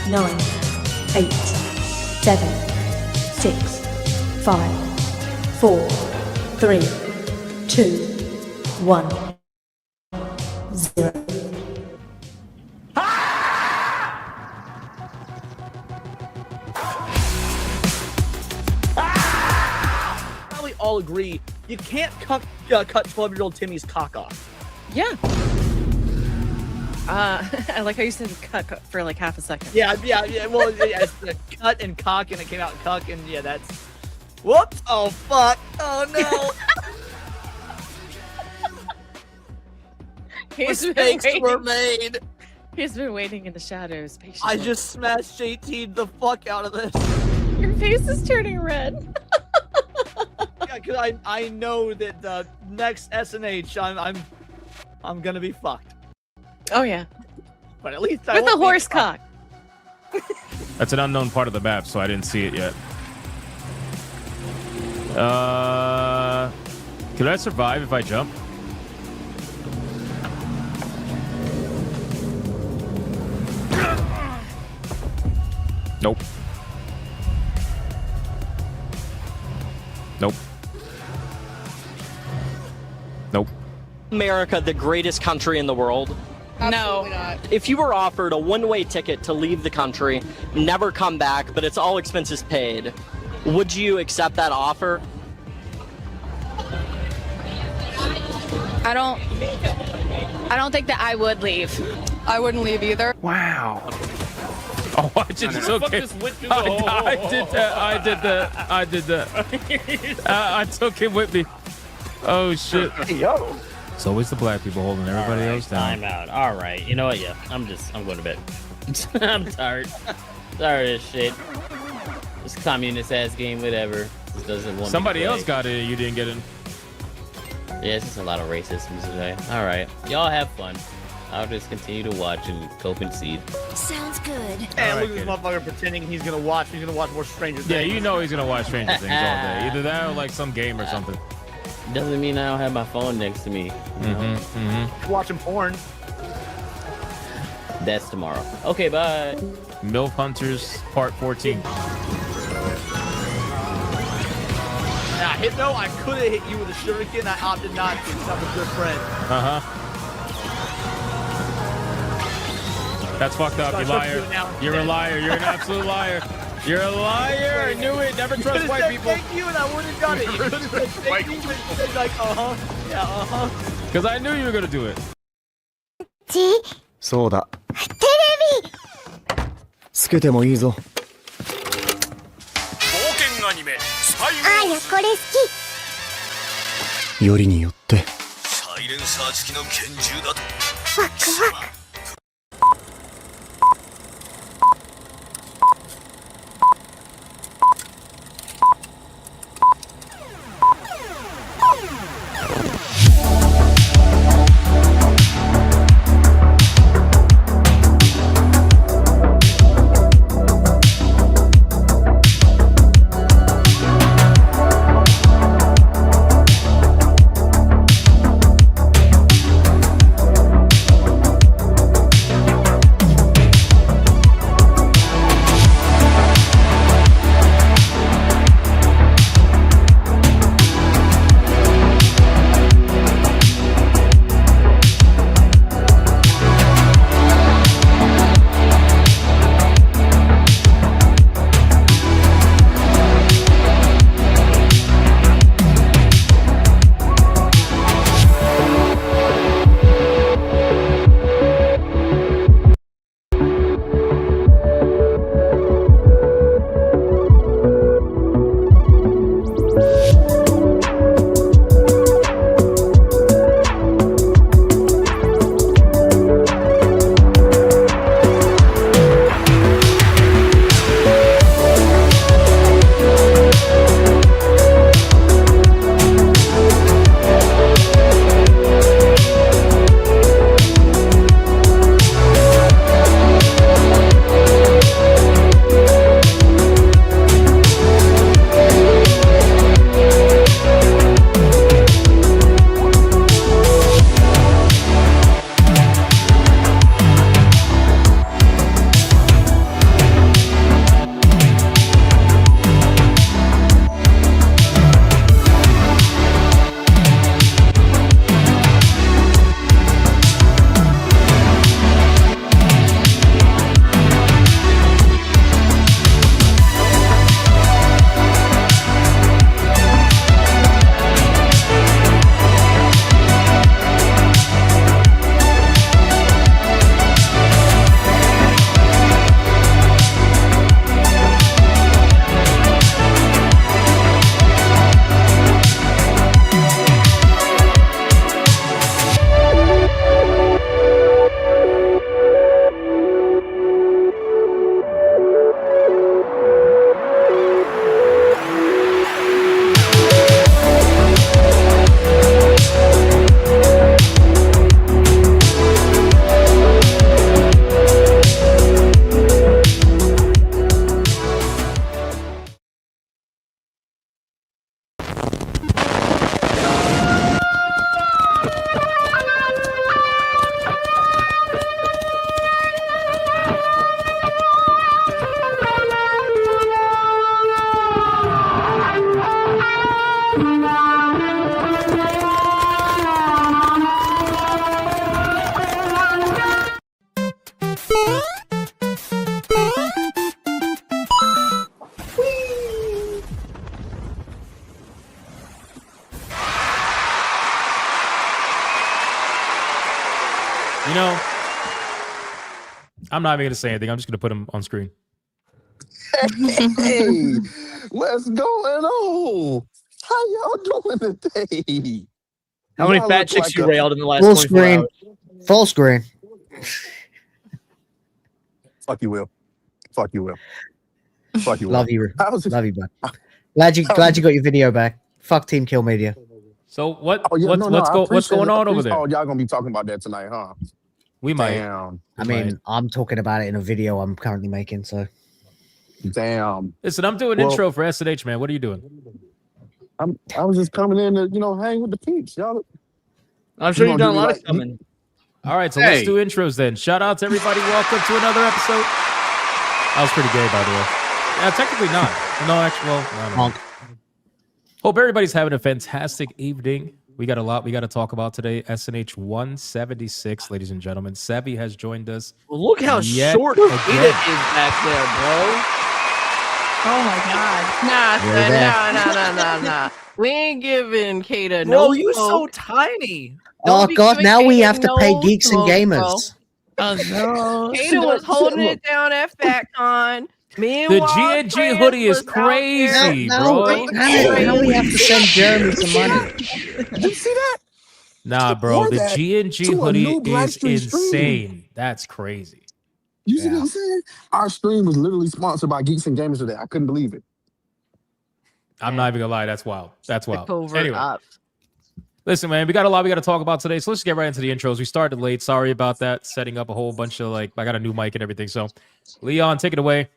9, 8, 7, 6, 5, 4, 3, 2, 1, 0. Probably all agree you can't cut 12-year-old Timmy's cock off. Yeah. I like how you said cut for like half a second. Yeah. Well, it's cut and cock, and it came out cuck, and yeah, that's. Whoops! Oh fuck! Oh no! Mistakes were made. He's been waiting in the shadows patiently. I just smashed JT the fuck out of this. Your face is turning red. Yeah, because I know that the next SNH I'm gonna be fucked. Oh yeah. But at least with a horse cock. That's an unknown part of the map, so I didn't see it yet. Could I survive if I jump? Nope. Nope. Nope. America, the greatest country in the world? Absolutely not. If you were offered a one-way ticket to leave the country, never come back, but it's all expenses paid, would you accept that offer? I don't think that I would leave. I wouldn't leave either. Wow. Oh, I just okay. I did that. I took him with me. Oh shit. Yo. It's always the black people holding everybody else down. Time out. All right. You know what? Yeah. I'm going to bed. I'm tired. Tired of this shit. This communist ass game, whatever. Just doesn't want Somebody me to else got it. You didn't get it. Yeah, it's just a lot of racism today. All right. Y'all have fun. I'll just continue to watch and cope and see. Sounds good. And look at this motherfucker pretending he's gonna watch more Stranger Things. Yeah, you know he's gonna watch Stranger Things all day. Either that or like some game or something. Doesn't mean I don't have my phone next to me. You know? Watching porn. That's tomorrow. Okay, bye. MILF Hunters Part 14. Now, Hypno, I could have hit you with a shuriken. I opted not to because I'm a good friend. That's fucked up, you liar. You're a liar. You're an absolute liar. You're a liar. I knew it. Never trust white people. Thank you, and I would have done it. You could have said thank you, but you said like, yeah, Because I knew you were gonna do it. そうだ。テレビ。つけてもいいぞ。冒険アニメスパイあやこれ好き。よりによって。サイレンサー付きの拳銃だと。ワクワク。You know, I'm not even gonna say anything. I'm just gonna put him on screen. Hey, what's going on? How y'all doing today? How many Y'all fat look chicks like you a- railed in the last Full 24 screen. hours? Full screen. Fuck you, Will. Fuck you, Will. Fuck you, Will. Love you. How's it? Love you, bud. Glad you got your video back. Fuck Team Kill Media. So what? Oh yeah, what's no, what's I go what's appreciate going it. on over there? Oh, y'all gonna be talking about that tonight, huh? We might. Damn. I mean, I'm talking about it in a video I'm currently making. So, Damn. Listen, I'm doing Well- intro for SNH, man. What are you doing? I was just coming in to hang with the peeps, y'all. I'm sure You you've gonna done a do lot me of like- coming. All right, so let's do intros then. Shout out to everybody. Welcome to another episode. That was pretty gay, by the way. Yeah, technically not. No, actually, well, no, no. honk. Hope everybody's having a fantastic evening. We got a lot we got to talk about today. SNH 176, ladies and gentlemen. Savvy has joined us. Well, look how Yet short again. Vita is back there, bro. Oh my god. Nah, You're there. nah. We ain't giving Kata Bro, no you so smoke. tiny. Oh be God! giving Now we Kata have to pay no geeks and smoke, gamers. Oh no. Kata was holding it down at FatCon. Me and The Wild GNG Trans hoodie is was out there. crazy, Now, bro. now we have to send Jeremy some money. Did you see that? Nah, bro. Wore The that GNG to a hoodie new is Blackstreet stream. insane. That's crazy. You see Yeah. what I'm saying? Our stream was literally sponsored by Geeks and Gamers today. I couldn't believe it. I'm not even gonna lie. That's wild. That's wild. Over Anyway. up. Listen, man, we got a lot we got to talk about today. So let's get right into the intros. We started late. Sorry about that. Setting up a whole bunch of I got a new mic and everything. So, Leon, take it away.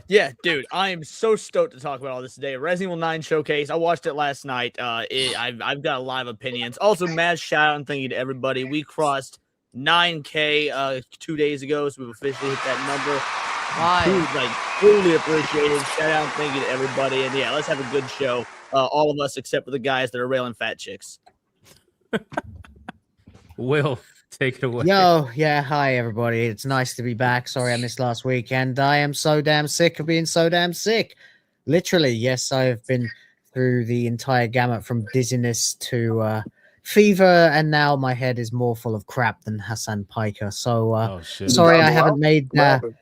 Yeah, dude, I am so stoked to talk about all this today. Resident Evil 9 showcase. I watched it last night. I've got a lot of opinions. Also, mad shout out and thank you to everybody. We crossed 9K 2 days ago, so we've officially hit that number. Truly appreciated. Shout out and thank you to everybody. And yeah, let's have a good show. All of us except for the guys that are railing fat chicks. Will, take it away. Yo, yeah, hi everybody. It's nice to be back. Sorry I missed last week, and I am so damn sick of being so damn sick. Literally, yes, I have been through the entire gamut from dizziness to fever, and now my head is more full of crap than Hassan Piker. So, Oh shit. sorry Did I y'all go haven't out? made. What happened?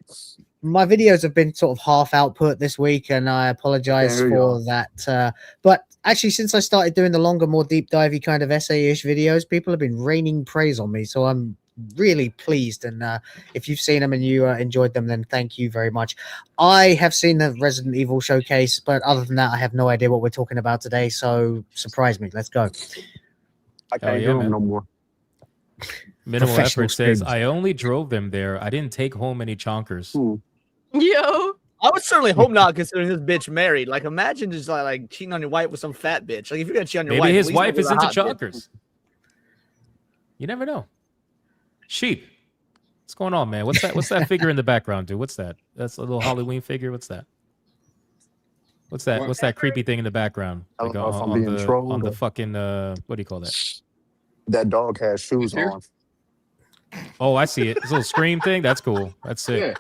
My videos have been sort of half output this week, and I apologize There you for are. that. But actually, since I started doing the longer, more deep divey kind of essay-ish videos, people have been raining praise on me. So I'm really pleased. And if you've seen them and you enjoyed them, then thank you very much. I have seen the Resident Evil showcase, but other than that, I have no idea what we're talking about today. So surprise me. Let's go. I can't yeah, do them man. no more. Minimal Professional effort says, streams. I only drove them there. I didn't take home any chonkers. Ooh. Yo. I would certainly hope not, considering this bitch married. Like, imagine just like cheating on your wife with some fat bitch. Like, if you're gonna cheat on your Maybe wife, at his least wife make it is a into hot bitch. chonkers. You never know. Sheep. What's going on, man? What's that figure in the background, dude? What's that? That's a little Halloween figure. What's that? What's that? What's that creepy thing in the background? I don't Like know if I'm on being the trolled or- fucking what do you call that? That dog has shoes Here? on. Oh, I see it. This little scream thing. That's cool. That's sick.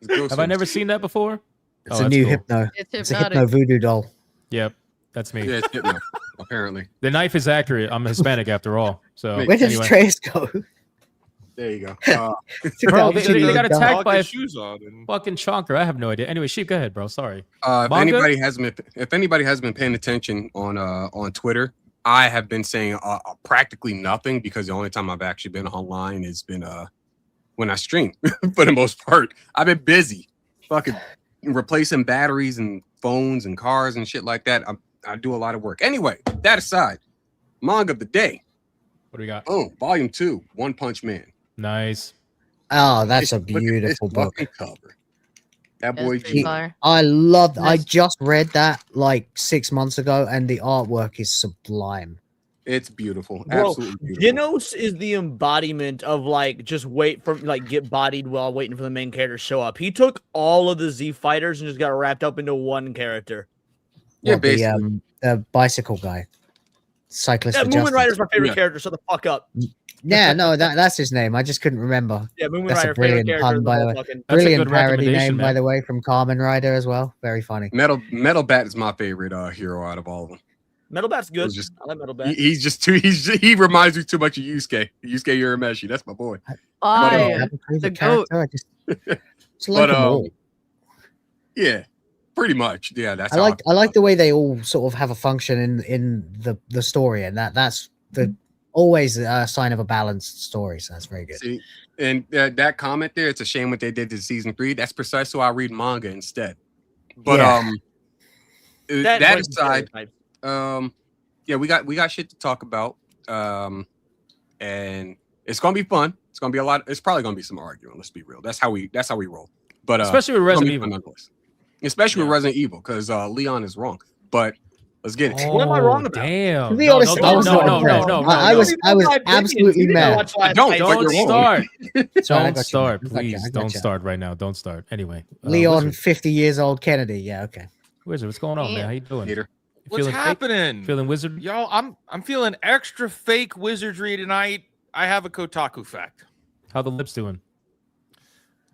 Yeah. Have I never seen that before? It's Oh, a that's new cool. hypno. It's It's a hypnotic. hypno voodoo doll. Yep, that's me. Yeah, it's hypno, apparently. The knife is accurate. I'm Hispanic after all. So Where did anyway. Trace go? There you go. Took Bro, that they shit got down. attacked by a shoes on. And, fucking chonker. I have no idea. Anyway, Sheep, go ahead, bro. Sorry. if Manga? anybody has been paying attention on Twitter, I have been saying practically nothing because the only time I've actually been online has been when I stream. For the most part, I've been busy, fucking replacing batteries and phones and cars and shit like that. I do a lot of work. Anyway, that aside, manga of the day. What do we got? Oh, volume 2, One Punch Man. Nice. Oh, that's a Look at this beautiful book. fucking cover. That That's boy's pretty beautiful. fire. I love. I Nice. just read that like 6 months ago, and the artwork is sublime. It's beautiful. Bro, Absolutely beautiful. Genos is the embodiment of like just wait for like get bodied while waiting for the main character to show up. He took all of the Z fighters and just got wrapped up into one character. Yeah, What, basically. the bicycle guy, cyclist. Yeah, for Moomin Justice. Rider's my favorite Yeah. character. Shut the fuck up. Yeah, no, that's his name. I just couldn't remember. Yeah, Moomin That's a Rider, favorite brilliant character. pun, of the by the whole way. fucking- That's a Brilliant good parody recommendation, name, by man. the way, from Kamen Rider as well. Very funny. Metal Bat is my favorite hero out of all of them. Metal Bat's good. Just, I like Metal Bat. he's just too. He reminds me too much of Yusuke. Yusuke Urameshi. That's my boy. The goat. Yeah, pretty much. Yeah, that's. I like the way they all sort of have a function in the story, and that's always a sign of a balanced story. So that's very good. See, and that comment there, it's a shame what they did to season 3. That's precisely why I read manga instead. But that aside, yeah, we got shit to talk about. And it's gonna be fun. It's gonna be a lot. It's probably gonna be some arguing. Let's be real. That's how we roll. But especially with Resident Evil. Especially with Resident Evil, because Leon is wrong. But let's get it. What am I wrong about? Damn. To be honest, I was absolutely mad. Don't start. Sorry, Don't start, please. Don't start right now. Don't start. Anyway, Leon, Wizard. 50 years old Kennedy. Yeah, okay. Wizard, what's going on, man? How you doing? Peter. What's happening? Feeling wizard? Yo, I'm feeling extra fake wizardry tonight. I have a Kotaku fact. How the lips doing?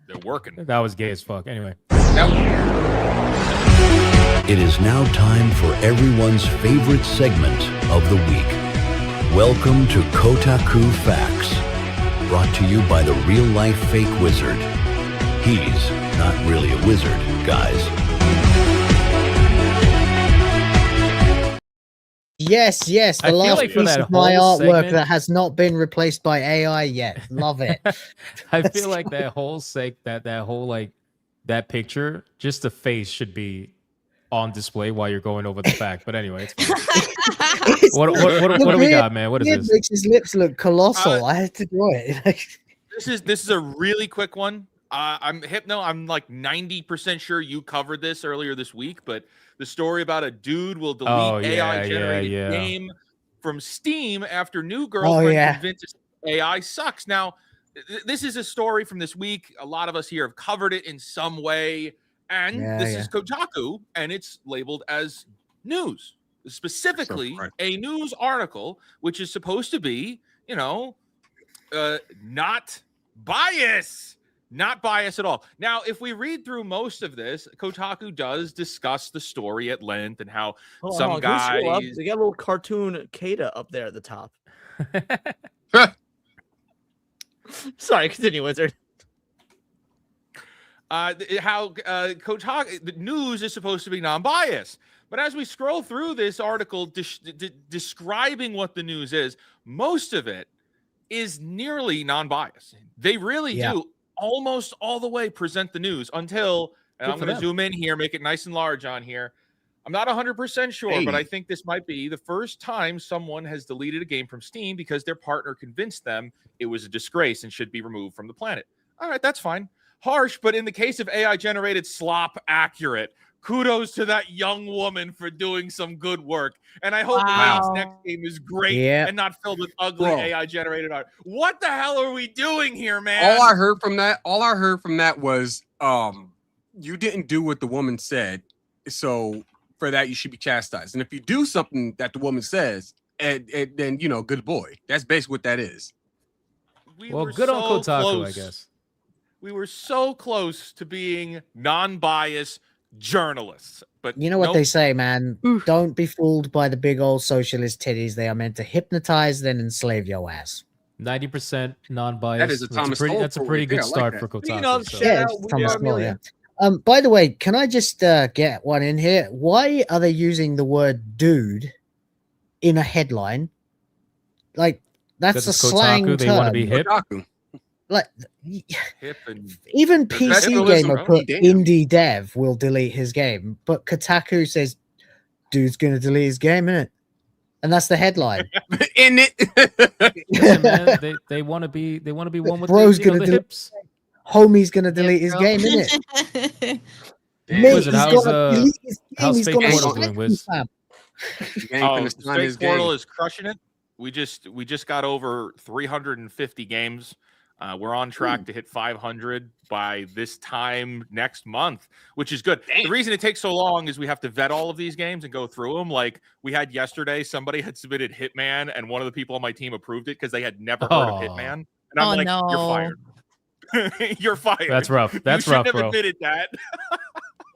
They're working. That was gay as fuck. Anyway. It is now time for everyone's favorite segment of the week. Welcome to Kotaku Facts, brought to you by the real-life fake wizard. He's not really a wizard, guys. Yes, the last like piece of my artwork that has not been replaced by AI yet. Love it. I feel like that whole that picture, just the face should be on display while you're going over the fact. But anyway, it's fine. what do we got, man? What is this? Makes his lips look colossal. I had to draw it. This is a really quick one. I'm like 90% sure you covered this earlier this week, but the story about a dude will delete AI generated game from Steam after new girlfriend convinces AI sucks. Now, this is a story from this week. A lot of us here have covered it in some way, and this is Kotaku, and it's labeled as news, specifically a news article, which is supposed to be, not bias. Not biased at all. Now, if we read through most of this, Kotaku does discuss the story at length and how some guys... They got a little cartoon Kata up there at the top. Sorry, continue, Wizard. How Kotaku, the news is supposed to be non-biased. But as we scroll through this article describing what the news is, most of it is nearly non-biased. They really do almost all the way present the news until, and I'm going to zoom in here, make it nice and large on here. I'm not 100% sure, but I think this might be the first time someone has deleted a game from Steam because their partner convinced them it was a disgrace and should be removed from the planet. All right, that's fine. Harsh, but in the case of AI-generated slop, accurate. Kudos to that young woman for doing some good work. And I hope Wade's next game is great and not filled with ugly AI-generated art. What the hell are we doing here, man? All I heard from that was you didn't do what the woman said. So for that, you should be chastised. And if you do something that the woman says, then, good boy. That's basically what that is. Well, good on Kotaku, I guess. We were so close to being non-biased journalists, but you know what they say, man. Don't be fooled by the big old socialist titties. They are meant to hypnonize, then enslave your ass. 90% non-biased. That is a Thomas Cole. That's a pretty good start for Kotaku. Thomas Cole, by the way, can I just get one in here? Why are they using the word "dude" in a headline? Like that's a slang term. They want to be hip. Like hip and even PC Gamer put indie dev will delete his game, but Kotaku says dude's gonna delete his game, innit? And that's the headline. In it. Listen, man, they want to be one with bro's the hips. Homie's gonna delete his game, innit? Wizard, how's Fake Portal doing, Wiz? Fake Portal is crushing it. We just got over 350 games. We're on track to hit 500 by this time next month, which is good. The reason it takes so long is we have to vet all of these games and go through them. Like we had yesterday, somebody had submitted Hitman, and one of the people on my team approved it because they had never heard of Hitman. And I'm like, you're fired. You're fired. That's rough. That's rough, bro. Admitted that.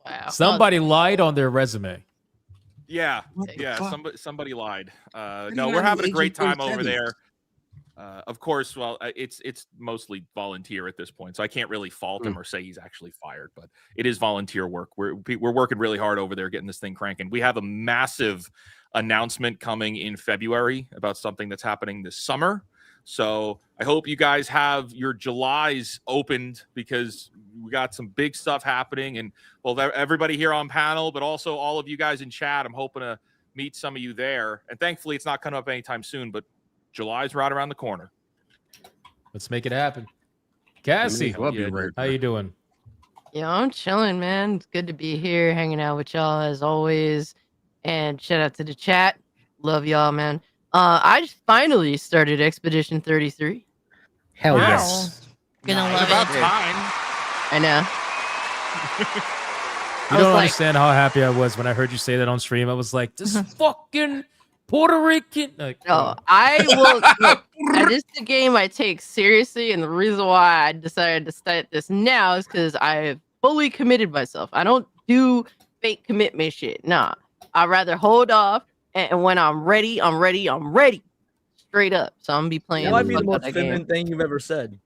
Wow. Somebody lied on their resume. Yeah, somebody lied. No, we're having a great time over there. Of course, well, it's mostly volunteer at this point, so I can't really fault him or say he's actually fired. But it is volunteer work. We're working really hard over there, getting this thing cranking. We have a massive announcement coming in February about something that's happening this summer. So I hope you guys have your Julys opened, because we got some big stuff happening. And well, everybody here on panel, but also all of you guys in chat, I'm hoping to meet some of you there. And thankfully, it's not coming up anytime soon, but July's right around the corner. Let's make it happen. Cassie, how you doing? Yeah, I'm chilling, man. It's good to be here, hanging out with y'all as always. And shout out to the chat. Love y'all, man. I just finally started Expedition 33. Hell yes. Gonna love about it. time. I know. You don't understand how happy I was when I heard you say that on stream. I was like, this fucking Puerto Rican. Like, No, I will. Look, that is the game I take seriously, and the reason why I decided to start this now is because I have fully committed myself. I don't do fake commitment shit. Nah, I'd rather hold off, and when I'm ready, I'm ready. I'm ready, straight up. So I'm gonna be playing. That might be the fuck most out of that feminine game. thing you've ever said.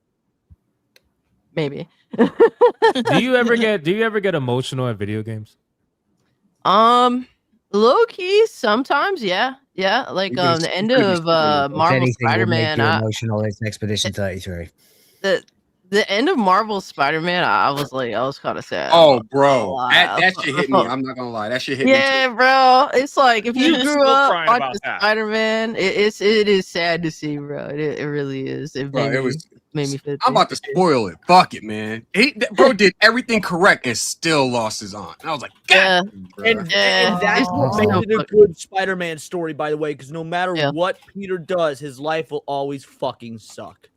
Maybe. do you ever get emotional at video games? Low key, sometimes, yeah. Like the end of Marvel Spider-Man. Emotional is Expedition 33. The end of Marvel Spider-Man, I was kind of sad. Oh, bro, that shit hit me. I'm not gonna lie, that shit hit me. Yeah, bro. It's like if you grew still up crying watching about that. Spider-Man, it is sad to see, bro. It really is. It Bro, made me feel. I'm about to spoil it. Fuck it, man. Bro did everything correct and still lost his aunt. And I was like, God, And that's what makes it a good Spider-Man story, by the way, because no matter what Peter does, his life will always fucking suck.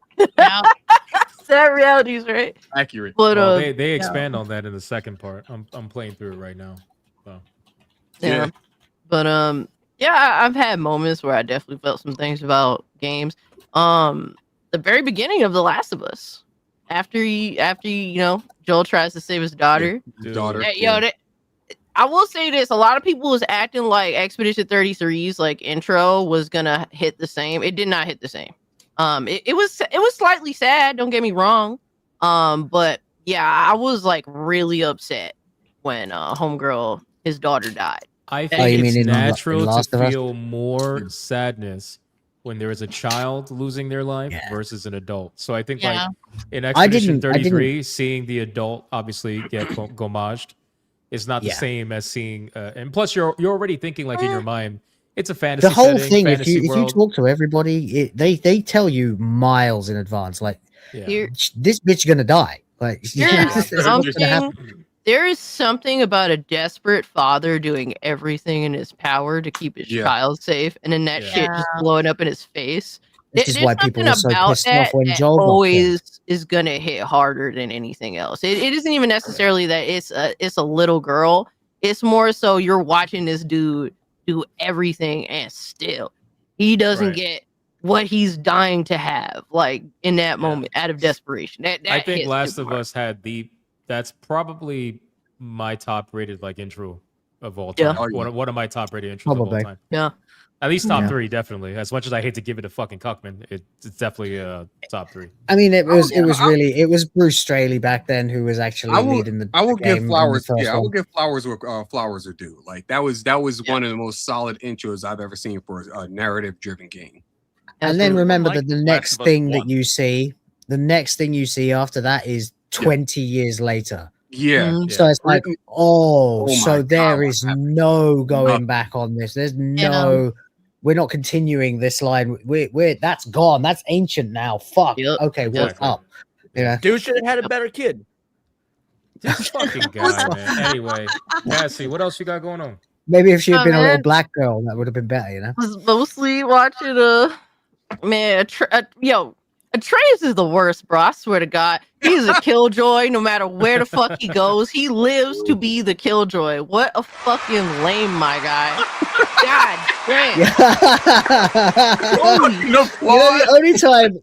Sad realities, right? Accurate. But they expand on that in the second part. I'm playing through it right now. So. Yeah. But I've had moments where I definitely felt some things about games. The very beginning of The Last of Us, after Joel tries to save his daughter. I will say this: a lot of people was acting like Expedition 33's like intro was gonna hit the same. It did not hit the same. It was slightly sad. Don't get me wrong. But yeah, I was like really upset when homegirl, his daughter, died. I think it's natural to feel more sadness when there is a child losing their life versus an adult. So I think like in Expedition 33, seeing the adult obviously get gomaged is not the same as seeing. And plus, you're already thinking like in your mind. It's a fantasy. The whole setting, thing, if you world. talk to everybody, they tell you miles in advance, like this bitch gonna die. Like there is something about a desperate father doing everything in his power to keep his child safe, and then that shit just blowing up in his face. This is why people were so pissed off when that Joel always is gonna hit harder than anything else. It isn't even necessarily that it's a little girl. It's more so you're watching this dude do everything and still he doesn't get what he's dying to have, like in that moment out of desperation. That I think Last of Us had that's probably my top rated like intro of all time. One of my top rated intros of all time. Yeah. At least top three, definitely. As much as I hate to give it to fucking Cuckman, it's definitely top three. I mean, it was Bruce Straley back then who was actually leading the. I will game give flowers. I will give flowers where flowers are due. Like that was one of the most solid intros I've ever seen for a narrative-driven game. And then remember that the next thing you see after that is 20 years later. Yeah. So it's like, so there is no going back on this. There's no. We're not continuing this line. We're that's gone. That's ancient now. Fuck. Okay, what's up? Yeah. Dude should have had a better kid. This fucking guy, man. Anyway, Cassie, what else you got going on? Maybe if she had been a little black girl, that would have been better, you know? I was mostly watching Atreus is the worst, bro. I swear to God. He's a killjoy no matter where the fuck he goes. He lives to be the killjoy. What a fucking lame, my guy. God damn.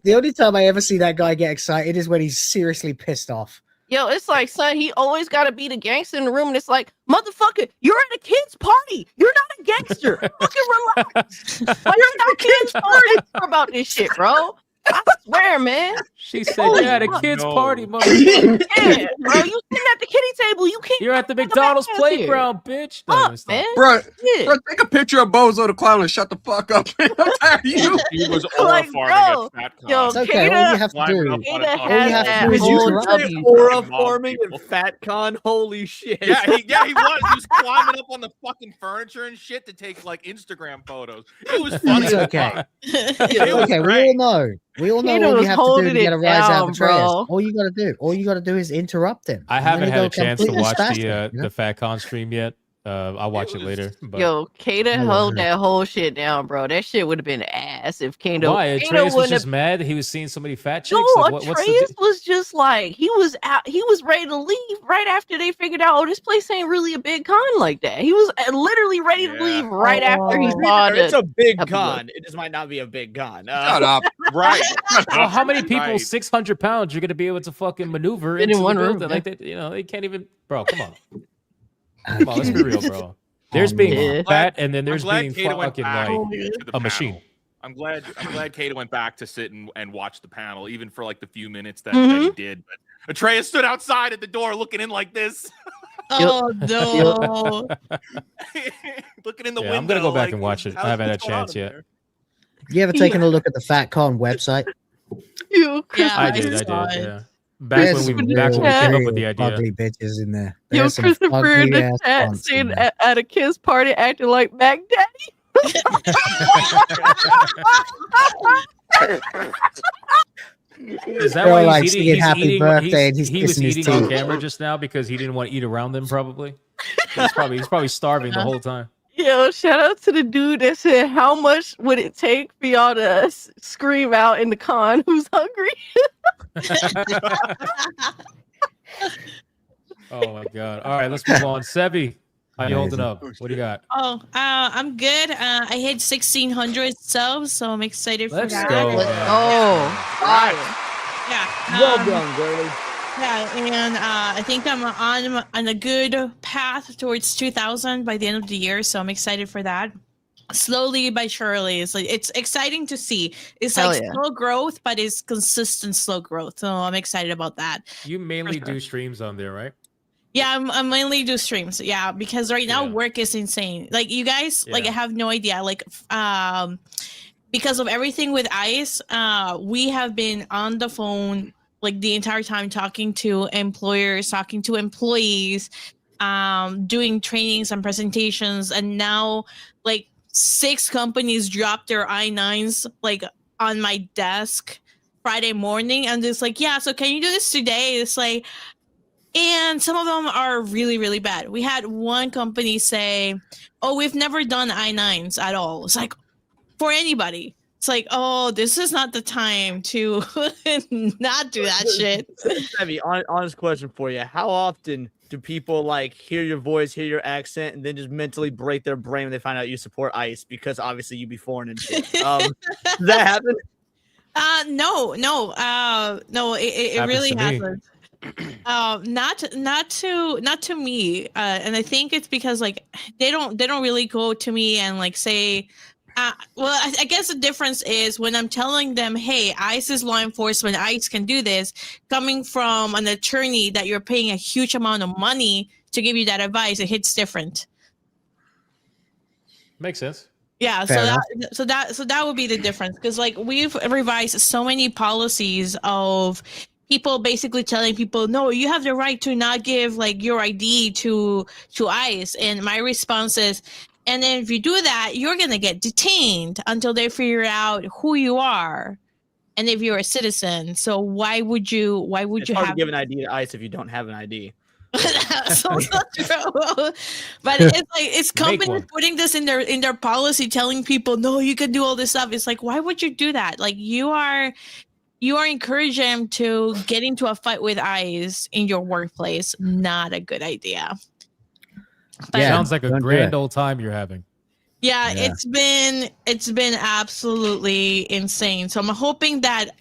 The only time I ever see that guy get excited is when he's seriously pissed off. Yo, it's like, son, he always got to be the gangster in the room. And it's like, motherfucker, you're at a kid's party. You're not a gangster. Fucking relax. Why you're not kids party about this shit, bro? I swear, man. She said, "You're at a kid's party, motherfucker." Yeah, bro, you sitting at the kiddie table. You can't. You're at the McDonald's playground, bitch. No, Fuck, man. Bro, Yeah. bro, take a picture of Bozo the Clown and shut the fuck up. I'm tired of you. He was Like, aura bro, farming at FatCon. yo, It's okay. All you have to do. Ada All has you have to that do is whole interrupt. W. Aura Mob farming people. and FatCon. Holy shit. Yeah, he was. He was climbing up on the fucking furniture and shit to take like Instagram photos. It was funny. It's okay. It It's was okay. great. We all know. We all know Kato what was you have to do holding to get a it rise out down, of Atreus. bro. All you gotta do is interrupt him. I And then haven't he'll had a go chance to completely watch spastic, the FatCon stream yet. I'll watch it later. But Yo, Kato No, held no. that whole shit down, bro. That shit would have been ass if Kato. why? Kato Atreus was wouldn't just have. mad that he was seeing so many fat chicks. No, Like, what's the Atreus was just like he was out. He was ready to leave right after they figured out, oh, this place ain't really a big con like that. He was literally ready to leave right after he saw It's the. a big episode. con. It just might not be a big con. Shut up. Right. Well, how many people, Right. 600 pounds, you're gonna be able to fucking maneuver In into the one room, building? yeah. Like that, they can't even. Bro, come on, come on, let's be real, bro. There's being Yeah. fat, and then I'm there's glad being Kato went fucking back like to the a panel. machine. I'm glad Kato went back to sit and watch the panel, even for like the few minutes that Mm-hmm. he did. But Atreus stood outside at the door looking in like this. Oh no. Looking in the Yeah, window. I'm gonna go back like, and watch it. I how's haven't had a this going on chance in yet. there? You ever taken a look at the FatCon website? You, Chris, Yeah, I I did, saw it. yeah. Back when we came up with the idea. Ugly bitches in there. Yo, There's some Christopher in the ugly-ass chat cunts in saying there. at a kid's party acting like Mac Daddy. Is that They're why like he's eating? singing He's happy eating. birthday and he's he was kissing his eating on teeth. camera just now because he didn't want to eat around them. Probably. He's probably starving the whole time. Yo, shout out to the dude that said, how much would it take for y'all to scream out in the con who's hungry? Oh my god! All right, let's move on. Sebi, how you holding up? What do you got? Oh, I'm good. I hit 1,600 subs, so I'm excited Let's for that. go. Yeah. Well done, girlie. Yeah, and I think I'm on a good path towards 2,000 by the end of the year, so I'm excited for that. Slowly by surely, it's exciting to see. It's Hell like yeah. slow growth, but it's consistent slow growth. So I'm excited about that. You mainly sure. do streams on there, right? Yeah, I'm mainly do streams. Yeah, because right now work is insane. Like you guys, like I have no idea. Like because of everything with ICE, we have been on the phone like the entire time talking to employers, talking to employees, doing trainings and presentations, and now like 6 companies dropped their I-9s like on my desk Friday morning, and it's like, yeah, so can you do this today? It's like, and some of them are really, really bad. We had one company say, oh, we've never done I-9s at all. It's like, for anybody. It's like, oh, this is not the time to not do that shit. Sebi, honest question for you. How often do people like hear your voice, hear your accent, and then just mentally break their brain when they find out you support ICE? Because obviously you be foreign and shit. Does that happen? No, it really to me. hasn't. Not to me. And I think it's because like they don't really go to me and like say, well, I guess the difference is when I'm telling them, hey, ICE is law enforcement, ICE can do this, coming from an attorney that you're paying a huge amount of money to give you that advice, it hits different. Makes sense. Yeah, Fair so that would be the difference, because like we've revised so many policies of people basically telling people, no, you have the right to not give like your ID to ICE, and my response is, and then if you do that, you're gonna get detained until they figure out who you are and if you're a citizen. So why would you It's hard to give an ID to ICE if you don't have an ID. so not true. But it's like it's Make companies one. putting this in their policy, telling people, no, you can do all this stuff. It's like, why would you do that? Like you are encouraging them to get into a fight with ICE in your workplace. Not a good idea. But Sounds like a don't do grand it. old time you're having. yeah, Yeah. it's been absolutely insane. So I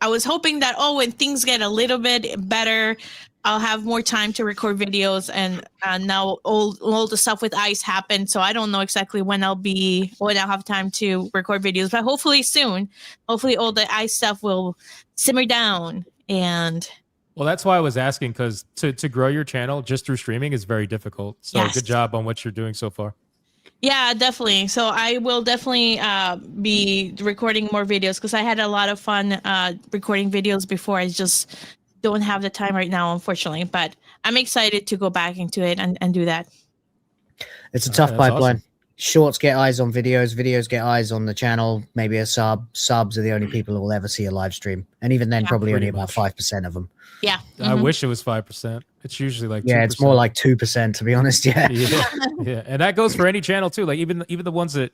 was hoping that when things get a little bit better, I'll have more time to record videos, and now all the stuff with ice happened, so I don't know exactly when I'll have time to record videos, but hopefully soon. Hopefully all the ice stuff will simmer down. And well, that's why I was asking, because to grow your channel just through streaming is very difficult. So Yes. good job on what you're doing so far. yeah, definitely. So I will definitely be recording more videos, because I had a lot of fun recording videos before. I just don't have the time right now, unfortunately, but I'm excited to go back into it and do that. It's a tough that's pipeline. awesome. Shorts get eyes on videos, videos get eyes on the channel, maybe a sub. Subs are the only people who will ever see a live stream. And even then, probably Pretty only about 5% of them. Yeah. I wish it was 5%. It's usually like 2%. Yeah, it's more like 2%, to be honest. Yeah. Yeah, and that goes for any channel too. Like even the ones that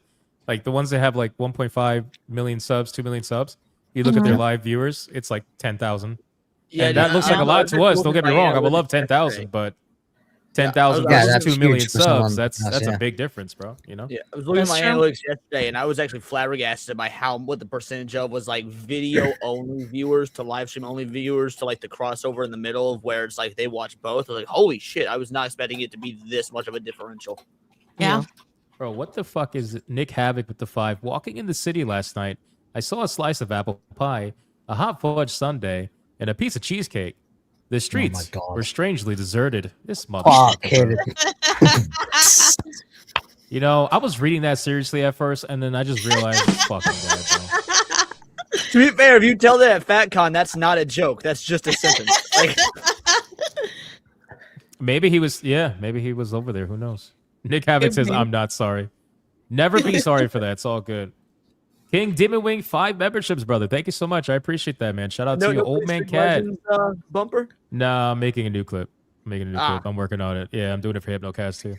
have like 1.5 million subs, 2 million subs. You look at their live viewers, it's like 10,000. Yeah, and that dude, looks like a lot to us. Don't get me wrong. I would love analytics 10,000, but 10,000 Yeah, versus that's 2 million huge for someone subs. That's like us, a yeah. big difference, bro. You know? Yeah, I was looking at That's my true. analytics yesterday, and I was actually flabbergasted by what the percentage of was like video only viewers to live stream only viewers to like the crossover in the middle of where it's like they watch both. I was like, holy shit! I was not expecting it to be this much of a differential. Yeah. Bro, what the fuck is Nick Havoc with the 5? Walking in the city last night, I saw a slice of apple pie, a hot fudge sundae, and a piece of cheesecake. The streets were strangely deserted. This motherfucker. You know, I was reading that seriously at first, and then I just realized it's fucking bad, bro. To be fair, if you tell that at FatCon, that's not a joke. That's just a sentence. Like, Maybe he was over there. Who knows? Nick Havoc says, I'm not sorry. Never be sorry for that. It's all good. King Demon Wing, 5 memberships, brother. Thank you so much. I appreciate that, man. Shout out to you, Old Man Cat. Bumper? Nah, I'm making a new clip. I'm working on it. Yeah, I'm doing it for Hypnocast too.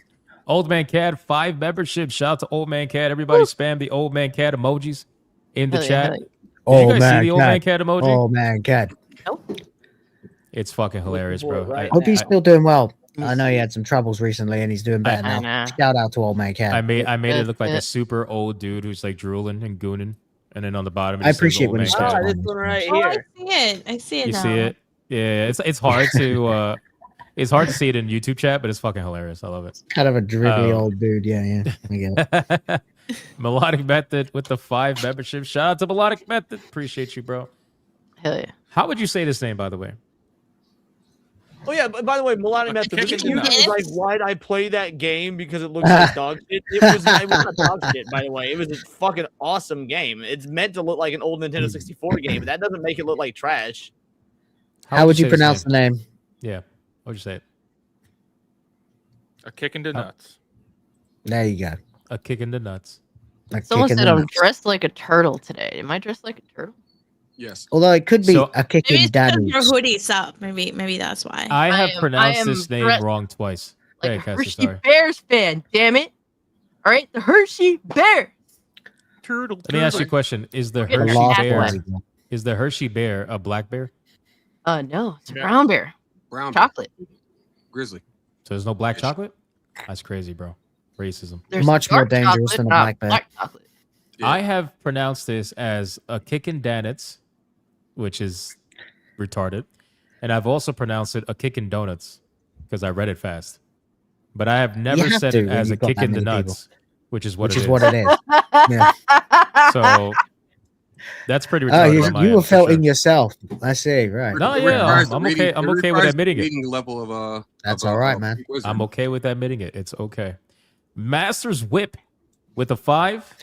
Old Man Cat, 5 memberships. Shout out to Old Man Cat. Everybody spam the Old Man Cat emojis in the chat. Did you guys see the Old Man Cat emoji? Old Man Cat. It's fucking hilarious, bro. I Hope he's still doing well. I know he had some troubles recently, and he's doing better now. Shout out to Old Man Cat. I made it look like a super old dude who's like drooling and gooning, and then on the bottom it I just says appreciate Old when Man he's Cat. this one right Oh, here. I see it You now. see it? Yeah, it's hard to it's hard to see it in YouTube chat, but it's fucking hilarious. I love it. Kind of a dribbly old dude. Yeah. I get it. Melodic Method with the 5 memberships. Shout out to Melodic Method. Appreciate you, bro. Hell yeah. How would you say this name, by the way? Oh yeah, but by the way, Melania Method. Chicken You nuts. was like, why'd I play that game? Because it looks like dog shit. It was not dog shit, by the way. It was a fucking awesome game. It's meant to look like an old Nintendo 64 game, but that doesn't make it look like trash. How would you say his pronounce the name? Yeah. How would you say it? A kick into nuts. There you go. A kick in the nuts. Someone said I'm dressed like a turtle today. Am I dressed like a turtle? Yes. Although it could be So- a kick Maybe in it's because daddy. your hoodie's up. Maybe that's why. I have I pronounced am this name dressed wrong twice. Like Hey, a Cassie, Hershey sorry. Bears fan, damn it. All right, the Hershey Bears. Turtle. Let me ask you a question. Is the Get Hershey that bear way. is the Hershey bear a black bear? No, it's a brown bear. Brown bear. Chocolate. Grizzly. So there's no black chocolate? That's crazy, bro. Racism. There's Much more dark dangerous chocolate, than a not black bear. black chocolate. I have pronounced this as a kickin' Danitz, which is retarded. And I've also pronounced it a kickin' donuts because I read it fast. But I have never have said to it when as a you've got kick that in the many nuts, which is what Which it is is. what it is. Yeah. So that's pretty Oh, retarded. on my you were end, for sure. felting yourself. I see. Right. No, It yeah, requires I'm the reading- okay. I'm it okay with requires admitting the it. reading level of That's of, all right, of man. Wizard. I'm okay with admitting it. It's okay. Masters Whip with a 5.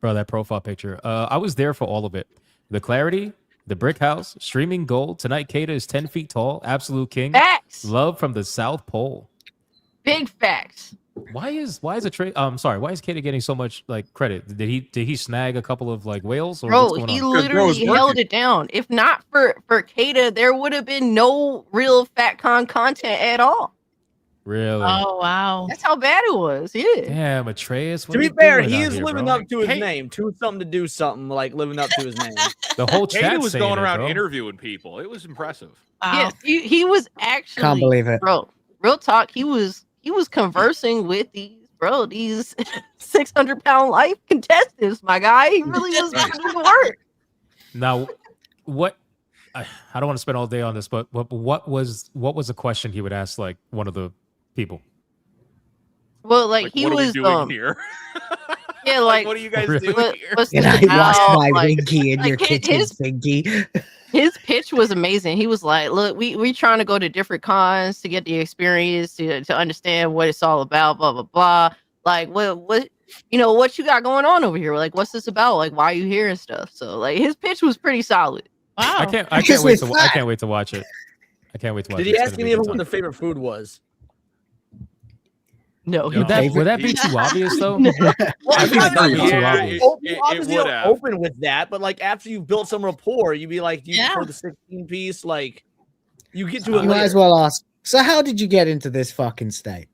Bro, that profile picture. I was there for all of it. The clarity, the brick house, streaming gold. Tonight, Kata is 10 feet tall. Absolute king. Facts. Love from the South Pole. Big facts. Why is a trade? Sorry. Why is Kata getting so much like credit? Did he snag a couple of like whales or Bro, what's going he on? literally held it down. If not for Kata, there would have been no real FatCon content at all. Really? Oh wow. That's how bad it was. Yeah. Damn, Atreus. What To are be you fair, doing he out is here, living bro? up to his name. To something to do something like living up to his name. The whole Kata chat was saying going it, around bro. interviewing people. It was impressive. Yes, he was actually. Can't believe it. Bro. Real talk. He was conversing with these 600-pound life contestants. My guy, he really was putting in the work. Now, what? I don't want to spend all day on this, but what was the question he would ask like one of the people? Well, like he what are we was doing here? Yeah, like what are you guys Really? doing here? what's Can this I wash about? my Like, winky in your like kitchen, Pinky? his pitch was amazing. He was like, "Look, we trying to go to different cons to get the experience to understand what it's all about. Blah blah blah. Like, what what you got going on over here? Like, what's this about? Like, why are you here and stuff?" So, like, his pitch was pretty solid. Wow. I can't wait to watch it. I can't wait to watch it. Did he ask any of them what their favorite food was? No, Would that be too obvious though? I feel like that'd be too yeah, obvious. Obviously, would don't have. open with that, but like after you built some rapport, you'd be like, "You Yeah. prefer the 16 piece?" Like, you get to You it might as later. well ask. So, how did you get into this fucking state?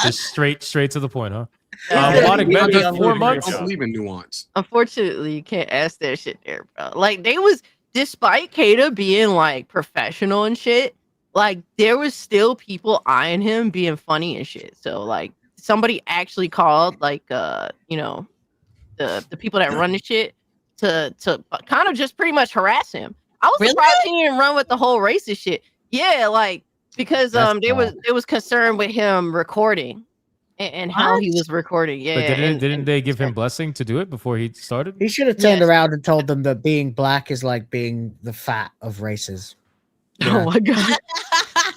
Just straight to the point, huh? Melodic Method, Melodic 4 Method, months. I don't believe in nuance. Unfortunately, you can't ask that shit there, bro. Like, they was, despite Kata being like professional and shit, like there was still people eyeing him being funny and shit. So like somebody actually called like the people that run the shit to kind of just pretty much harass him. I was Really? surprised he didn't run with the whole racist shit. Yeah, like because there was concern with him recording and how he was recording. Yeah, But and didn't they give him blessing to do it before he started? He should have turned Yes. around and told them that being black is like being the fat of races. You know? oh my god.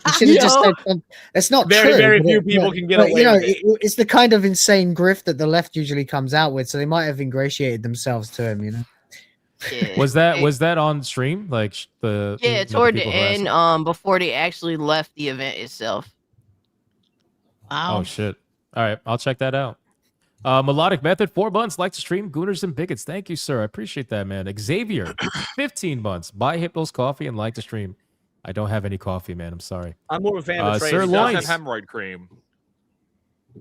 You should have just Yo. said it's not Very, true. very but few people can get but, away with it's the kind of insane grift that the left usually comes out with, so they might have ingratiated themselves to him, you know. Yeah. Was that on stream? Like the Yeah, the toward the people harassing? end, before they actually left the event itself. Wow. Oh shit! All right, I'll check that out. Melodic Method, 4 months. Like to stream, Gooners and Bigots. Thank you, sir. I appreciate that, man. Xavier, 15 months. Buy Hypno's coffee and like to stream. I don't have any coffee, man. I'm sorry. I'm more of a fan of Sir Trey. Does Loins. have hemorrhoid cream.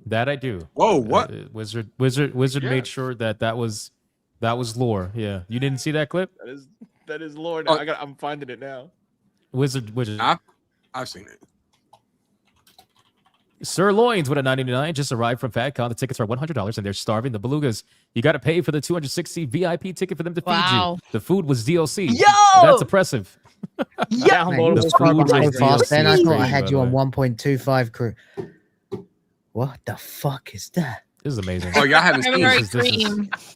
That I do. Whoa, what? Wizard Yeah. made sure that was lore. Yeah, you didn't see that clip? That is Lord. Oh. I'm finding it now. Wizard. I've seen it. Sir Loins with a 99 just arrived from FatCon. The tickets are $100 and they're starving the belugas. You got to pay for the 260 VIP ticket for them to feed Wow. you. The food was DLC. Yo! That's oppressive. Downloadable Man, you car speed behind so you. fast, then I DLC, thought I had by you the on way. 1.25 crew. What the fuck is that? This is amazing. Oh, y'all haven't seen Hemorrhoid this. This is- cream. It's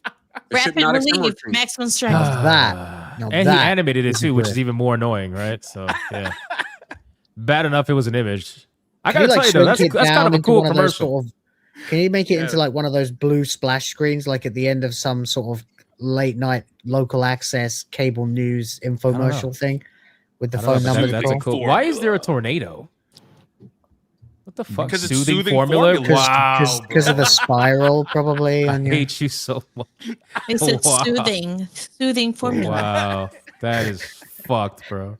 Rapid hypnotic relief. hemorrhoid cream. Maximum strength. That. No, and that he animated it is too, which is good. even more annoying, right? So yeah, bad enough it was an image. I Can gotta tell you though, that's shrink it kind down of a into cool one of those commercial. sort of- can you make it into Yeah. like one of those blue splash screens, like at the end of some sort of late night local access cable news infomercial thing with the I don't know, phone but number? that's to a call? cool. Why is there a tornado? What the fuck? Because it's Soothing soothing formula? formula. Wow, Because of the spiral, probably. I On your... hate you so much. They said Wow. soothing formula. Wow, that is fucked, bro.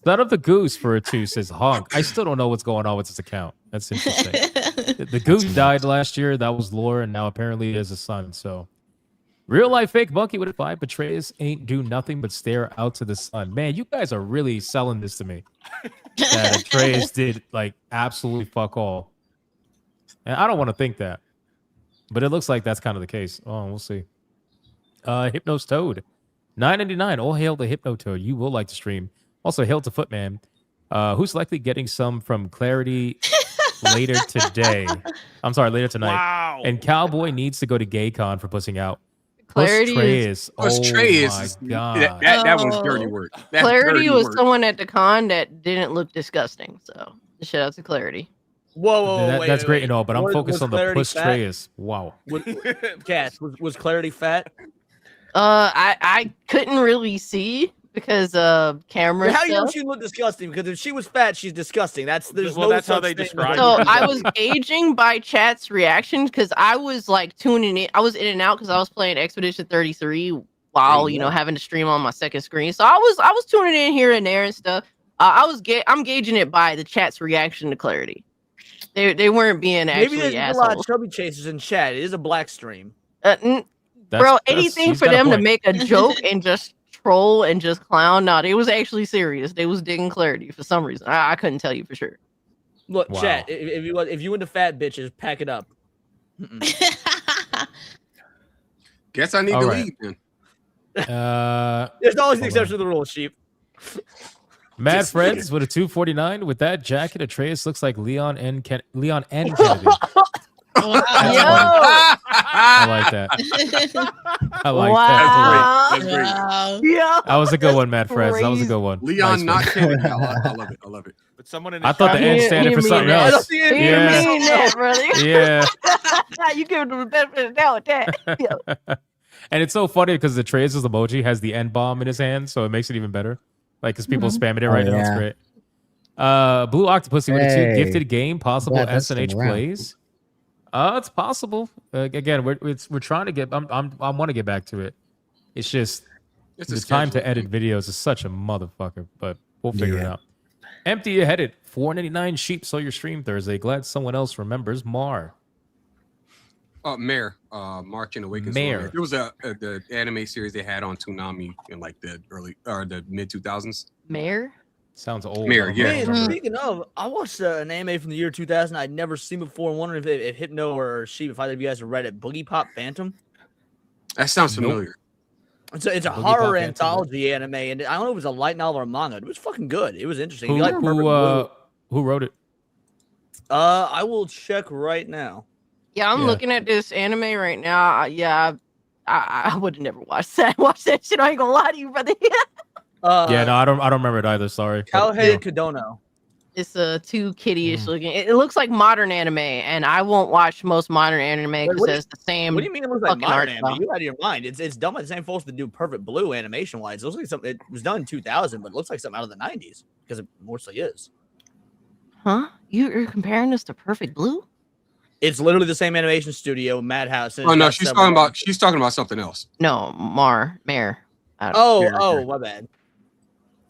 Son of the Goose for a 2 says honk. I still don't know what's going on with this account. That's interesting. The goose died last year. That was lore, and now apparently he has a son. So, real life fake monkey with a 5. Betrayers ain't do nothing but stare out to the sun. Man, you guys are really selling this to me. That Atreus did like absolutely fuck all. And I don't want to think that, but it looks like that's kind of the case. Oh, we'll see. Hypnos Toad, $9.99. All hail the Hypno Toad. You will like to stream. Also, hail to Footman, who's likely getting some from Clarity later today. I'm sorry, later tonight. Wow. And Cowboy needs to go to GayCon for pussing out. Clarity Treyas. Plus, Oh Trey my is god. that was Oh. dirty work. That's Clarity dirty was work. someone at the con that didn't look disgusting. So shout out to Clarity. Whoa, That- wait, that's wait, great wait. and all, but I'm Was- focused was on the Clarity puss fat? Treyas. Wow. Cass, was Clarity fat? I couldn't really see because camera How do you know stuff. she looked disgusting? Because if she was fat, she's disgusting. That's Well, no that's how such they thing. describe So it. I was gauging by chat's reaction because I was like tuning in. I was in and out because I was playing Expedition 33 while having to stream on my second screen. So I was tuning in here and there and stuff. I'm gauging it by the chat's reaction to Clarity. They weren't being Maybe actually there's a lot of assholes. chubby chasers in chat. It is a black stream. Bro, anything she's for got a them to point. make a joke and just troll and just clown. No, they was actually serious. They was digging Clarity for some reason. I couldn't tell you for sure. Look, Wow. chat. If you into fat bitches, pack it up. Guess I need All to right. leave then. There's always an exception to the rule, Sheep. Mad Friends with a 249. With that jacket, Atreus looks like Leon and Kennedy. I like that. I like that. That's great. That was a good one, Matt Frez. That was a good one. Leon, Nice not one. Kennedy. I love it. I love it. But someone in I thought the N standing for something else. You mean that, brother? Yeah. You give them the benefit of the doubt with that. And it's so funny because the Atreus' emoji has the N bomb in his hand, so it makes it even better. Like, because people spamming it right now. It's great. Blue Octopussy with a 2 gifted game, possible SNH plays. It's possible. Again, we're trying to get. I want to get back to it. It's just the time to edit videos is such a motherfucker, but we'll figure it out. Empty your headed. 499 Sheep saw your stream Thursday. Glad someone else remembers Mar. Mare, Marching Awakens. Mare. It was the anime series they had on Toonami in like the early or the mid 2000s. Mare? Sounds old. Mare, yeah. Man, speaking of, I watched an anime from the year 2000 I'd never seen before. I'm wondering if Hypno or Sheep, if either of you guys have read it, Boogie Pop Phantom. That sounds familiar. It's a Boogie horror Pop anthology anime, and I don't know if it was a light novel or manga. It was fucking good. It was interesting. If Who, you like Perfect Blue, who wrote it? I will check right now. Yeah, I'm looking at this anime right now. Yeah, I would have never watched that. Watch that shit. I ain't gonna lie to you, brother. Yeah, no, I don't remember it either. Sorry. Cowhead Kadono. It's a too kiddie-ish looking. It looks like modern anime, and I won't watch most modern anime because it's the same. What do you mean it looks like fucking modern art anime? style. You out of your mind. It's done by the same folks that do Perfect Blue animation wise. It looks like something. It was done in 2000, but it looks like something out of the 90s because it mostly is. Huh? You're comparing this to Perfect Blue? It's literally the same animation studio, Madhouse. and Oh it's no, got she's several- talking about something else. No, Mare. Oh, my bad.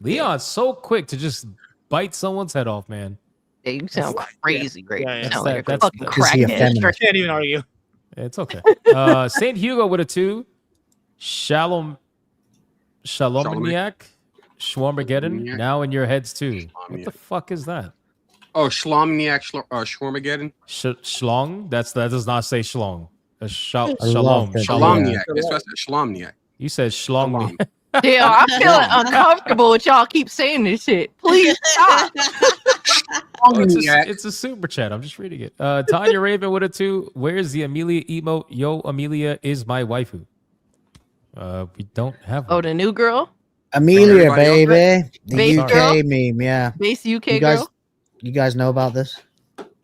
Leon's so quick to just bite someone's head off, man. Yeah, you sound crazy great. Yeah, You yeah. sound like a That's- fucking that's- Is he a crackhead. feminist? Can't even argue. It's okay. St. Hugo with a 2. Shalomniac. Schwarmageddon. Now in your heads too. What the fuck is that? Oh, Shlomniak, Schwarmageddon. Schlong? That does not say schlong. That's shalom. Shalomniak. That's what I said. Shlomniak. You said schlong. Yeah, I'm feeling uncomfortable with y'all keep saying this shit. Please stop. It's a super chat. I'm just reading it. Tanya Raven with a 2. Where's the Amelia emote? Yo, Amelia is my waifu. We don't have one. Oh, the new girl? Amelia, Everybody baby. The Base UK girl? meme, yeah. Base UK You guys, girl? you guys know about this?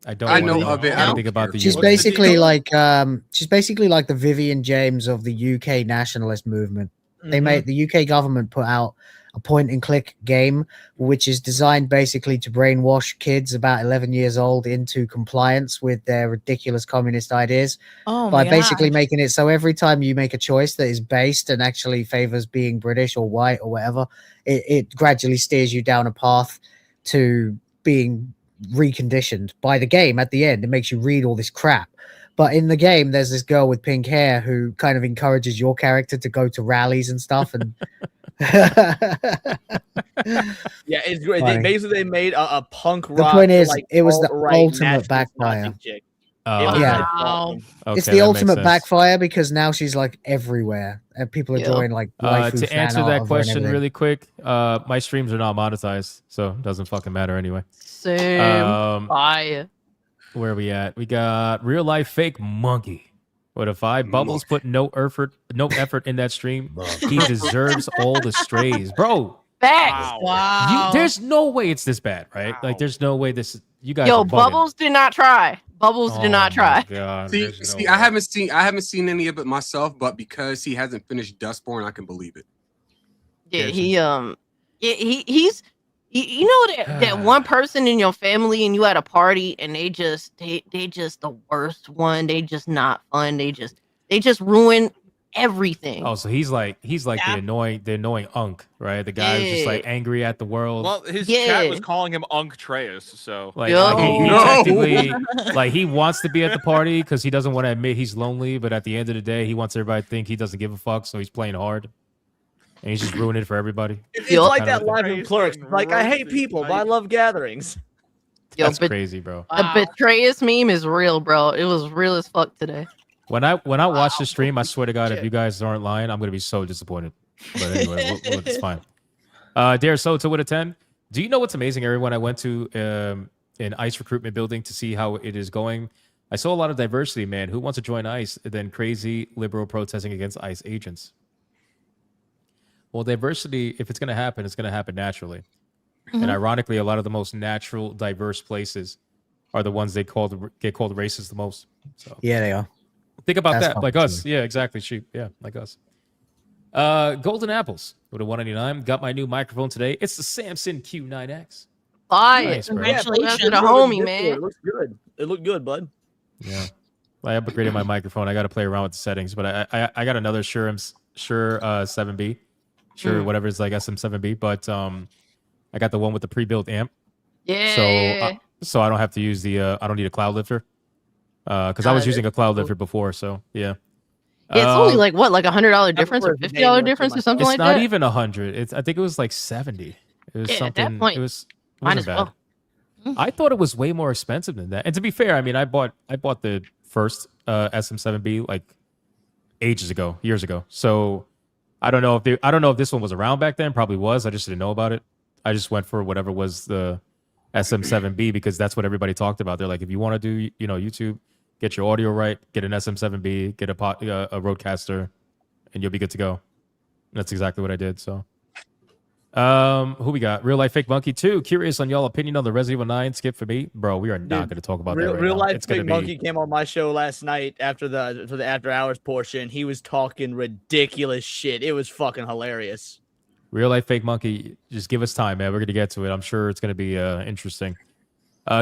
I don't. I wanna know of it. I don't anything about the She's US. basically like the Vivian James of the UK nationalist movement. They made the UK government put out a point and click game which is designed basically to brainwash kids about 11 years old into compliance with their ridiculous communist ideas by basically making it so every time you make a choice that is based and actually favors being British or white or whatever, it gradually steers you down a path to being reconditioned by the game. At the end, it makes you read all this crap. But in the game, there's this girl with pink hair who kind of encourages your character to go to rallies and stuff. And Yeah, it's great. Funny. Basically, they made a punk the rock. point is, like, it was the alt-right ultimate nationalist backfire. Nazi chick. Oh, It was yeah. awesome. It's Okay, the that ultimate makes sense. backfire because now she's like everywhere and people are Yeah. drawing like waifu To fan answer art that of her and question everything. really quick, my streams are not monetized, so it doesn't fucking matter anyway. Same. Fire. Where are we at? We got real life fake monkey. What if Bubbles put no effort in that stream? He deserves all the strays, bro. Facts. There's no way it's this bad, right? Like, there's no way this. You guys. Yo, are bugging. Bubbles did not try. Bubbles did not try. God, See, there's no I way. haven't seen any of it myself, but because he hasn't finished Dustborn, I can believe it. Yeah, he's you know that one person in your family and you at a party and they just the worst one. They just not fun. They just ruin everything. Oh, so he's like the annoying Unk, right? The guy who's just like angry at the world. Well, his chat was calling him Unk Treus, so Like, he technically, like, he wants to be at the party because he doesn't want to admit he's lonely, but at the end of the day, he wants everybody to think he doesn't give a fuck, so he's playing hard. And he's just ruining it for everybody. It's like that line from Clerks. Like, I hate people, but I love gatherings. That's crazy, bro. The Betrayus meme is real, bro. It was real as fuck today. When I watch the stream, I swear to God, if you guys aren't lying, I'm gonna be so disappointed. But anyway, it's fine. Dare Soto with a 10. Do you know what's amazing, everyone? I went to an ICE recruitment building to see how it is going. I saw a lot of diversity, man. Who wants to join ICE? Then crazy liberal protesting against ICE agents. Well, diversity, if it's going to happen, it's going to happen naturally. Mm-hmm. And ironically, a lot of the most natural, diverse places are the ones get called racist the most. So Yeah, they are. think about That's that, like us. Yeah, exactly. Sheep. Yeah, like us. Golden Apples with a 199. Got my new microphone today. It's the Samson Q9X. Buy Nice, it. bro. Congratulations to the It homie, man. looks good. It looked good, bud. Yeah, I upgraded my microphone. I got to play around with the settings, but I got another Shure 7B, Shure whatever it's like SM7B, but I got the one with the pre-built amp. Yeah. So I don't have to use the I don't need a cloud lifter because I was using a cloud lifter before. So yeah. Yeah, it's only like what, like $100 difference or $50 difference or something it's like not that. even 100. I think it was like 70. It was Yeah, at something. that point, it wasn't might as bad. well. I thought it was way more expensive than that. And to be fair, I mean, I bought the first SM7B like ages ago, years ago. So I don't know if this one was around back then. Probably was. I just didn't know about it. I just went for whatever was the SM7B because that's what everybody talked about. They're like, if you want to do YouTube, get your audio right, get an SM7B, get a Rodecaster, and you'll be good to go. That's exactly what I did. So, who we got? Real Life Fake Monkey 2. Curious on y'all opinion on the Resident Evil 9 skip for me, bro. We are not going to talk about that right Real now. Life It's Fake gonna Monkey came on my show last night for the after hours portion. He was talking ridiculous shit. It was fucking hilarious. Real Life Fake Monkey. Just give us time, man. We're going to get to it. I'm sure it's going to be interesting.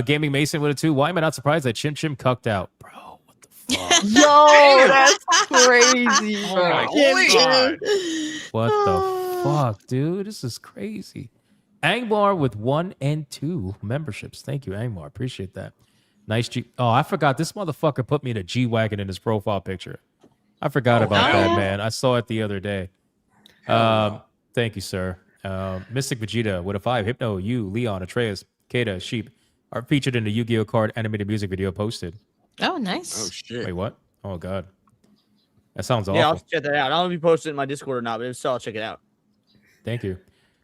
Gaming Mason with a 2. Why am I not surprised that Chim Chim cucked out? Bro, what the fuck? Yo, that's crazy, Oh bro. my God. What the fuck, dude? This is crazy. Angmar with 1 and 2 memberships. Thank you, Angmar. Appreciate that. Nice G. Oh, I forgot. This motherfucker put me in a G-Wagon in his profile picture. I forgot about that, man. I saw it the other day. Thank you, sir. Mystic Vegeta with a 5. Hypno, you, Leon, Atreus, Kata, Sheep are featured in the Yu-Gi-Oh! Card animated music video posted. Oh, nice. Oh shit! Wait, what? Oh god, that sounds awful. Yeah, I'll check that out. I don't know if you posted it in my Discord or not, but if so, I'll check it out. Thank you.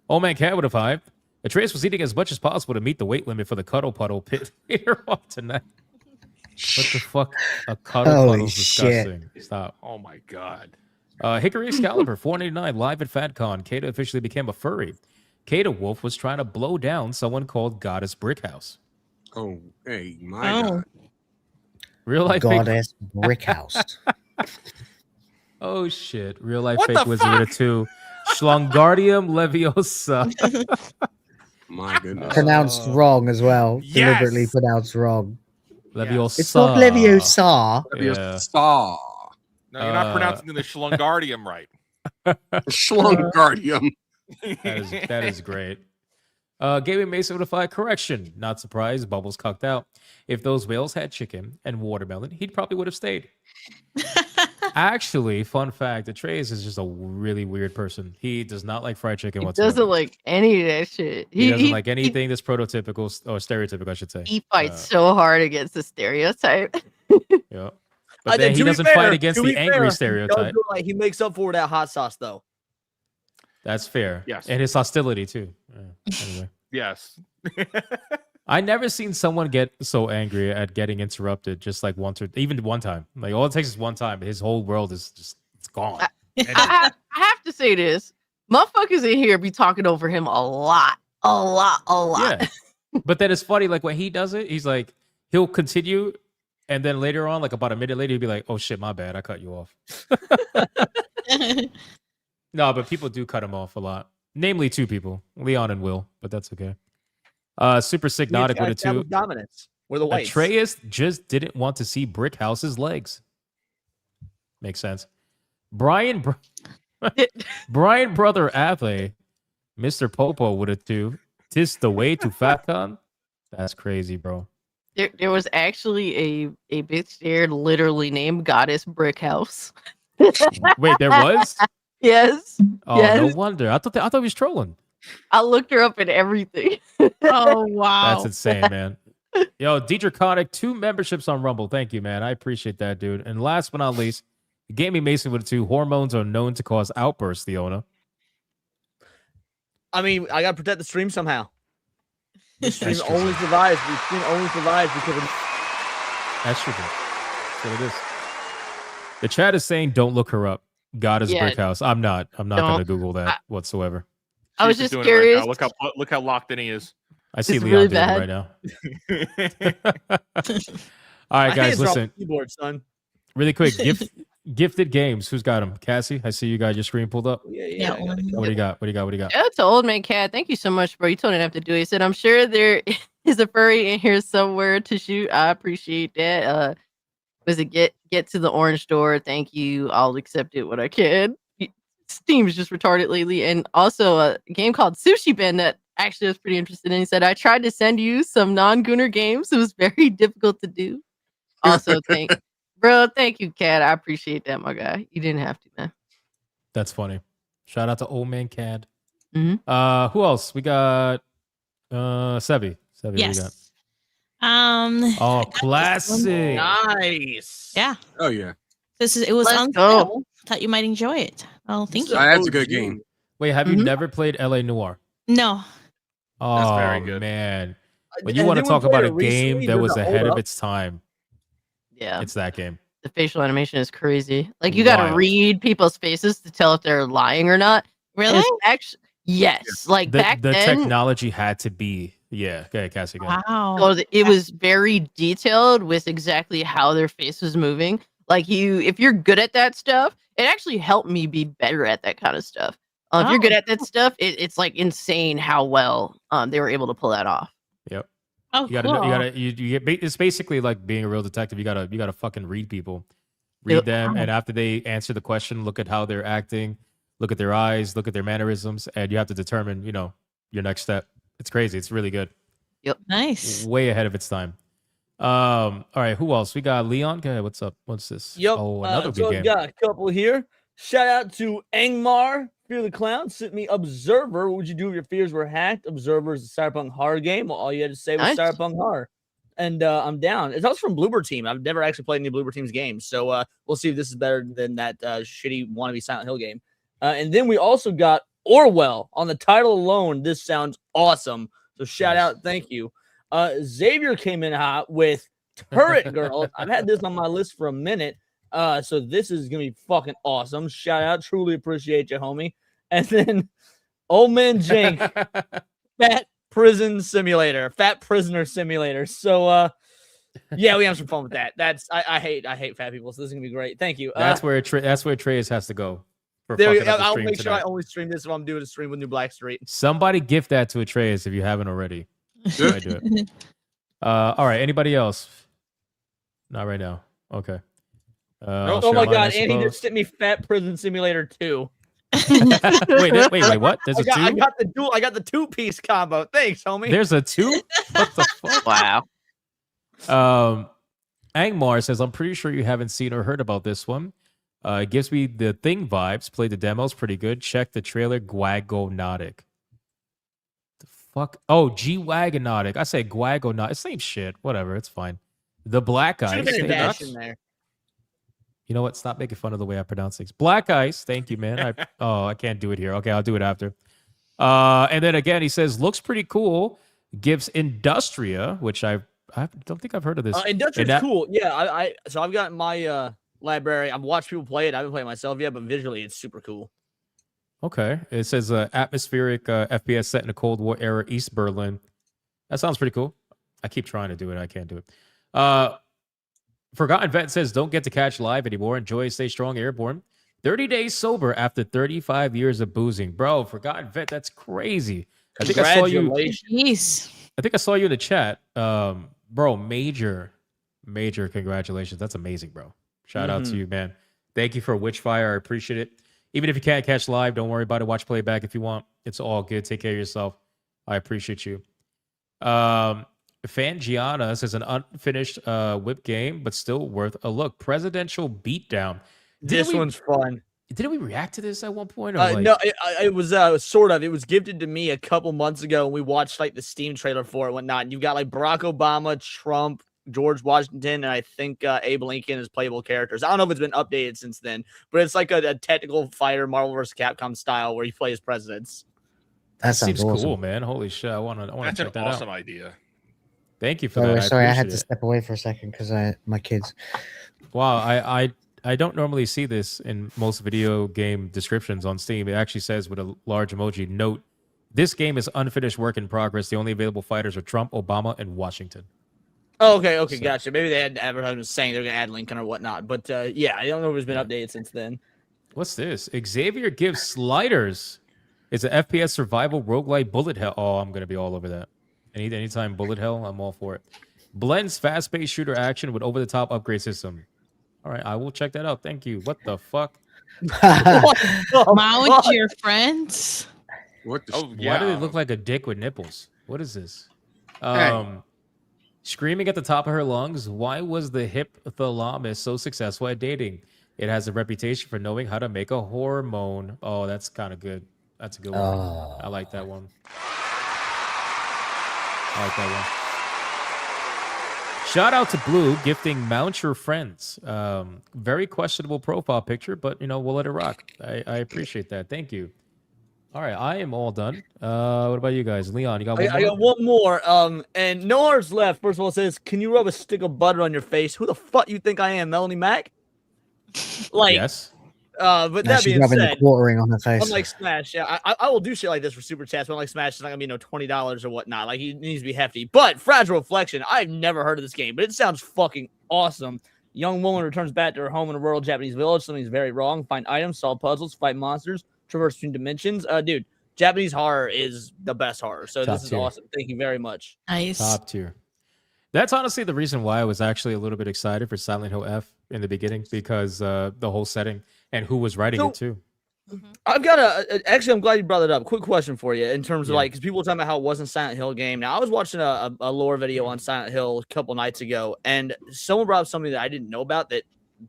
Old Man Cat with a 5. Atreus was eating as much as possible to meet the weight limit for the Cuddle Puddle pit later off tonight. What the fuck? A Cuddle Holy Puddle's disgusting. Stop. Oh my God. Hickory Excalibur 489 live at FatCon. Kata officially became a furry. Kata Wolf was trying to blow down someone called Goddess Brickhouse. Oh, hey, my God. Real life Goddess Brickhouse. Oh shit. Real life What fake the wizard with a 2. Schlongardium Leviosa. My goodness. Pronounced wrong as well. Yes. Deliberately pronounced wrong. Leviosa. It's not Leviosa. Yeah. Saw. No, you're not pronouncing the Schlongardium right. Schlongardium. That is great. Gaming Mason with a 5. Correction. Not surprised. Bubbles cucked out. If those whales had chicken and watermelon, he probably would have stayed. Actually, fun fact, Atreus is just a really weird person. He does not like fried chicken He whatsoever. doesn't like any of that shit. He doesn't like anything that's prototypical or stereotypical, I should say. He fights so hard against the stereotype. Yeah. But then he to be doesn't fair- fight against to the be angry fair, stereotype. he makes up for that hot sauce, though. That's fair. Yes. And his hostility, too. Anyway. Yes. I never seen someone get so angry at getting interrupted just like once or even one time. Like all it takes is one time. His whole world is just it's gone. I have to say this. Motherfuckers in here be talking over him a lot. Yeah. But then it's funny, like when he does it, he's like, he'll continue, and then later on, like about a minute later, he'll be like, oh shit, my bad, I cut you off. No, but people do cut him off a lot. Namely 2 people, Leon and Will, but that's okay. Super Sick Nautic with a 2. Dominance. We're the whites. Atreus just didn't want to see Brickhouse's legs. Makes sense. Brian Brother Ave, Mr. Popo with a 2. Tis the way to FatCon. That's crazy, bro. There was actually a bitch there literally named Goddess Brickhouse. Wait, there was? Yes. Oh, yes. no wonder. I thought he was trolling. I looked her up and everything. Oh wow. That's insane, man. Yo, Draconic, 2 memberships on Rumble. Thank you, man. I appreciate that, dude. And last but not least, Gaming Mason with a 2. Hormones are known to cause outbursts, Leona. I mean, I gotta protect the stream somehow. The stream That's true. only survives. The stream only survives because of. That's true. That's what it is. The chat is saying, "Don't look her up." God is Yeah. Brick House. I'm not Don't. gonna Google that whatsoever. I was Chief is just doing it right curious. now. Look how locked in he is. I see It's Leon really doing bad. it right now. All right, My guys, hands are off listen. the keyboard, son. Really quick, gifted games. Who's got them? Cassie, I see you got your screen pulled up. Yeah. What do you got? What do you got? What do you got? Shout out to Old Man Cat. Thank you so much, bro. You told him to have to do it. He said, I'm sure there is a furry in here somewhere to shoot. I appreciate that. Was it get to the orange door? Thank you. I'll accept it when I can. Steam's just retarded lately. And also a game called Sushi Ben that actually was pretty interesting. And he said, I tried to send you some non-Gooner games. It was very difficult to do. Also, thank you, Cat. I appreciate that, my guy. You didn't have to, man. That's funny. Shout out to Old Man Cad. Mhm. Who else? We got Sevi. Sevi, what do you got? Yes. Oh, classic. Nice. Yeah. Oh yeah. It was Let's on go. sale. Thought you might enjoy it. Oh, thank you. That's a good game. Wait, have you never played LA Noire? No. Oh, That's very good. man. When you Has want to anyone talk about played a it game recently? that Does was it ahead hold of up? its time, Yeah. it's that game. The facial animation is crazy. Like you got to Wild. read people's faces to tell if they're lying or not. Really? Actually, yes. Like back The then, technology had to be. Yeah. Okay, Cassie. Go ahead. Wow. so it was very detailed with exactly how their face was moving. Like if you're good at that stuff, it actually helped me be better at that kind of stuff. If you're good at that stuff, it's like insane how well they were able to pull that off. Yep. Oh, You gotta cool. know, you get it's basically like being a real detective. You gotta fucking read people. Read Yep. them, and after they answer the question, look at how they're acting, look at their eyes, look at their mannerisms, and you have to determine, your next step. It's crazy. It's really good. Nice. Way ahead of its time. All right, who else? We got Leon. Go ahead. What's up? What's this? Yep. Oh, another So good I've game. got a couple here. Shout out to Angmar, Fear the Clown, sent me Observer. What would you do if your fears were hacked? Observer is a cyberpunk horror game. Well, all you had to say was Nice. cyberpunk horror. And I'm down. It's also from Bloober Team. I've never actually played any Bloober Team's games. So we'll see if this is better than that shitty wannabe Silent Hill game. And then we also got Orwell. On the title alone, this sounds awesome. So shout out. Thank you. Xavier came in hot with Turret Girl. I've had this on my list for a minute. So this is gonna be fucking awesome. Shout out, truly appreciate you, homie. And then Old Man Jink, Fat Prisoner Simulator. So yeah, we have some fun with that. I hate fat people, so this is gonna be great. Thank you. That's where Treyas has to go. For There, fucking up the I'll stream make sure I tonight. only stream this if I'm doing a stream with New Black Street. Somebody gift that to Atreus if you haven't already. I do it. All right. Anybody else? Not right now. Okay. Oh my god, and he just sent me Fat Prison Simulator 2. wait, what? There's a two? I got the 2-piece combo. Thanks, homie. There's a 2? What the fuck? Wow. Angmar says, I'm pretty sure you haven't seen or heard about this one. It gives me the Thing vibes. Played the demos, pretty good. Check the trailer, Gwagonotic. The fuck? Oh, G-Wagonotic. I say Gwagonotic. Same shit. Whatever, it's fine. The Black Ice. Should've been a Stay dash nuts. in there. You know what? Stop making fun of the way I pronounce things. Black Ice. Thank you, man. I can't do it here. Okay, I'll do it after. And then again, he says, looks pretty cool. Gives Industria, which I don't think I've heard of this. Industria's cool. Yeah, so I've got my library. I've watched people play it. I haven't played it myself yet, but visually it's super cool. Okay. It says atmospheric FPS set in the Cold War era East Berlin. That sounds pretty cool. I keep trying to do it. I can't do it. Forgotten Vet says, don't get to catch live anymore. Enjoy, stay strong, airborne. 30 days sober after 35 years of boozing. Bro, Forgotten Vet, that's crazy. I think I saw you. Jeez. I think I saw you in the chat. Bro, major congratulations. That's amazing, bro. Shout out to you, man. Thank you for Witchfire. I appreciate it. Even if you can't catch live, don't worry about it. Watch playback if you want. It's all good. Take care of yourself. I appreciate you. Fangiana says an unfinished whip game, but still worth a look. Presidential Beatdown. This one's fun. Didn't we react to this at one point? Or No, it was sort of. It was gifted to me a couple months ago, and we watched like the Steam trailer for it and whatnot. And you've got like Barack Obama, Trump, George Washington, and I think Abe Lincoln as playable characters. I don't know if it's been updated since then, but it's like a technical fighter, Marvel vs. Capcom style, where you play as presidents. That sounds seems awesome. cool, man. Holy shit! I want to That's check an that awesome out. idea. Thank you for Sorry, that. sorry, I had appreciate to it. step away for a second because my kids. Wow, I don't normally see this in most video game descriptions on Steam. It actually says with a large emoji, note, this game is unfinished work in progress. The only available fighters are Trump, Obama, and Washington. Oh, okay, So- gotcha. Maybe they had advertisements saying they're gonna add Lincoln or whatnot, but yeah, I don't know if it's been updated since then. What's this? Xavier gives Sliders. It's an FPS survival roguelite bullet hell. Oh, I'm gonna be all over that. Anytime bullet hell, I'm all for it. Blends fast-paced shooter action with over-the-top upgrade system. All right, I will check that out. Thank you. What the fuck? Mount your friends. What the? Why do they look like a dick with nipples? What is this? Hey. Screaming at the top of her lungs. Why was the hypothalamus so successful at dating? It has a reputation for knowing how to make a hormone. Oh, that's kind of good. That's a good one. Oh. I like that one. I like that one. Shout out to Blue gifting Mount Your Friends. Very questionable profile picture, but we'll let it rock. I appreciate that. Thank you. All right, I am all done. What about you guys? Leon, you got one more? I got one more. And Noah's left. First of all, says, "Can you rub a stick of butter on your face?" Who the fuck you think I am, Melanie Mac? Like, yes. But Now that she's being rubbing the said, quartering on her face. unlike Smash, yeah, I will do shit like this for super chats. But unlike Smash, it's not gonna be $20 or whatnot. Like, it needs to be hefty. But Fragile Reflection, I've never heard of this game, but it sounds fucking awesome. Young woman returns back to her home in a rural Japanese village. Something's very wrong. Find items, solve puzzles, fight monsters, traverse between dimensions. Dude, Japanese horror is the best horror. So Top this is tier. awesome. Thank you very much. Nice. Top tier. That's honestly the reason why I was actually a little bit excited for Silent Hill F in the beginning, because the whole setting and who was writing it too. I've got actually, I'm glad you brought it up. Quick question for you in terms of like, because people were talking about how it wasn't a Silent Hill game. Now, I was watching a lore video on Silent Hill a couple nights ago, and someone brought up something that I didn't know about that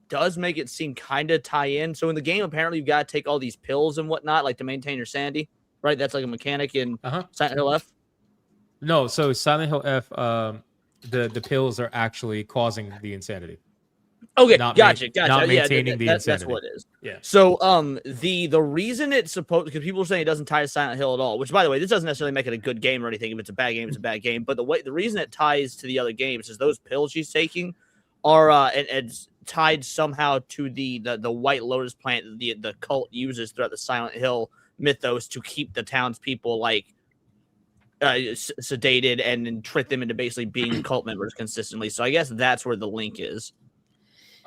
does make it seem kind of tie in. So in the game, apparently you've got to take all these pills and whatnot, like to maintain your sanity, right? That's like a mechanic in Silent Hill F. No, so Silent Hill F, the pills are actually causing the insanity. Okay, Not gotcha. Not Yeah, maintaining the insanity. that's what it is. Yeah. So, the reason it's supposed, because people are saying it doesn't tie to Silent Hill at all, which, by the way, this doesn't necessarily make it a good game or anything. If it's a bad game, it's a bad game. But the reason it ties to the other games is those pills she's taking are and it's tied somehow to the White Lotus plant the cult uses throughout the Silent Hill mythos to keep the townspeople like sedated and then trick them into basically being cult members consistently. So I guess that's where the link is.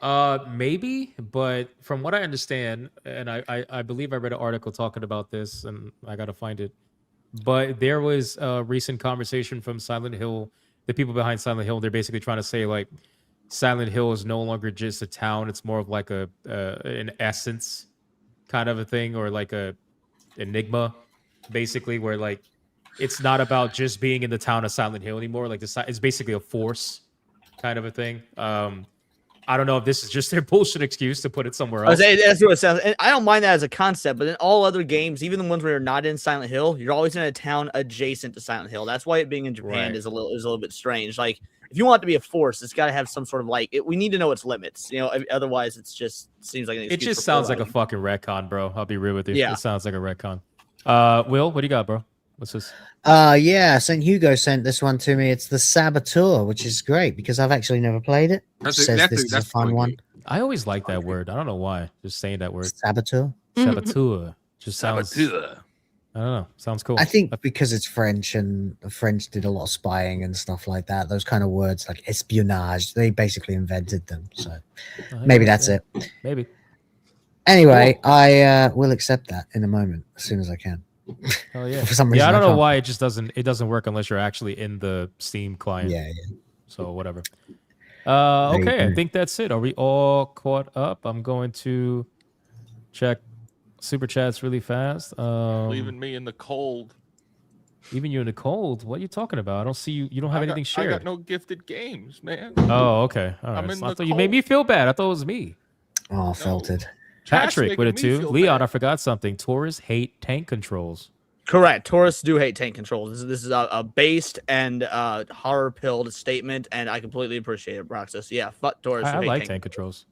Maybe, but from what I understand, and I believe I read an article talking about this, and I gotta find it. But there was a recent conversation from Silent Hill, the people behind Silent Hill. They're basically trying to say like Silent Hill is no longer just a town; it's more of like an essence kind of a thing, or like a enigma, basically, where like it's not about just being in the town of Silent Hill anymore. Like it's basically a force kind of a thing. I don't know if this is just their bullshit excuse to put it somewhere else. That's what it sounds. And I don't mind that as a concept, but in all other games, even the ones where you're not in Silent Hill, you're always in a town adjacent to Silent Hill. That's why it being in Japan Right. is a little bit strange. Like if you want it to be a force, it's got to have some sort of like. We need to know its limits. Otherwise, it's just seems like an It excuse just for sounds like a plurality. fucking retcon, bro. I'll be real with you. Yeah. It sounds like a retcon. Will, what do you got, bro? What's this? Yeah, St. Hugo sent this one to me. It's the Saboteur, which is great because I've actually never played it. That's Says this is a fun one. I always like that word. I don't know why. Just saying that word. Saboteur. Saboteur. Just sounds. I don't know. Sounds cool. I think because it's French and the French did a lot of spying and stuff like that. Those kind of words like espionage, they basically invented them. So maybe that's it. Maybe. Anyway, I will accept that in a moment as soon as I can. Oh yeah. For some reason, Yeah, I don't know can't. why it doesn't work unless you're actually in the Steam client. Yeah. So whatever. There you Okay, I go. think that's it. Are we all caught up? I'm going to check super chats really fast. Leaving me in the cold. Even you in the cold? What are you talking about? I don't see you. You don't have anything I shared. got no gifted games, man. Oh, okay. All I'm right. in So I the thought you made me feel bad. I thought it was me. Oh, felt it. Patrick with a making me 2. feel Leon, bad. I forgot something. Taurus hate tank controls. Correct. Tourists do hate tank controls. This is a based and horror pilled statement, and I completely appreciate it, Broxus. Yeah, fuck tourists. I who hate like tank controls.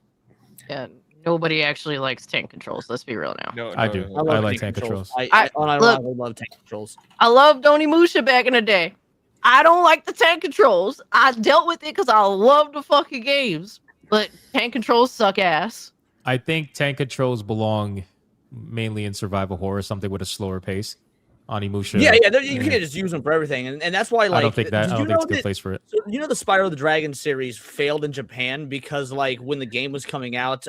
Yeah, Nobody actually likes tank controls. Let's be real now. No, I do. I I love like tank tank controls. I Look, unironically love tank controls. I loved Onimusha back in the day. I don't like the tank controls. I dealt with it because I love the fucking games, but tank controls suck ass. I think tank controls belong mainly in survival horror, something with a slower pace. Onimusha. Yeah, you can't just use them for everything, and that's why. Like, I don't think that. I don't think it's a good place for it. So, you know, the Spyro the Dragon series failed in Japan because, like, when the game was coming out,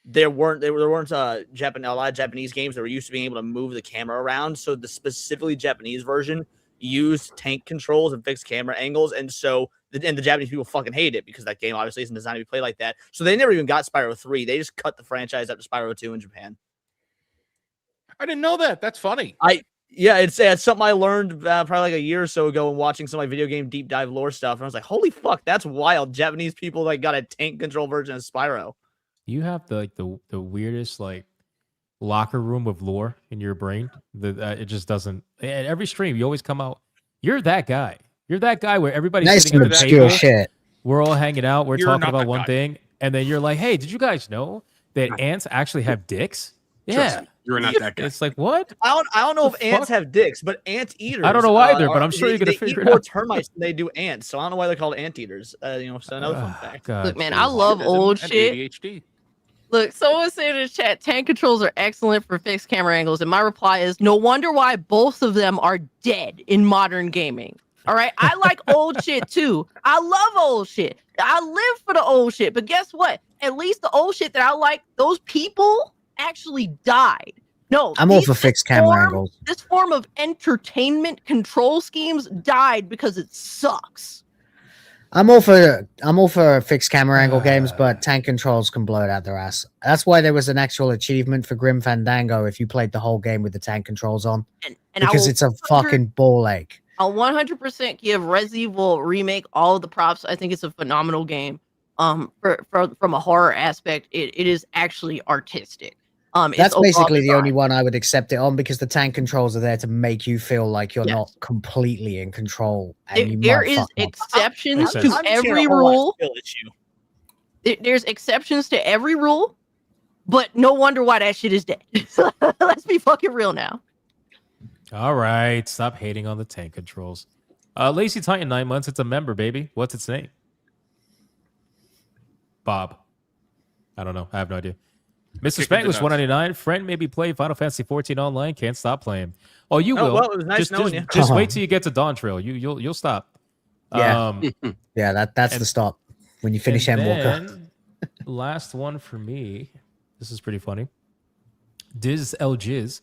there weren't a lot of Japanese games that were used to being able to move the camera around. So the specifically Japanese version used tank controls and fixed camera angles, and so the Japanese people fucking hate it because that game obviously isn't designed to be played like that. So they never even got Spyro 3. They just cut the franchise up to Spyro 2 in Japan. I didn't know that. That's funny. Yeah, it's something I learned probably like a year or so ago when watching some of my video game deep dive lore stuff. And I was like, holy fuck, that's wild. Japanese people like got a tank control version of Spyro. You have the weirdest like locker room of lore in your brain. It just doesn't. At every stream, you always come out. You're that guy. You're that guy where everybody's Nice sitting at the obscure table. shit. We're all hanging out. We're You're talking not about that one guy. thing, and then you're like, "Hey, did you guys know that ants actually have dicks?" Trust Yeah, me, you're not that guy. it's like what? I don't know if The ants fuck? have dicks, but ant eaters. I don't know either, but I'm sure you're gonna they figure eat it more out. termites than they do ants. So I don't know why they're called anteaters. So another fun fact. God, Look, man, jeez. I love old And shit. ADHD. Look, someone said in the chat, tank controls are excellent for fixed camera angles. And my reply is, no wonder why both of them are dead in modern gaming. All right. I like old shit too. I love old shit. I live for the old shit. But guess what? At least the old shit that I like, those people actually died. No, I'm all these- for fixed camera angles. This form of entertainment control schemes died because it sucks. I'm all for fixed camera angle games, but tank controls can blow it out their ass. That's why there was an actual achievement for Grim Fandango if you played the whole game with the tank controls on, And because it's a fucking ball ache. I'll 100% give Resident Evil Remake all of the props. I think it's a phenomenal game. From a horror aspect, it is actually artistic. That's basically the only one I would accept it on, because the tank controls are there to make you feel like you're not completely in control. And There is exceptions to every rule. There's exceptions to every rule, but no wonder why that shit is dead. Let's be fucking real now. All right, stop hating on the tank controls. Lacey Titan, 9 months. It's a member, baby. What's its name? Bob. I don't know. I have no idea. Mr. Spanglish, 199. Friend maybe play Final Fantasy 14 online. Can't stop playing. Oh, you will. Well, it was nice knowing you. Just wait till you get to Dawn Trail. You'll stop. Yeah, yeah. That's the stop when you finish Endwalker. Last one for me. This is pretty funny. Diz El Jiz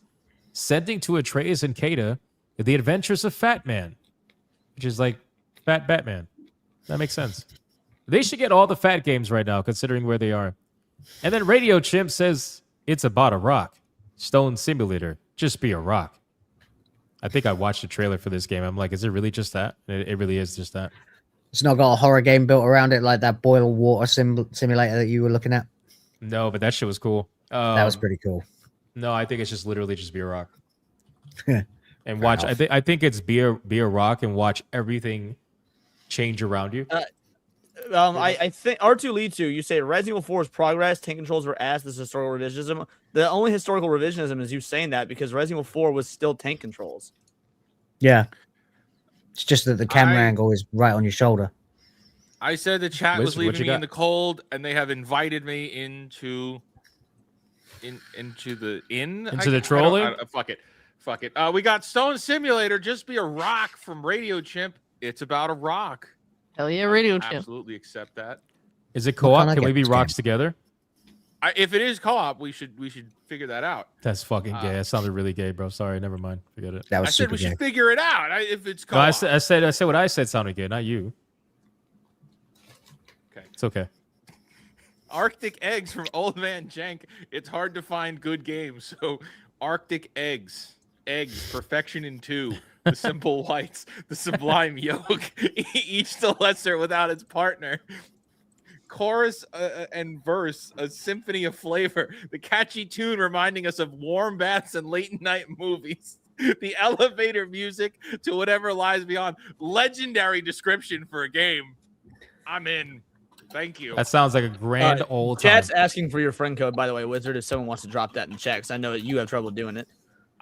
sending to Atreus and Kata The Adventures of Fat Man, which is like Fat Batman. That makes sense. They should get all the fat games right now, considering where they are. And then Radio Chimp says it's about a rock. Stone Simulator, just be a rock. I think I watched the trailer for this game. I'm like, is it really just that? It really is just that. It's not got a horror game built around it like that boil water simulator that you were looking at. No, but that shit was cool. That was pretty cool. No, I think it's just literally just be a rock. And watch. I think it's be a rock and watch everything change around you. I think R2 lead to you say Resident Evil 4's progress, tank controls were ass. This is historical revisionism. The only historical revisionism is you saying that because Resident Evil 4 was still tank controls. Yeah, it's just that the camera angle is right on your shoulder. I said the chat Liz, was what leaving you me in got? the cold, and they have invited me into the inn. Into the trolling? Fuck it. We got Stone Simulator. Just be a rock from Radio Chimp. It's about a rock. Hell yeah, Radio Chimp. Absolutely accept that. Is it co-op? Can we be rocks together? If it is co-op, we should figure that out. That's fucking gay. That sounded really gay, bro. Sorry, never mind. Forget it. That I said we should figure it out. If it's No, co-op. I said what I said sounded gay, not you. Okay. It's okay. Arctic Eggs from Old Man Jank. It's hard to find good games. So Arctic Eggs. Perfection in 2. The Simple Whites. The Sublime Yolk. Each the lesser without its partner. Chorus and verse. A symphony of flavor. The catchy tune reminding us of warm baths and late night movies. The elevator music to whatever lies beyond. Legendary description for a game. I'm in. Thank you. That sounds like a grand old time. Chat's asking for your friend code, by the way, Wizard. If someone wants to drop that in chat, because I know that you have trouble doing it.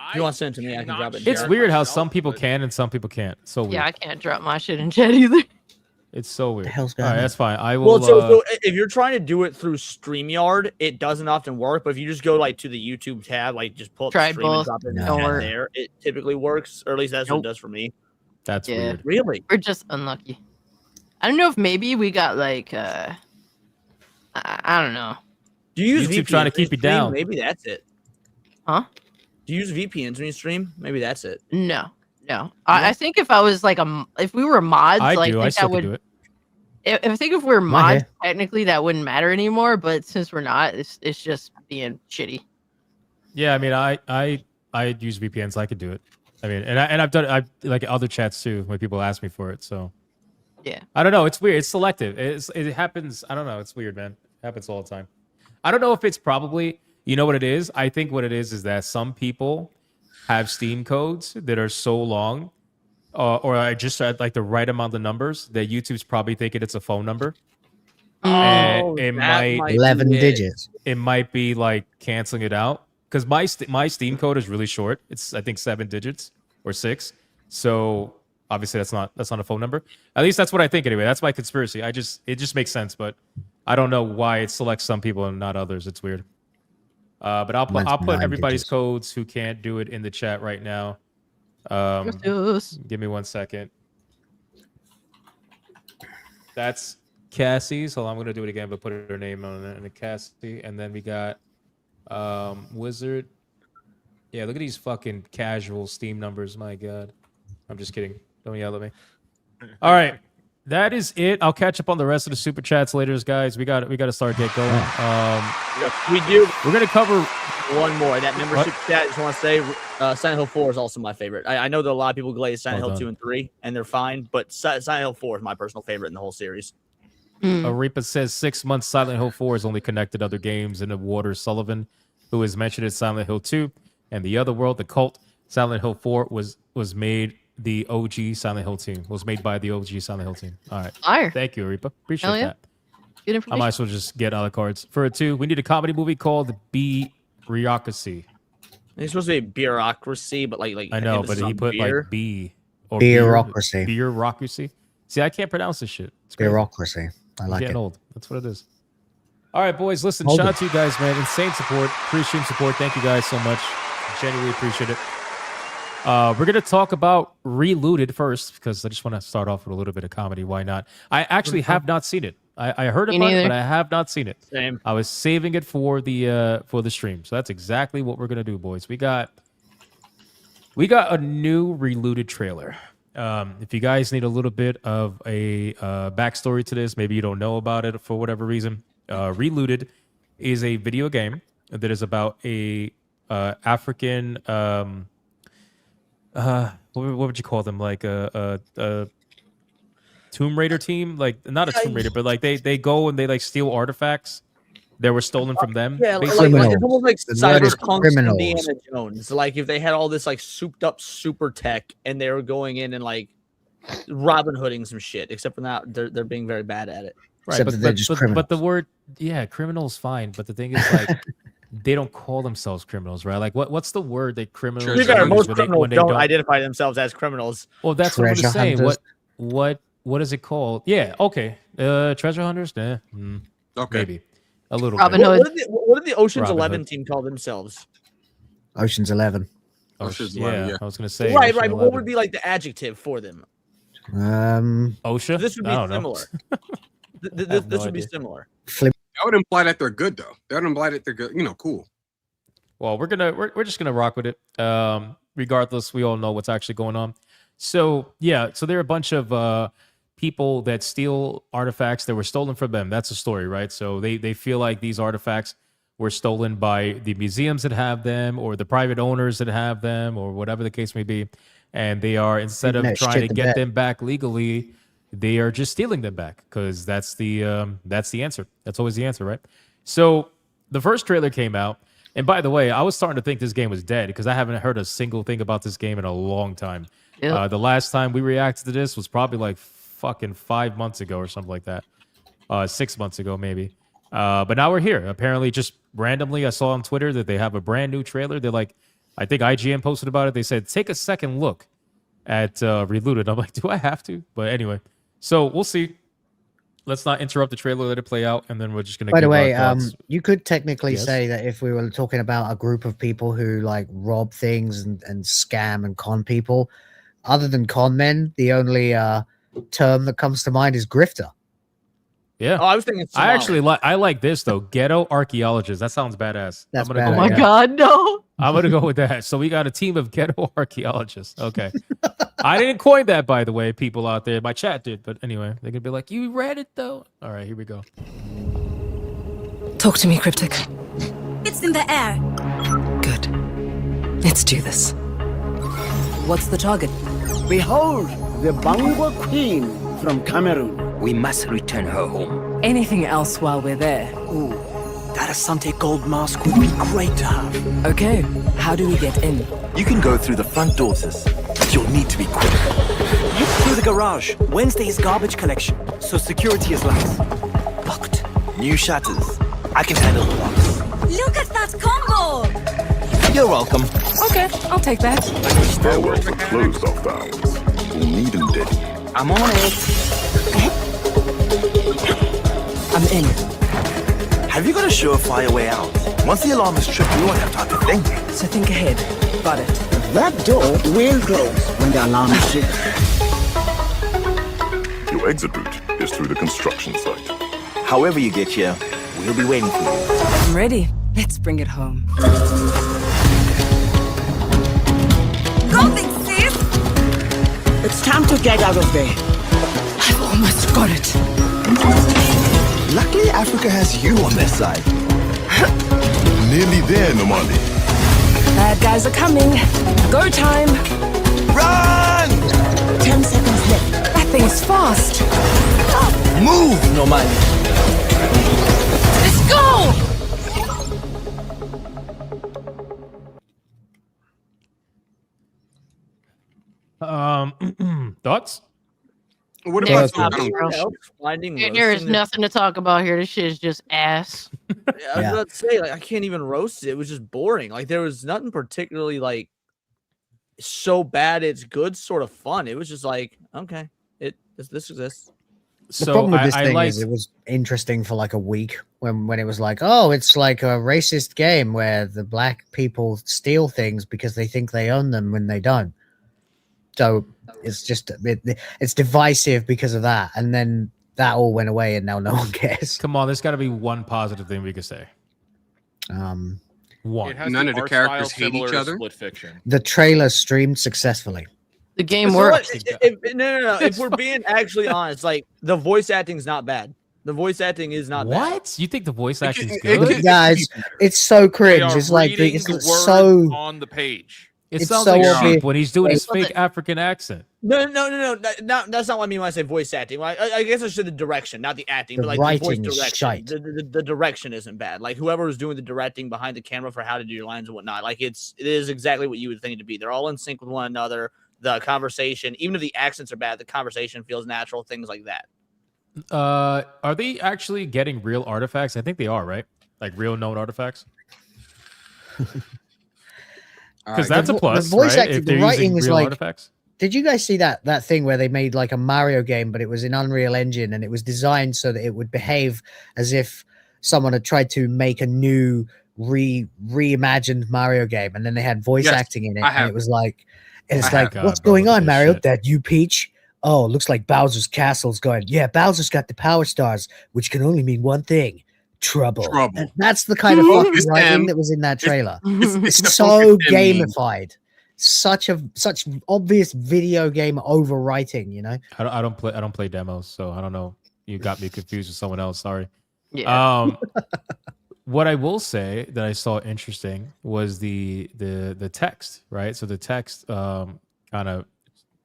If you want to send it to me, I can drop it. In It's chat. weird how some people can and some people can't. So weird. Yeah, I can't drop my shit in chat either. It's so weird. The hell's All going right, on? that's fine. I will. Well, so if you're trying to do it through StreamYard, it doesn't often work. But if you just go like to the YouTube tab, like just pull up the stream and drop it in the chat there, it typically works, or at least that's what it does for me. That's weird. Really? We're just unlucky. I don't know if maybe we got like I don't know. Do you use YouTube VPNs trying to when you keep you stream? down? Maybe that's it. Huh? Do you use VPNs when you stream? Maybe that's it. No. I think if I was like if we were mods, I like do. I think still that would. can do it. I think if we're My mods, technically that wouldn't matter anymore. But since we're not, it's just being shitty. Yeah, I mean, I use VPNs. I could do it. I mean, and I've done like other chats too when people ask me for it. So yeah, I don't know. It's weird. It's selective. It happens. I don't know. It's weird, man. It happens all the time. I don't know if it's probably. You know what it is? I think what it is that some people have Steam codes that are so long, or I just had like the right amount of numbers that YouTube's probably thinking it's a phone number. And it might 11 digits. It might be like canceling it out because my Steam code is really short. It's I think 7 digits or 6. So obviously that's not a phone number. At least that's what I think anyway. That's my conspiracy. It just makes sense, but I don't know why it selects some people and not others. It's weird. But I'll put everybody's codes who can't do it in the chat right now. Give me 1 second. That's Cassie's. Hold on, I'm gonna do it again, but put her name on it. And Cassie, and then we got Wizard. Yeah, look at these fucking casual Steam numbers. My God, I'm just kidding. Don't yell at me. All right, that is it. I'll catch up on the rest of the super chats later, guys. We got to start get going. We do. We're gonna cover one more. That membership chat. I just want to say, Silent Hill 4 is also my favorite. I know that a lot of people glaze Silent Hill 2 and 3, and they're fine, but Silent Hill 4 is my personal favorite in the whole series. Arepa says 6 months Silent Hill 4 has only connected other games in the water. Sullivan, who is mentioned in Silent Hill 2 and the other world, the cult. Silent Hill 4 was made the OG Silent Hill team. Was made by the OG Silent Hill team. All right. Fire. Thank you, Arepa. Appreciate Hell yeah. that. Good I information. might as well just get other cards. For it too, we need a comedy movie called Bureaucracy. It's supposed to be bureaucracy, but like I know, think this but is he on put beer. like B or Bureaucracy. Bureaucracy. See, I can't pronounce this shit. It's crazy. Bureaucracy. I I'm like getting it. old. That's what it is. All right, boys. Listen, Hold shout it. out to you guys, man. Insane support. Pre-stream support. Thank you guys so much. Genuinely appreciate it. We're gonna talk about Relooted first because I just want to start off with a little bit of comedy. Why not? I actually have not seen it. I heard Me about it, neither. but I have not seen it. Same. I was saving it for the stream. So that's exactly what we're gonna do, boys. We got a new Relooted trailer. If you guys need a little bit of a backstory to this, maybe you don't know about it for whatever reason. Relooted is a video game that is about a African what would you call them? Like a Tomb Raider team? Like not a Tomb Raider, but like they go and they like steal artifacts that were stolen from them. Yeah, like Criminals. it's almost like The word is Cyberpunk's criminals. Indiana Jones. Like if they had all this like souped up super tech and they were going in and like Robin Hooding some shit, except for now they're being very bad at it. Right, Except that they're just but the word, yeah, criminal's fine. But the thing is, like, they don't call themselves criminals, right? Like, what's the word that criminals To be fair, use most when criminals they don't identify themselves as criminals. Well, that's what I'm Treasure just saying. hunters. What is it called? Yeah, okay. Treasure hunters? Okay. Maybe. A little Robin bit. Hood. What did the Ocean's Robin 11 Hood. team call themselves? Ocean's 11. Ocean's yeah, 11, yeah. I was gonna say. Right, Ocean right. But what 11. would be like the adjective for them? OSHA? This would be I don't know. similar. have This no would be idea. similar. That would imply that they're good, though. That would imply that they're good. You know, cool. Well, we're just gonna rock with it. Regardless, we all know what's actually going on. So yeah, so there are a bunch of people that steal artifacts that were stolen from them. That's the story, right? So they feel like these artifacts were stolen by the museums that have them, or the private owners that have them, or whatever the case may be. And they are, instead of No, trying shit to the get bed. them back legally, they are just stealing them back because that's the answer. That's always the answer, right? So the first trailer came out, and by the way, I was starting to think this game was dead because I haven't heard a single thing about this game in a long time. Yep. The last time we reacted to this was probably like fucking 5 months ago or something like that. 6 months ago, maybe. But now we're here. Apparently, just randomly, I saw on Twitter that they have a brand new trailer. They're like, I think IGN posted about it. They said, take a second look at Relooted. I'm like, do I have to? But anyway, so we'll see. Let's not interrupt the trailer, let it play out, and then we're just going to By the give way, our thoughts. you could technically Yes. say that if we were talking about a group of people who like rob things and scam and con people, other than con men, the only term that comes to mind is grifter. Yeah. Oh, I was thinking. I actually like this though. Ghetto archaeologist. That sounds badass. That's I'm gonna badass. go Oh with my that. god, no. I'm gonna go with that. So we got a team of ghetto archaeologists. Okay. I didn't coin that, by the way, people out there. My chat did, but anyway, they're gonna be like, you read it though? All right, here we go. Talk to me, Cryptic. It's in the air. Good. Let's do this. What's the target? Behold, the Bangwa Queen from Cameroon. We must return her home. Anything else while we're there? Ooh, that Asante gold mask would be great to have. Okay, how do we get in? You can go through the front door, sis. But you'll need to be quick. Through the garage. Wednesday is garbage collection, so security is lax. Locked. New shutters. I can handle the locks. Look at that combo! You're welcome. Okay, I'll take that. Stairwell for closed off valves. We'll need them dead. I'm on it. I'm in. Have you got a surefire way out? Once the alarm is tripped, we won't have time to think. So think ahead. Got it. That door will close when the alarm is triggered. Your exit route is through the construction site. However you get here, we'll be waiting for you. I'm ready. Let's bring it home. Go big sis! It's time to get out of there. I've almost got it. Luckily, Africa has you on their side. Nearly there, Nomali. Bad guys are coming. Go time. Run! 10 seconds left. That thing is fast. Move, Nomali. Let's go! Thoughts? What Yeah, about stop I it, don't- bro. Finding There is roasting it. nothing to talk about here. This shit is just ass. I was about to say, like, I can't even roast it. It was just boring. Like, there was nothing particularly like so bad it's good, sort of fun. It was just like, okay, this exists. The problem with this thing is it was interesting for like a week when it was like, oh, it's like a racist game where the black people steal things because they think they own them when they don't. So it's just it's divisive because of that, and then that all went away, and now no one cares. Come on, there's got to be one positive thing we could say. Um, One. It has None the of the art characters style hate each similar to other? Split Fiction. the trailer streamed successfully. The game So works. no. If we're being actually honest, like the voice acting's not bad. The voice acting is not bad. What? You think the voice acting's it good? could- Yeah, it's so They cringe. are It's like reading it's the words so on the page. It it's sounds so like obvious. Sheep when he's doing his Wait, fake African accent. No. That's not what I mean when I say voice acting. Well, I guess I should the direction, not the acting, The but like the voice writing is direction. shite. The direction isn't bad. Like whoever was doing the directing behind the camera for how to do your lines and whatnot, like it is exactly what you would think it to be. They're all in sync with one another. The conversation, even if the accents are bad, the conversation feels natural. Things like that. Are they actually getting real artifacts? I think they are, right? Like real known artifacts. Because that's a plus, The voice right? acting, If the they're writing using was real like. artifacts. Did you guys see that thing where they made like a Mario game, but it was in Unreal Engine and it was designed so that it would behave as if someone had tried to make a new reimagined Mario game, and then they had voice Yes, acting in it, I and have. it was like, it's I like, have. what's God, bro, going look at on, this Mario? shit. That you, Peach? Oh, looks like Bowser's Castle's going. Yeah, Bowser's got the power stars, which can only mean one thing: trouble. Trouble. And that's the kind of Focus fucking writing them. that was in that trailer. It's the So focus them meme. gamified. Such obvious video game overwriting, you know. I don't play demos, so I don't know. You got me confused with someone else. Sorry. Yeah. What I will say that I saw interesting was the text, right? So the text kind of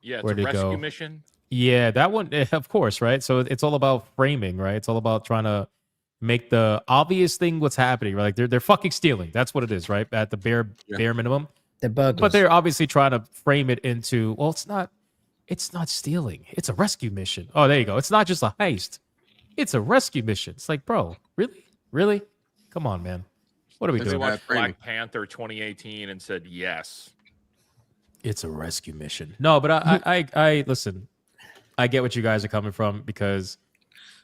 Yeah, it's where'd a it rescue go? mission. Yeah, that one, of course, right? So it's all about framing, right? It's all about trying to make the obvious thing what's happening, right? Like they're fucking stealing. That's what it is, right? At the bare minimum. The burglars. But they're obviously trying to frame it into, well, it's not stealing. It's a rescue mission. Oh, there you go. It's not just a heist. It's a rescue mission. It's like, bro, really? Come on, man. What are we Because they doing? watched Black Panther 2018 and said yes. It's a rescue mission. No, but I listen. I get what you guys are coming from because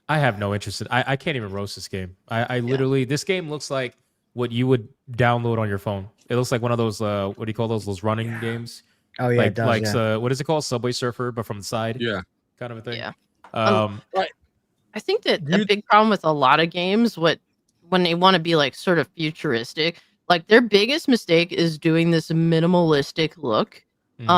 I have no interest in. I can't even roast this game. I literally this game looks like what you would download on your phone. It looks like one of those what do you call those? Those running games. Oh yeah, like it does, what is it called? Subway Surfer, but from the side. Yeah, kind of a thing. Yeah. Right. I think that a big problem with a lot of games, when they want to be like sort of futuristic, like their biggest mistake is doing this minimalistic look.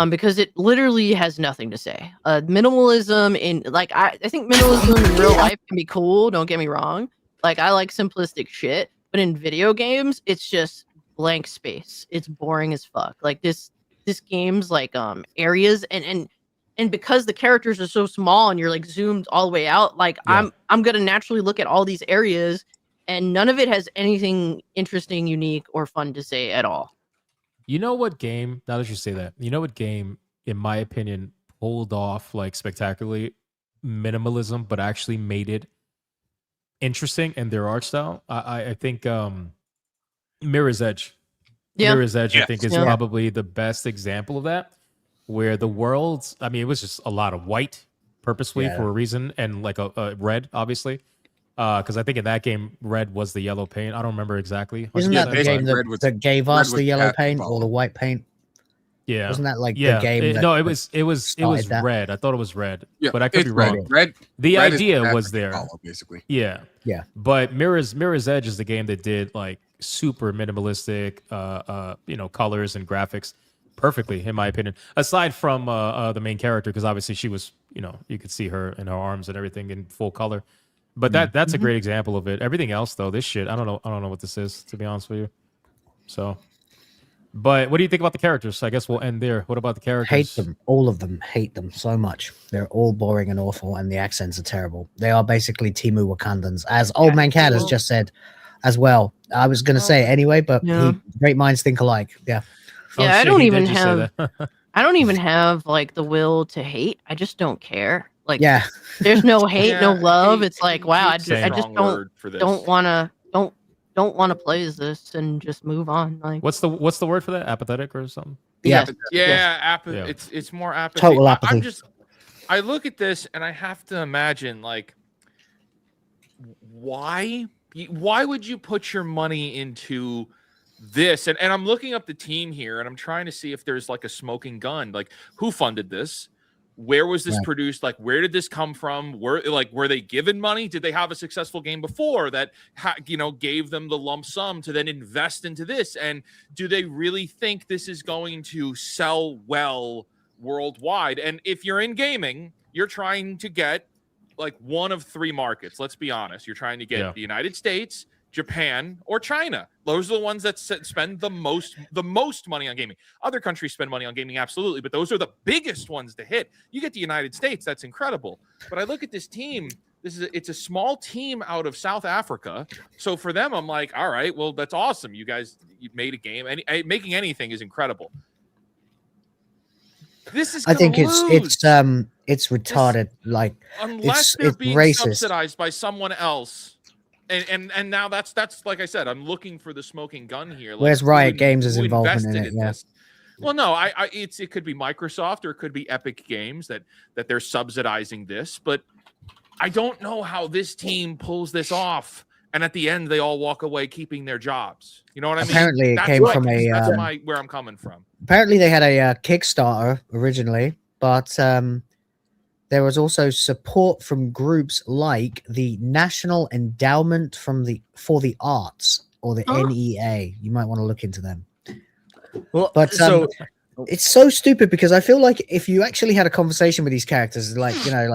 Because it literally has nothing to say. Minimalism in like I think minimalism in real life can be cool. Don't get me wrong. Like I like simplistic shit, but in video games, it's just blank space. It's boring as fuck. Like this game's like areas and because the characters are so small and you're like zoomed all the way out, like I'm gonna naturally look at all these areas, and none of it has anything interesting, unique, or fun to say at all. You know what game, now that you say that, you know what game, in my opinion, pulled off like spectacularly minimalism, but actually made it interesting in their art style? I think Mirror's Edge. Yeah. Mirror's Edge, I think, is probably the best example of that, where the worlds, I mean, it was just a lot of white purposefully for a reason, and like a red, obviously. Because I think in that game, red was the yellow paint. I don't remember exactly. Isn't that the game that gave us the yellow paint or the white paint? Yeah, wasn't that like the game? No, it was red. I thought it was red, but I could be red. wrong. Red. The red idea is was there, color, basically. Yeah. But Mirror's Edge is the game that did like super minimalistic, colors and graphics perfectly, in my opinion. Aside from the main character, because obviously she was, you could see her in her arms and everything in full color. But that's a great example of it. Everything else, though, this shit, I don't know what this is, to be honest with you. So, but what do you think about the characters? I guess we'll end there. What about the characters? Hate them, all of them. Hate them so much. They're all boring and awful, and the accents are terrible. They are basically Timu Wakandans, as Old Man Cat has just said, as well. I was going to say it anyway, but great minds think alike. Yeah. Yeah, I don't even have. I don't even have like the will to hate. I just don't care. Like, there's no hate, no love. It's like, wow, I just don't want to play as this and just move on. Like, what's the word for that? Apathetic or something? It's more apathy. Total apathy. I look at this and I have to imagine, like, why would you put your money into this? And I'm looking up the team here and I'm trying to see if there's like a smoking gun. Like, who funded this? Where was this produced? Like, where did this come from? Were they given money? Did they have a successful game before that, gave them the lump sum to then invest into this? And do they really think this is going to sell well worldwide? And if you're in gaming, you're trying to get like one of three markets. Let's be honest. You're trying to get the United States, Japan, or China. Those are the ones that spend the most money on gaming. Other countries spend money on gaming, absolutely, but those are the biggest ones to hit. You get the United States, that's incredible. But I look at this team. It's a small team out of South Africa. So for them, I'm like, all right, well, that's awesome. You made a game. Making anything is incredible. This is. I think it's retarded. Like, unless they're being racist. Subsidized by someone else. And now that's like I said, I'm looking for the smoking gun here. Like, where's Riot Games' involvement in it? This? Well, no, it could be Microsoft or it could be Epic Games that they're subsidizing this, but I don't know how this team pulls this off. And at the end, they all walk away keeping their jobs. You know what I mean? Apparently, it came from that's where I'm coming from. Apparently, they had a Kickstarter originally, but there was also support from groups like the National Endowment for the Arts, or the NEA. You might want to look into them. Well, but it's so stupid because I feel like if you actually had a conversation with these characters, like,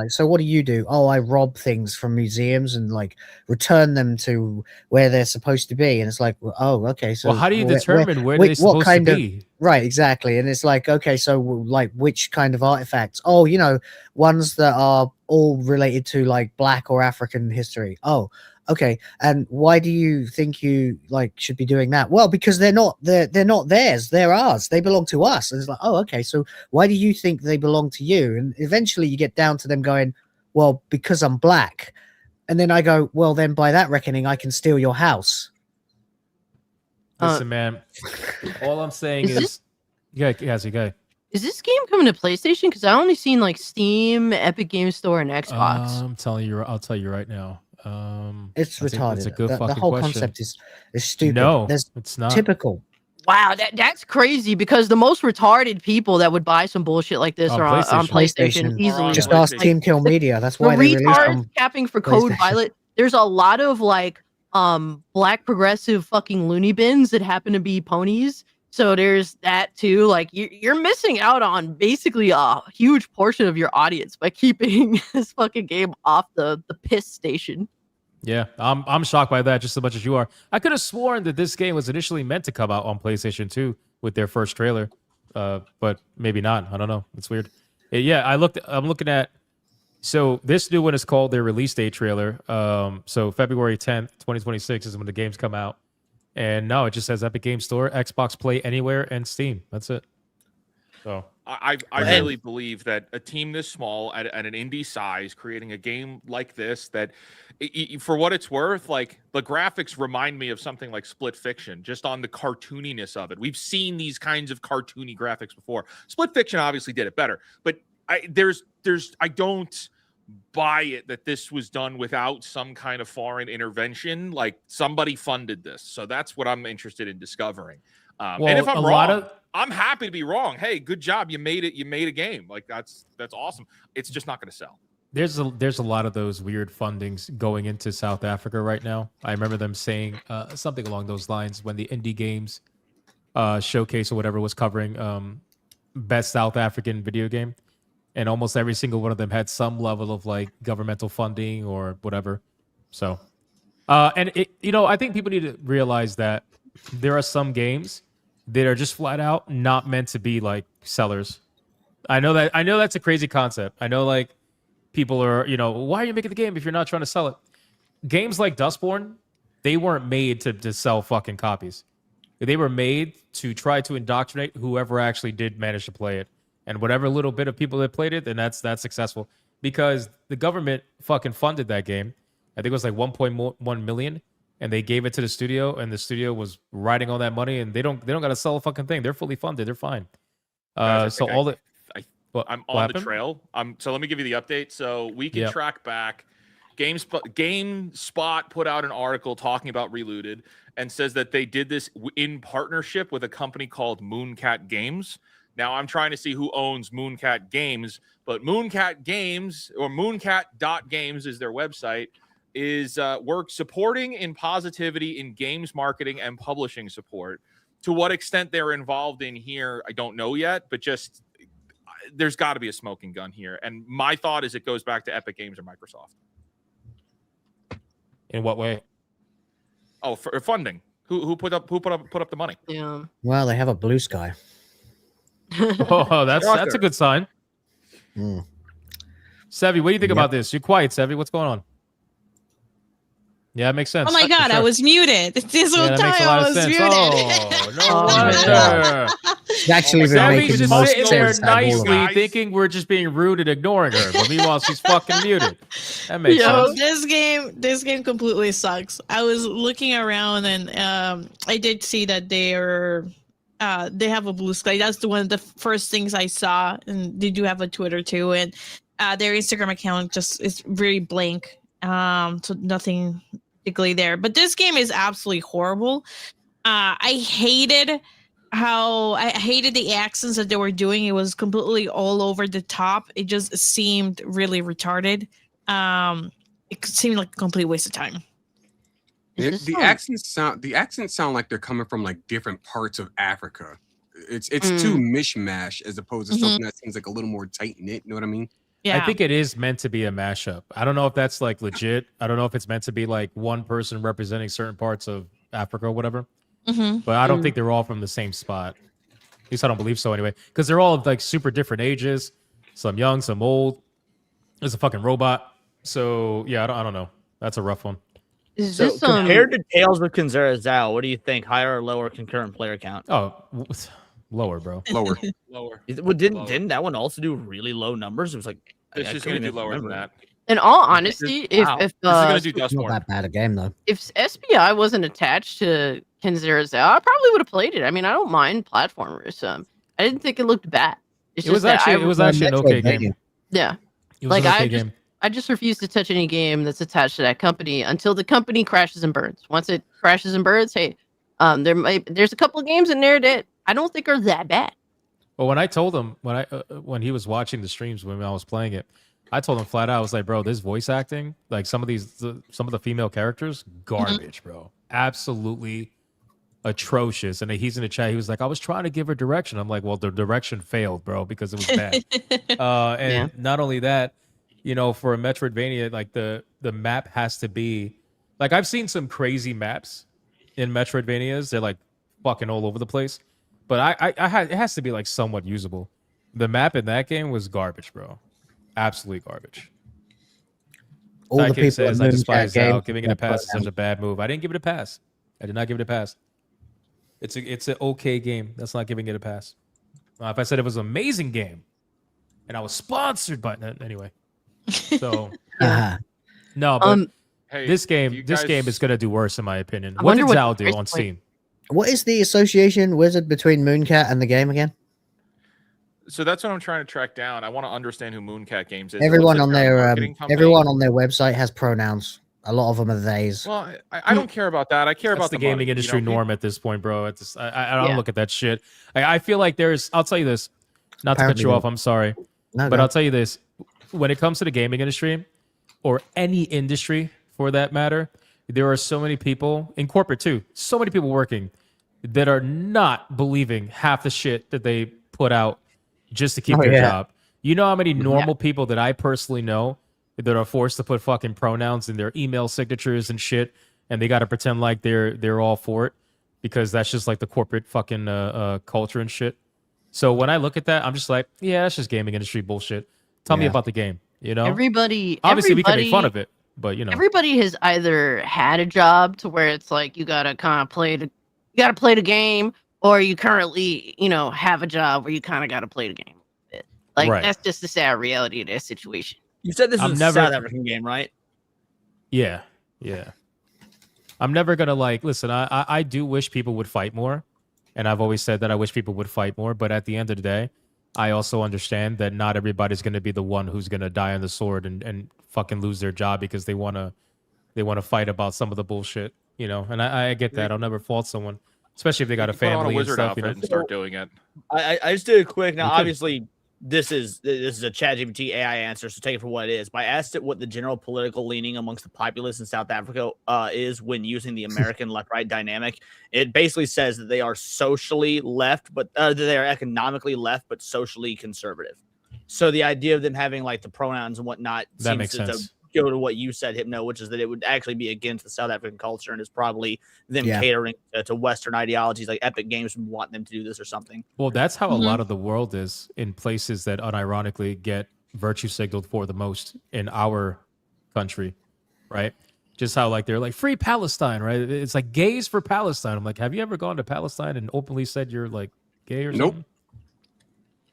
so what do you do? Oh, I rob things from museums and like return them to where they're supposed to be. And it's like, oh, okay. So how do you determine where they're supposed to be? Right, exactly. And it's like, okay, so like which kind of artifacts? Oh, ones that are all related to like Black or African history. Oh, okay. And why do you think you should be doing that? Well, because they're not theirs, they're ours. They belong to us. And it's like, oh, okay. So why do you think they belong to you? And eventually you get down to them going, well, because I'm Black. And then I go, well, then by that reckoning, I can steal your house. Listen, man. All I'm saying is, yeah, Cassie, go. Is this game coming to PlayStation? Because I only seen like Steam, Epic Game Store, and Xbox. I'm telling you, I'll tell you right now. It's retarded. That's a good the fucking whole question. concept is stupid. No, it's not. Typical. Wow, that's crazy because the most retarded people that would buy some bullshit like this are on PlayStation easily. Just ask Team Kill Media. That's why they released retards capping for Code Violet. There's a lot of like black progressive fucking loony bins that happen to be ponies. So there's that too. Like you're missing out on basically a huge portion of your audience by keeping this fucking game off the piss station. Yeah, I'm shocked by that just as much as you are. I could have sworn that this game was initially meant to come out on PlayStation 2 with their first trailer, but maybe not. I don't know. It's weird. Yeah, I'm looking at. So this new one is called their release date trailer. So February 10th, 2026 is when the games come out. And no, it just says Epic Game Store, Xbox Play Anywhere, and Steam. That's it. So I really believe that a team this small at an indie size creating a game like this, that for what it's worth, like the graphics remind me of something like Split Fiction, just on the cartooniness of it. We've seen these kinds of cartoony graphics before. Split Fiction obviously did it better, but I don't buy it that this was done without some kind of foreign intervention. Like somebody funded this, so that's what I'm interested in discovering. And if I'm wrong, I'm happy to be wrong. Hey, good job, you made it. You made a game. Like that's awesome. It's just not going to sell. There's a lot of those weird fundings going into South Africa right now. I remember them saying something along those lines when the indie games showcase or whatever was covering best South African video game. And almost every single one of them had some level of like governmental funding or whatever. So, and I think people need to realize that there are some games that are just flat out not meant to be like sellers. I know that's a crazy concept. I know like people are, why are you making the game if you're not trying to sell it? Games like Dustborn, they weren't made to sell fucking copies. They were made to try to indoctrinate whoever actually did manage to play it. And whatever little bit of people that played it, then that's successful. Because the government fucking funded that game. I think it was like 1.1 million, and they gave it to the studio, and the studio was riding all that money, and they don't got to sell a fucking thing. They're fully funded. They're fine. I'm on the trail. So let me give you the update. So we can track back. GameSpot put out an article talking about Relooted and says that they did this in partnership with a company called Mooncat Games. Now I'm trying to see who owns Mooncat Games, but Mooncat Games, or mooncat.games is their website, is work supporting in positivity in games marketing and publishing support. To what extent they're involved in here, I don't know yet, but just there's got to be a smoking gun here. And my thought is it goes back to Epic Games or Microsoft. In what way? Oh, for funding. Who put up the money? Yeah. Well, they have a blue sky. Oh, that's a good sign. Sevi, what do you think about this? You're quiet, Sevi. What's going on? Yeah, it makes sense. Oh my god, I was muted. This whole time I was muted. Oh, no wonder. Actually, Sevi's just sitting there nicely thinking we're just being rude and ignoring her, but meanwhile she's fucking muted. That makes sense. This game completely sucks. I was looking around and I did see that they have a blue sky. That's one of the first things I saw, and they do have a Twitter too, and their Instagram account just is very blank. So nothing particularly there. But this game is absolutely horrible. I hated the accents that they were doing. It was completely all over the top. It just seemed really retarded. It seemed like a complete waste of time. The accents sound like they're coming from like different parts of Africa. It's too mishmash as opposed to something that seems like a little more tight knit. You know what I mean? Yeah. I think it is meant to be a mashup. I don't know if that's like legit. I don't know if it's meant to be like one person representing certain parts of Africa or whatever. But I don't think they're all from the same spot. At least I don't believe so anyway. Because they're all like super different ages. Some young, some old. There's a fucking robot. So yeah, I don't know. That's a rough one. So compared to Tales of Kinzera Zao, what do you think? Higher or lower concurrent player count? Oh, lower, bro. Lower. Didn't that one also do really low numbers? It was like this is going to do lower than that. In all honesty, Wow. if This is gonna do dust Not more. that bad a game though. if SBI wasn't attached to Kinzera's Zao, I probably would have played it. I mean, I don't mind platformers. I didn't think it looked bad. It's It was just that actually an okay Metroidvania. game. yeah. It was Like an okay game. I just refuse to touch any game that's attached to that company until the company crashes and burns. Once it crashes and burns, hey, there's a couple of games in there that I don't think are that bad. Well, when I told him when he was watching the streams when I was playing it, I told him flat out, I was like, bro, this voice acting, like some of the female characters, garbage, bro, absolutely atrocious. And he's in the chat. He was like, I was trying to give her direction. I'm like, well, the direction failed, bro, because it was bad. And not only that, you know, for a Metroidvania, like the map has to be like, I've seen some crazy maps in Metroidvanias. They're like fucking all over the place. But it has to be like somewhat usable. The map in that game was garbage, bro. Absolutely garbage. All the Sidekick people says, at I Mooncat despise Games Zao. Giving it a pass is such a bad move. I didn't give it a pass. I did not give it a pass. It's an okay game. That's not giving it a pass. If I said it was an amazing game, and I was sponsored by anyway. So no, but Hey, this game is gonna do worse in my opinion. What did Zao do on Steam? What is the association wizard between Mooncat and the game again? So that's what I'm trying to track down. I want to understand who Mooncat Games is. Everyone on their website has pronouns. A lot of them are theys. Well, I don't care about that. I care That's about the the gaming money, industry you know? norm at this point, bro. I don't look at that shit. I feel like I'll tell you this, not to cut you off. I'm sorry, but I'll tell you this: when it comes to the gaming industry, or any industry for that matter, there are so many people in corporate too. So many people working that are not believing half the shit that they put out just to keep their job. You know how many normal people that I personally know that are forced to put fucking pronouns in their email signatures and shit, and they got to pretend like they're all for it because that's just like the corporate fucking culture and shit. So when I look at that, I'm just like, yeah, that's just gaming industry bullshit. Tell me about the game. You know, obviously we can make fun of it, but you know, everybody has either had a job to where it's like you gotta kind of play the game, or you currently, you know, have a job where you kind of gotta play the game. Like that's just the sad reality of their situation. You said this is a South African game, right? Yeah. I'm never gonna listen. I do wish people would fight more, and I've always said that I wish people would fight more. But at the end of the day, I also understand that not everybody's gonna be the one who's gonna die on the sword and fucking lose their job because they wanna fight about some of the bullshit, you know. And I get that. I'll never fault someone, especially if they got a family Put on a and wizard stuff. outfit You know, and start doing it. I just did a quick. Now, obviously, this is a ChatGPT AI answer, so take it for what it is. But I asked it what the general political leaning amongst the populace in South Africa is when using the American left-right dynamic. It basically says that they are socially left, but they are economically left, but socially conservative. So the idea of them having like the pronouns and whatnot seems to go to what you said, Hypno, which is that it would actually be against the South African culture and is probably them catering to Western ideologies, like Epic Games would want them to do this or something. Well, that's how a lot of the world is in places that unironically get virtue signaled for the most in our country, right? Just how like they're like free Palestine, right? It's like gays for Palestine. I'm like, have you ever gone to Palestine and openly said you're like gay or something?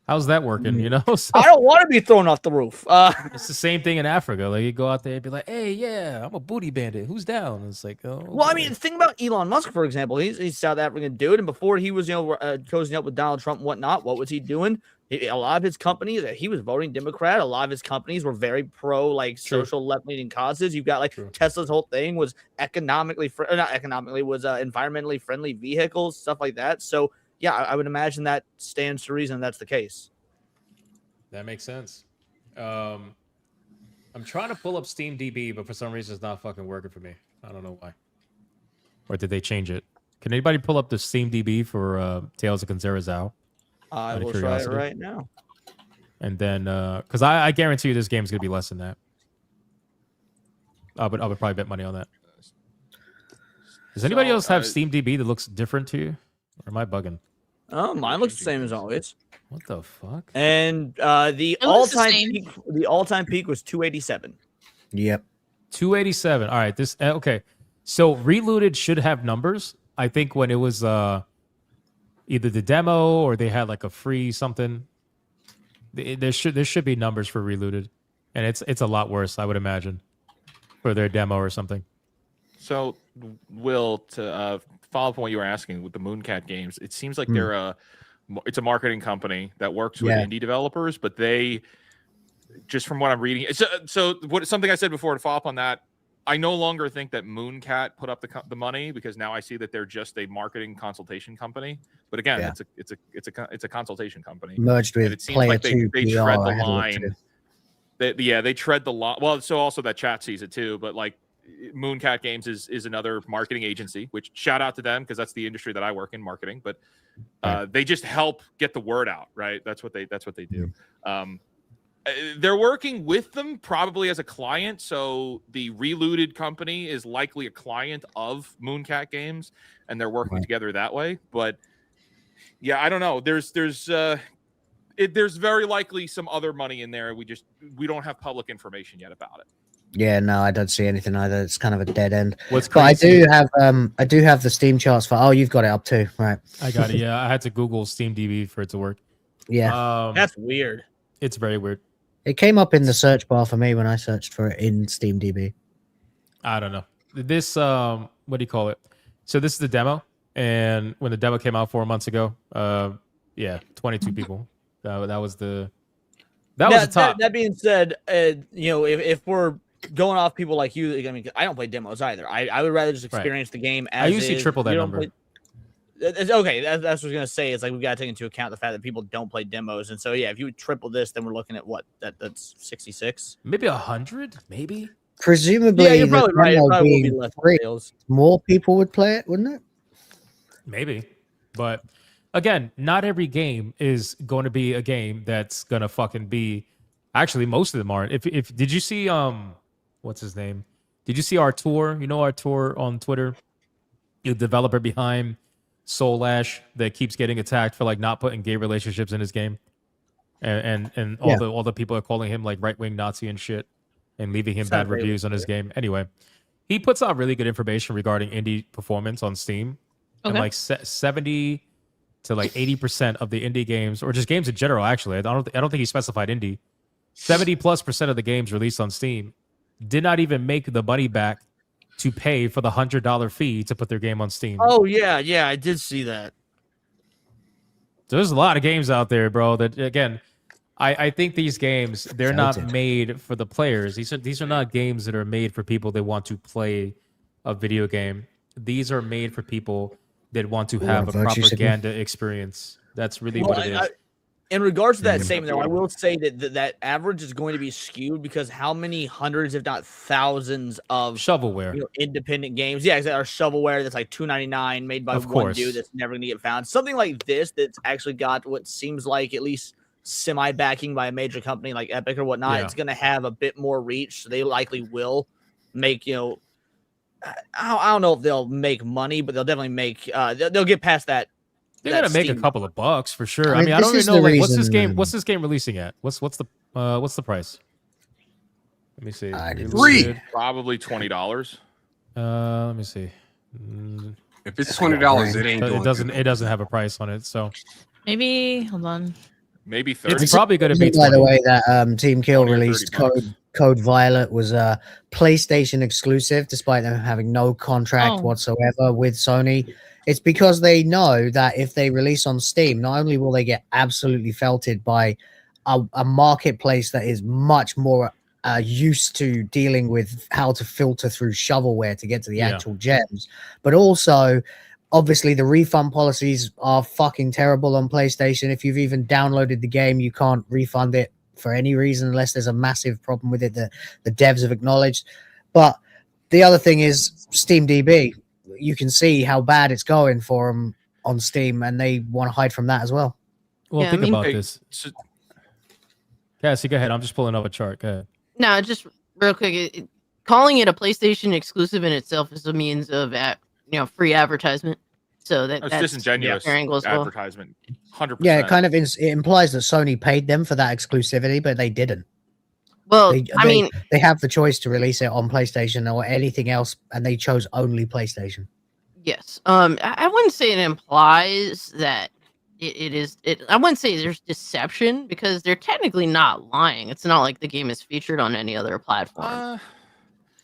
How's that working? You know, so, I don't want to be thrown off the roof. It's the same thing in Africa. Like you go out there and be like, "Hey, yeah, I'm a booty bandit. Who's down?" And it's like, "Oh." Well, I mean, think about Elon Musk, for example. He's a South African dude, and before he was, cozying up with Donald Trump and whatnot, what was he doing? A lot of his companies, he was voting Democrat. A lot of his companies were very pro, like social left-leaning causes. You've got like Tesla's whole thing was environmentally friendly vehicles, stuff like that. So. Yeah, I would imagine that stands to reason that's the case. That makes sense. I'm trying to pull up Steam DB, but for some reason it's not fucking working for me. I don't know why. Or did they change it? Can anybody pull up the Steam DB for Tales of Kinzera Zao? I will try it right now. And then, because I guarantee you this game's going to be less than that. I would probably bet money on that. Does anybody else have Steam DB that looks different to you? Or am I bugging? Oh, mine looks the same as always. What the fuck? And the all-time peak was 287. Yep. 287. All right. This okay. So Relooted should have numbers. I think when it was either the demo or they had like a free something. There should be numbers for Relooted. and it's a lot worse, I would imagine, for their demo or something. So, Will, to follow up on what you were asking with the Mooncat games, it seems like it's a marketing company that works with indie developers, but they, just from what I'm reading, something I said before to follow up on that, I no longer think that Mooncat put up the money, because now I see that they're just a marketing consultation company. But again, it's a consultation company merged with it seems Player like they 2 tread PR, the line. They tread the line. Well, so also that chat sees it too. But like Mooncat Games is another marketing agency, which shout out to them, because that's the industry that I work in, marketing. But they just help get the word out, right? That's what they do. They're working with them probably as a client. So the Relooted company is likely a client of Mooncat Games, and they're working together that way. But yeah, I don't know. There's very likely some other money in there. We don't have public information yet about it. Yeah, no, I don't see anything either. It's kind of a dead end. What's but crazy? I do have the Steam charts for. Oh, you've got it up too, right? I got it. Yeah, I had to Google SteamDB for it to work. Yeah, that's weird. It's very weird. It came up in the search bar for me when I searched for it in SteamDB. I don't know. This what do you call it? So this is the demo, and when the demo came out 4 months ago, 22 people. That was the top. That being said, if we're going off people like you, I mean, I don't play demos either. I would rather just experience the game as I usually triple that number. It's okay. That's what I was gonna say. It's like we gotta take into account the fact that people don't play demos, and so if you triple this, then we're looking at what? That's 66, maybe 100, maybe. Presumably, you're probably right. It probably will be less sales. More people would play it, wouldn't it? Maybe, but again, not every game is going to be a game that's gonna fucking be. Actually, most of them aren't. If did you see what's his name? Did you see Artur? You know Artur on Twitter, the developer behind Soul Ash, that keeps getting attacked for like not putting gay relationships in his game, and all the people are calling him like right-wing Nazi and shit, and leaving him bad reviews on his game. Anyway, he puts out really good information regarding indie performance on Steam, and like 70 to like 80% of the indie games, or just games in general, actually, I don't think he specified indie. 70+% of the games released on Steam did not even make the money back to pay for the $100 fee to put their game on Steam. Oh yeah, I did see that. So there's a lot of games out there, bro. That again, I think these games, they're not made for the players. These are not games that are made for people that want to play a video game. These are made for people that want to have a propaganda experience. That's really what it is. In regards to that statement, though, I will say that average is going to be skewed, because how many hundreds, if not thousands, of shovelware, independent games, that are shovelware that's like $2.99, made by one dude that's never going to get found. Something like this that's actually got what seems like at least semi backing by a major company like Epic or whatnot. It's going to have a bit more reach, so they likely will make I don't know if they'll make money, but they'll definitely make they'll get past that. They're gonna make a couple of bucks for sure. I mean, I don't even know like what's this game releasing at? What's the price? Let me see. Probably $20. Let me see. If it's $20, it ain't. It doesn't have a price on it. So maybe hold on. Maybe 30. It's probably going to be 20. By the way, that Team Kill released Code Violet was a PlayStation exclusive, despite them having no contract whatsoever with Sony. It's because they know that if they release on Steam, not only will they get absolutely felted by a marketplace that is much more used to dealing with how to filter through shovelware to get to the actual gems, but also, obviously, the refund policies are fucking terrible on PlayStation. If you've even downloaded the game, you can't refund it for any reason unless there's a massive problem with it that the devs have acknowledged. But the other thing is SteamDB. You can see how bad it's going for them on Steam, and they want to hide from that as well. Well, think about this. Cassie, go ahead. I'm just pulling up a chart. Go ahead. No, just real quick. Calling it a PlayStation exclusive in itself is a means of free advertisement. So that's disingenuous advertisement. 100%. Yeah, it implies that Sony paid them for that exclusivity, but they didn't. Well, they have the choice to release it on PlayStation or anything else, and they chose only PlayStation. Yes. I wouldn't say it implies that it is. I wouldn't say there's deception because they're technically not lying. It's not like the game is featured on any other platform.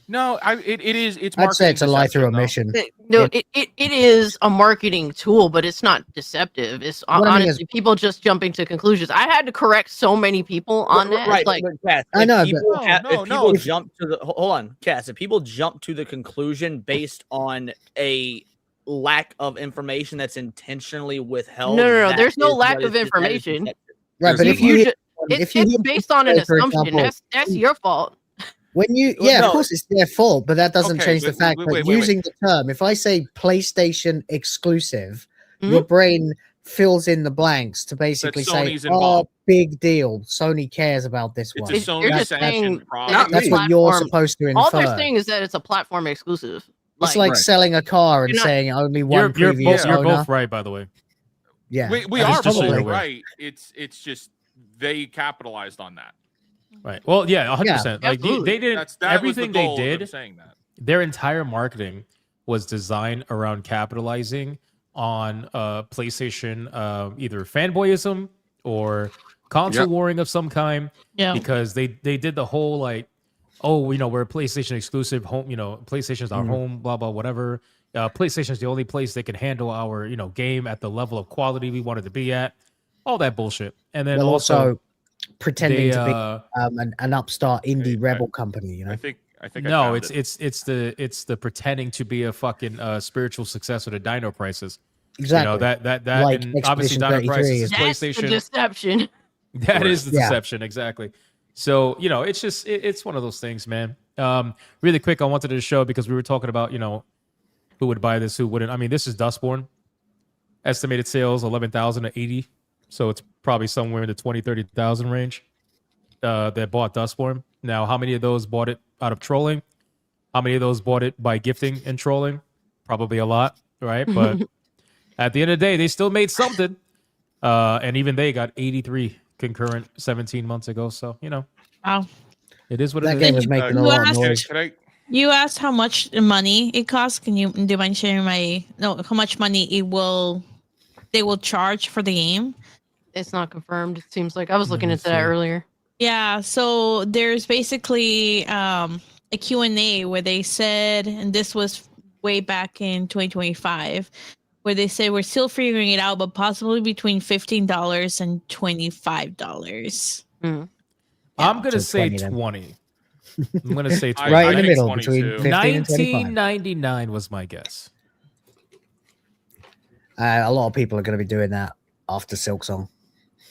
No, it is. It's I'd say it's a lie through deception, though. omission. It is a marketing tool, but it's not deceptive. It's What I mean honestly people just jumping to conclusions. I had to correct so many people on that. Right, It's like, but Cass, I if know, people but- have- No, if no, people no. jump to the hold on, Cass, if people jump to the conclusion based on a lack of information that's intentionally withheld, no. that There's no is lack what of that is information. deception. Right, but You- if you you hear- ju- if you it's hear based on an people say, for assumption. example, That's your fault. when you, Well, of no. course, it's their fault, but that doesn't Okay, change the wait, fact wait, that wait, wait. using the term, if I say PlayStation exclusive, Mm-hmm. your brain fills in the blanks to basically say, Sony's "Oh, involved. big deal. Sony cares about this It's one." a Sony You're just sanctioned saying product. Not that it's me. a That's what you're platform. supposed to All they're infer. saying is that it's a platform exclusive. It's like Right. selling a car and You're not- saying only one You're previous both owner. right, by the way. Yeah, We Just are so you're both aware. right. It's just they capitalized on that. Right. Well, yeah, 100%. Like absolutely. they did That was the everything they goal of them did. saying that. Their entire marketing was designed around capitalizing on PlayStation either fanboyism or console Yep. warring of some kind. Yeah. Because they did the whole like, oh, we're a PlayStation exclusive home, PlayStation's our home, blah blah whatever. PlayStation's the only place that can handle our game at the level of quality we wanted to be at. All that bullshit. And then Well, also pretending they, to be an upstart indie rebel company. I think I no, found it's it. it's the pretending to be a fucking spiritual successor to Dino Crisis. Exactly. That Like and obviously Expedition Dino 33 Crisis is- is That's the PlayStation. deception. That is the Yeah. deception, exactly. So it's just it's one of those things, man. Really quick, I wanted to show because we were talking about who would buy this, who wouldn't. I mean, this is Dustborn. Estimated sales 11,000 to 80, so it's probably somewhere in the 20,000-30,000 range. That bought Dustborn. Now, how many of those bought it out of trolling? How many of those bought it by gifting and trolling? Probably a lot, right? But at the end of the day, they still made something. And even they got 83 concurrent 17 months ago. So, Wow. it is what That it game is. was making a You lot of asked- noise. Can I? You asked how much money it costs. Do you mind sharing how much money they will charge for the game? It's not confirmed. It seems like I was looking into that see. earlier. Yeah, so there's basically a Q&A where they said, and this was way back in 2025, where they said we're still figuring it out, but possibly between $15 and $25. Mm. I'm going to So say 20 then. 20. I'm going to say 20. Right in the think middle 22. between 15 and 25. 1999 was my guess. A lot of people are going to be doing that after Silk Song.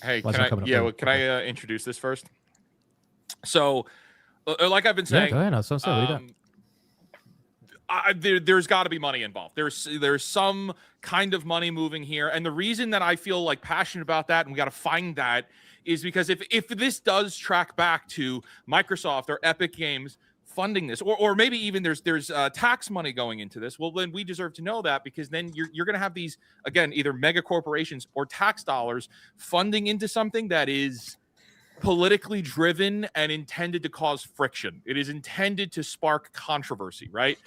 Hey, Why's can that I? coming up? Yeah, Oh, well, can I introduce this first? So, like I've been Yeah, saying, go ahead. So what do you got? there's got to be money involved. There's some kind of money moving here, and the reason that I feel like passionate about that, and we got to find that, is because if this does track back to Microsoft or Epic Games funding this, or maybe even there's tax money going into this, well, then we deserve to know that, because then you're going to have these, again, either mega corporations or tax dollars funding into something that is politically driven and intended to cause friction. It is intended to spark controversy, right?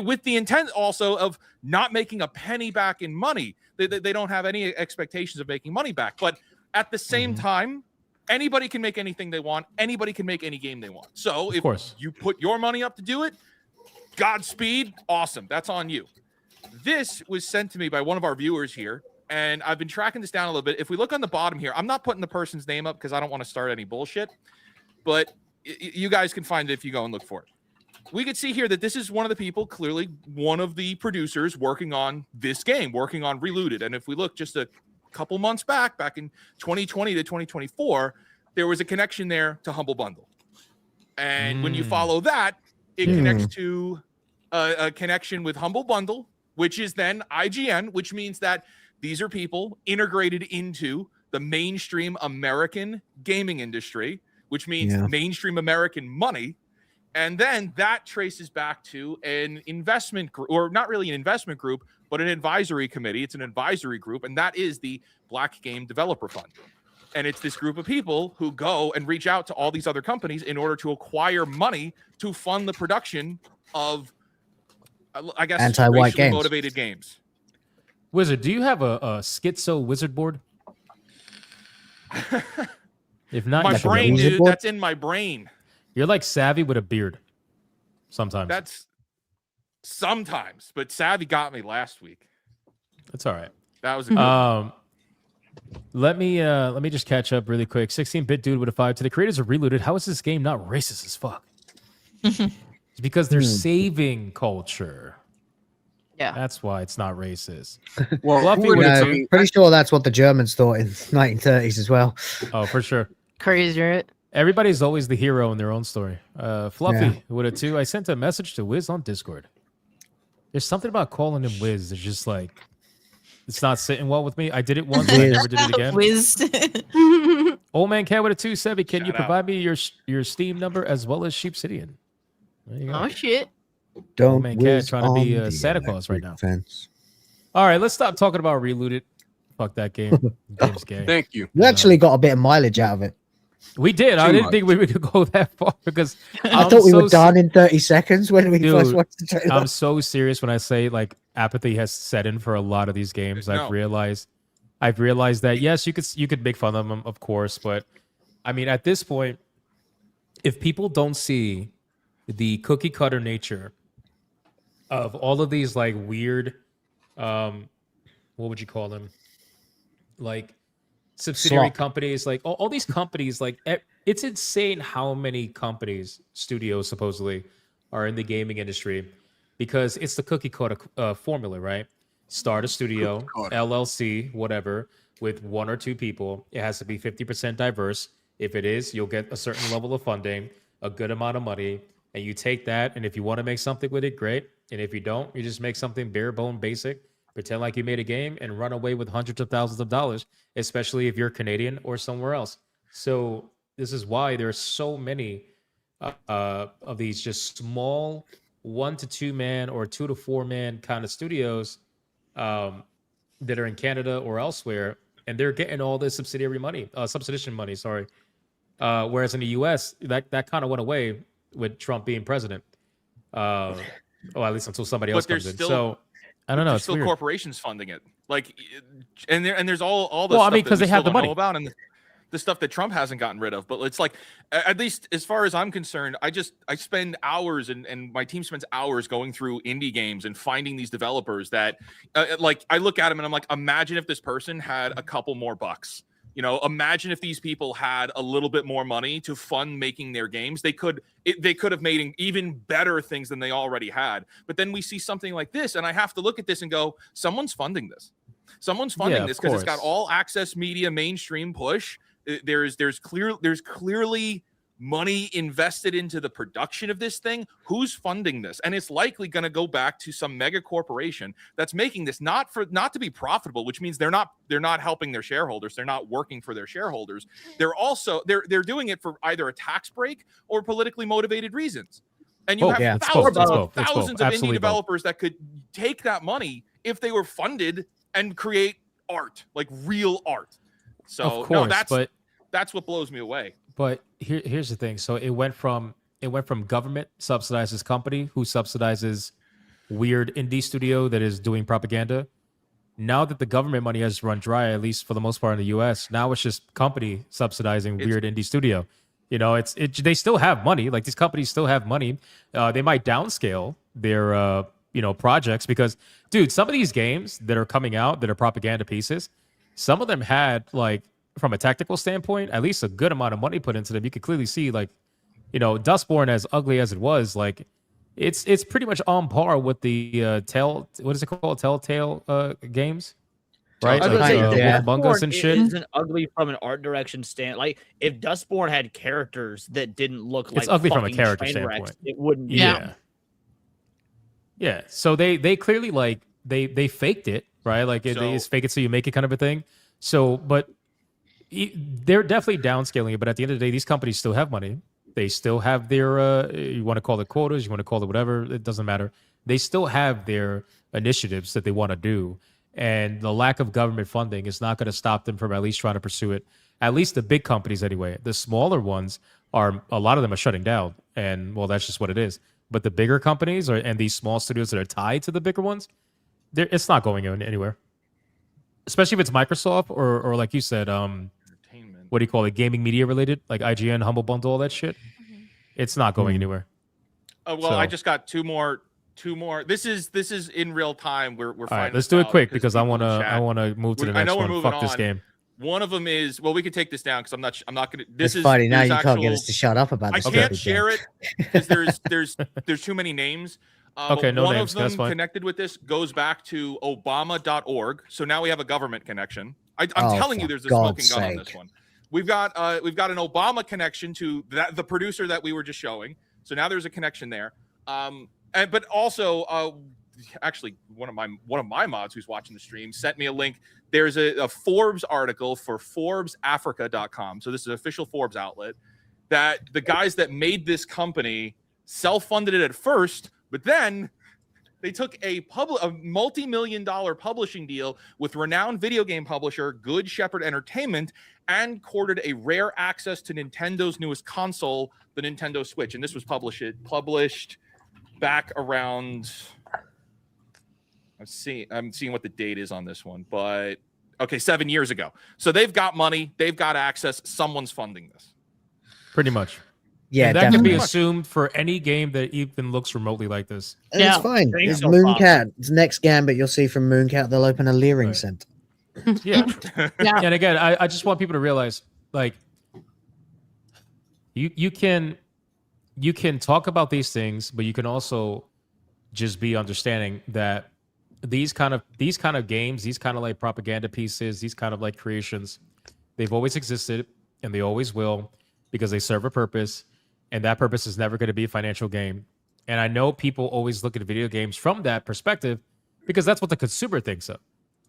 With the intent also of not making a penny back in money. They don't have any expectations of making money back. But at the same time, anybody can make anything they want. Anybody can make any game they want. So if you put your money up to do it, Godspeed, awesome. That's on you. This was sent to me by one of our viewers here, and I've been tracking this down a little bit. If we look on the bottom here, I'm not putting the person's name up because I don't want to start any bullshit, but you guys can find it if you go and look for it. We could see here that this is one of the people, clearly one of the producers working on this game, working on Relooted. And if we look just a couple months back in 2020 to 2024, there was a connection there to Humble Bundle. And when you follow that, it connects to a connection with Humble Bundle, which is then IGN, which means that these are people integrated into the mainstream American gaming industry, which means mainstream American money. And then that traces back to an investment group, or not really an investment group, but an advisory committee. It's an advisory group, and that is the Black Game Developer Fund. And it's this group of people who go and reach out to all these other companies in order to acquire money to fund the production of, I guess, Anti-white racially games. motivated games. Wizard, do you have a schizo wizard board? If not, My you should brain, know. dude. That's in my brain. You're like Savvy with a beard. Sometimes. That's sometimes, but Savvy got me last week. That's all right. That was a good one. Let me just catch up really quick. 16-bit dude with a 5 to the creators of Relooted. How is this game not racist as fuck? It's because they're saving culture. Yeah, that's why it's not racist. Well, I'm pretty sure that's what the Germans thought in 1930s as well. Oh, for sure. Crazy, right? Everybody's always the hero in their own story. Fluffy Yeah. with a 2. I sent a message to Wiz on Discord. There's something about calling him Wiz. It's just like it's not sitting well with me. I did it once, but I never did it again. Wiz. Old man cat with a 2, Sevi. Can you Shout out. provide me your Steam number as well as Sheepsidian? There you go. Oh shit. Don't man cat whiz trying to be on the Santa Claus right now. fence. All right, let's stop talking about Relooted. Fuck that game. Game's gay. Thank you. You actually got a bit of mileage out of it. We did. I Too didn't much. think we could go that far because I thought we were done in 30 seconds when we first Dude, watched the trailer. I'm so serious when I say like apathy has set in for a lot of these games. I've realized that yes, you could make fun of them, of course, but I mean at this point, if people don't see the cookie cutter nature of all of these like weird, what would you call them? Like subsidiary Slop. companies, like all these companies, like it's insane how many companies, studios supposedly are in the gaming industry because it's the cookie cutter formula, right? Start a studio, LLC, whatever, with 1 or 2 people. It has to be 50% diverse. If it is, you'll get a certain level of funding, a good amount of money, and you take that. And if you want to make something with it, great. And if you don't, you just make something bare bone basic, pretend like you made a game, and run away with hundreds of thousands of dollars, especially if you're Canadian or somewhere else. So this is why there are so many of these just small 1 to 2 man or 2 to 4 man kind of studios that are in Canada or elsewhere, and they're getting all this subsidiary money, subsidization money. Sorry. Whereas in the U.S., that kind of went away with Trump being president. At least until somebody else comes in. So I don't know. There's It's still weird. corporations funding it, like, and there's all the Well, I stuff mean, that 'cause we they have still the don't know money. about, and the stuff that Trump hasn't gotten rid of. But it's like, at least as far as I'm concerned, I spend hours and my team spends hours going through indie games and finding these developers that, like, I look at them and I'm like, imagine if this person had a couple more bucks. You know, imagine if these people had a little bit more money to fund making their games. They could have made even better things than they already had. But then we see something like this, and I have to look at this and go, someone's funding this. Someone's funding Yeah, this of because it's got course. all access media, mainstream push. There's clearly money invested into the production of this thing. Who's funding this? And it's likely going to go back to some mega corporation that's making this not to be profitable, which means they're not helping their shareholders. They're not working for their shareholders. They're also they're doing it for either a tax break or politically motivated reasons. And you Both. have Yeah, it's thousands, both. It's both. It's thousands both. of Absolutely indie both. developers that could take that money if they were funded and create art, like real art. So Of course, but that's what blows me away. But here's the thing. So it went from government subsidizes company who subsidizes weird indie studio that is doing propaganda. Now that the government money has run dry, at least for the most part in the US, now it's just company subsidizing weird indie studio. You know, they still have money. Like these companies still have money. They might downscale their projects because, dude, some of these games that are coming out that are propaganda pieces, some of them had like, from a tactical standpoint, at least a good amount of money put into them. You could clearly see, like, Dustborn, as ugly as it was, like, it's pretty much on par with the what is it called? Telltale games, right? I was Like, gonna say, with Among Us and shit. isn't ugly from an art direction stand. Like if Dustborn had characters that didn't look like It's ugly from a fucking character train wrecks, standpoint. it wouldn't be. Yeah. So they clearly like they faked it, right? Like they just fake it so you make it kind of a thing. So, but they're definitely downscaling it. But at the end of the day, these companies still have money. They still have their you want to call it quotas, you want to call it whatever, it doesn't matter. They still have their initiatives that they want to do. And the lack of government funding is not going to stop them from at least trying to pursue it. At least the big companies anyway. The smaller ones a lot of them are shutting down. And well, that's just what it is. But the bigger companies and these small studios that are tied to the bigger ones, it's not going anywhere. Especially if it's Microsoft or like you said, what do you call it, gaming media related, like IGN, Humble Bundle, all that shit. It's not going anywhere. Well, I just got two more. This is in real time. We're all right. finding Let's this do it out quick because because I people in wanna chat- move to the I know next we're one. moving Fuck this on. game. One of them is, well, we can take this down because I'm not gonna. This It's is funny now. there's You can't get us actual- to shut up about I this. can't stupid share game. it because there's too many names. Okay, no one names, of them that's fine. connected with this goes back to Obama.org. So now we have a government connection. I'm Oh, telling you, for there's a smoking God's gun on this sake. one. We've got an Obama connection to the producer that we were just showing. So now there's a connection there. But also, actually, one of my mods who's watching the stream sent me a link. There's a Forbes article for ForbesAfrica.com. So this is an official Forbes outlet that the guys that made this company self-funded it at first, but then they took a multi-million-dollar publishing deal with renowned video game publisher Good Shepherd Entertainment and courted a rare access to Nintendo's newest console, the Nintendo Switch. And this was published back around. I'm seeing what the date is on this one, but okay, 7 years ago. So they've got money, they've got access. Someone's funding this. Pretty much. Yeah, and that can definitely. be assumed for any game that even looks remotely like this. And it's fine. It's Mooncat. It's next Gambit you'll see from Mooncat. They'll open a Leering Center. Yeah. And again, I just want people to realize, like, you can talk about these things, but you can also just be understanding that these kind of games, these kind of like propaganda pieces, these kind of like creations, they've always existed and they always will because they serve a purpose, and that purpose is never going to be a financial gain. And I know people always look at video games from that perspective because that's what the consumer thinks of,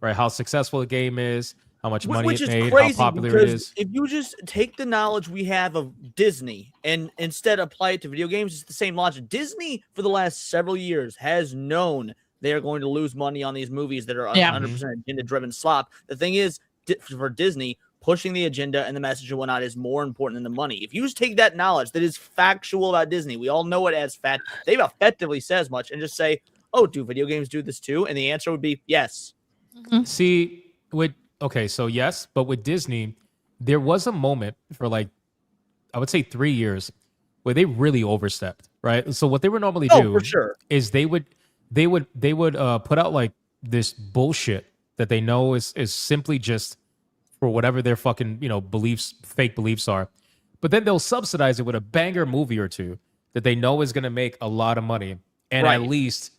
right? How successful a game is, how much money Which it is made, crazy how popular it because is. if you just take the knowledge we have of Disney and instead apply it to video games, it's the same logic. Disney, for the last several years, has known they are going to lose money on these movies that are 100% agenda-driven slop. The thing is, for Disney, pushing the agenda and the message and whatnot is more important than the money. If you just take that knowledge that is factual about Disney, we all know it as fact, they've effectively said as much, and just say, oh, do video games do this too? And the answer would be yes. See, so yes, but with Disney, there was a moment for like, I would say 3 years where they really overstepped, right? So what they would normally do for sure. is they would put out like this bullshit that they know is simply just for whatever their fucking, fake beliefs are. But then they'll subsidize it with a banger movie or two that they know is going to make a lot of money and at least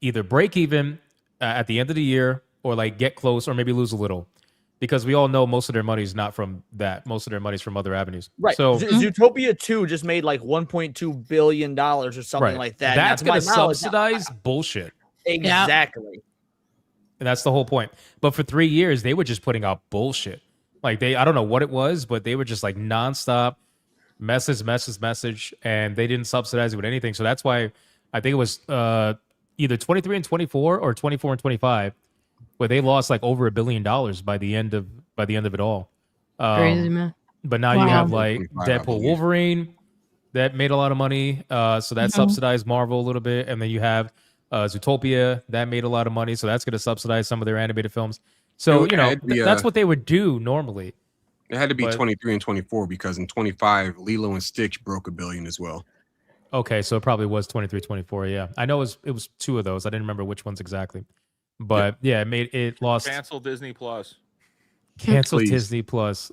either break even at the end of the year or like get close or maybe lose a little. Because we all know most of their money is not from that. Most of their money is from other avenues. Right. So Zootopia 2 just made like $1.2 billion or something like that. That's Now, going to to my knowledge, subsidize bullshit. Exactly. And that's the whole point. But for 3 years, they were just putting out bullshit. Like I don't know what it was, but they were just like nonstop message, and they didn't subsidize it with anything. So that's why I think it was either 23 and 24 or 24 and 25, where they lost like over $1 billion by the end of it all. Crazy, man. But now you have like Deadpool, Wolverine that made a lot of money. So that subsidized Marvel a little bit, and then you have Zootopia that made a lot of money. So that's going to subsidize some of their animated films. So that's what they would do normally. It had to be 23 and 24 because in 25, Lilo and Stitch broke $1 billion as well. Okay, so it probably was 23, 24. Yeah, I know it was two of those. I didn't remember which ones exactly, but it lost. Cancel Disney Plus. Cancel Disney Plus.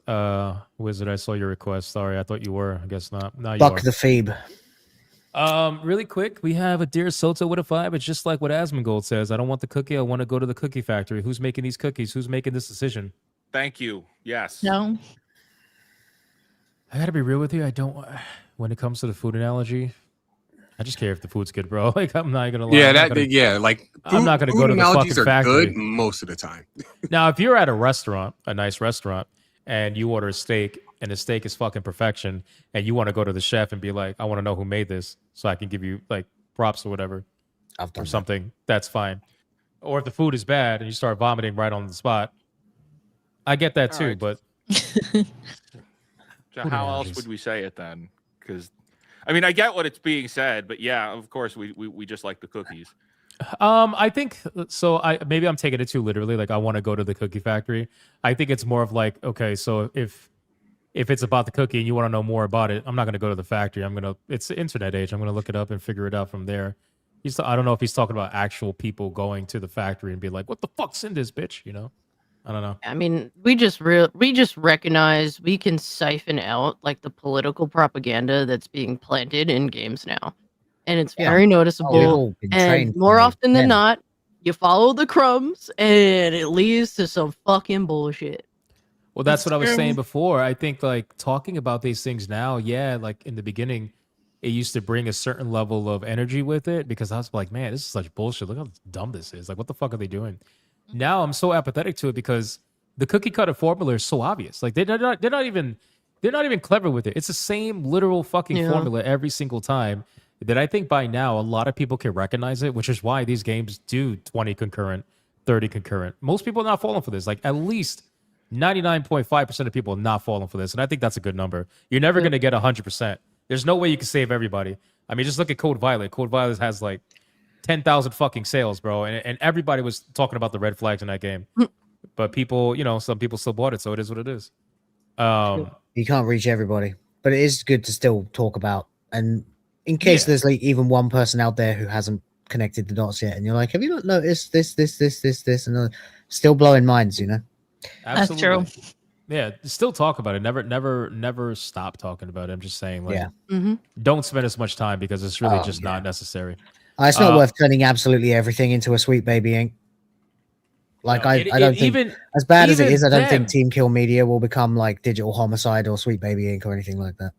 Wizard, I saw your request. Sorry, I thought you were. I guess not. Now you Fuck are. the Phoebe. Really quick, we have a Dear Soto with a 5. It's just like what Asmongold says. I don't want the cookie. I want to go to the cookie factory. Who's making these cookies? Who's making this decision? Thank you. Yes. No. I gotta be real with you. I don't. When it comes to the food analogy, I just care if the food's good, bro. Like I'm not gonna lie. I'm not gonna go to the fucking factory. Good most of the time. Now, if you're at a restaurant, a nice restaurant, and you order a steak, and the steak is fucking perfection, and you want to go to the chef and be like, I want to know who made this, so I can give you like props or whatever, or something. That's fine. Or if the food is bad and you start vomiting right on the spot, I get that too. But so how else would we say it then? Because I mean, I get what it's being said, but yeah, of course we just like the cookies. I think so. Maybe I'm taking it too literally. Like I want to go to the cookie factory. I think it's more of like, okay, so if if it's about the cookie and you want to know more about it, I'm not going to go to the factory. It's the internet age. I'm going to look it up and figure it out from there. I don't know if he's talking about actual people going to the factory and be like, what the fuck's in this bitch? You know? I don't know. I mean, we just recognize we can siphon out like the political propaganda that's being planted in games now. And it's very noticeable. And more often than not, you follow the crumbs and it leads to some fucking bullshit. Well, that's what I was saying before. I think like talking about these things now, yeah, like in the beginning, it used to bring a certain level of energy with it because I was like, man, this is such bullshit. Look how dumb this is. Like, what the fuck are they doing? Now I'm so apathetic to it because the cookie cutter formula is so obvious. Like they're not even clever with it. It's the same literal fucking formula every single time that I think by now a lot of people can recognize it, which is why these games do 20 concurrent, 30 concurrent. Most people are not falling for this. Like at least 99.5% of people are not falling for this. And I think that's a good number. You're never going to get 100%. There's no way you can save everybody. I mean, just look at Code Violet. Code Violet has like 10,000 fucking sales, bro. And everybody was talking about the red flags in that game. But people, some people still bought it. So it is what it is. You can't reach everybody. But it is good to still talk about. And in case there's like even one person out there who hasn't connected the dots yet. And you're like, have you not noticed this, and still blowing minds, you know? Absolutely. That's true. Yeah, still talk about it. Never stop talking about it. I'm just saying, like, don't spend as much time because it's really just not necessary. It's not worth turning absolutely everything into a Sweet Baby Inc. Like, no, I don't think, as bad as it is, I don't think Team Kill Media will become like Digital Homicide or Sweet Baby Inc. or anything like that.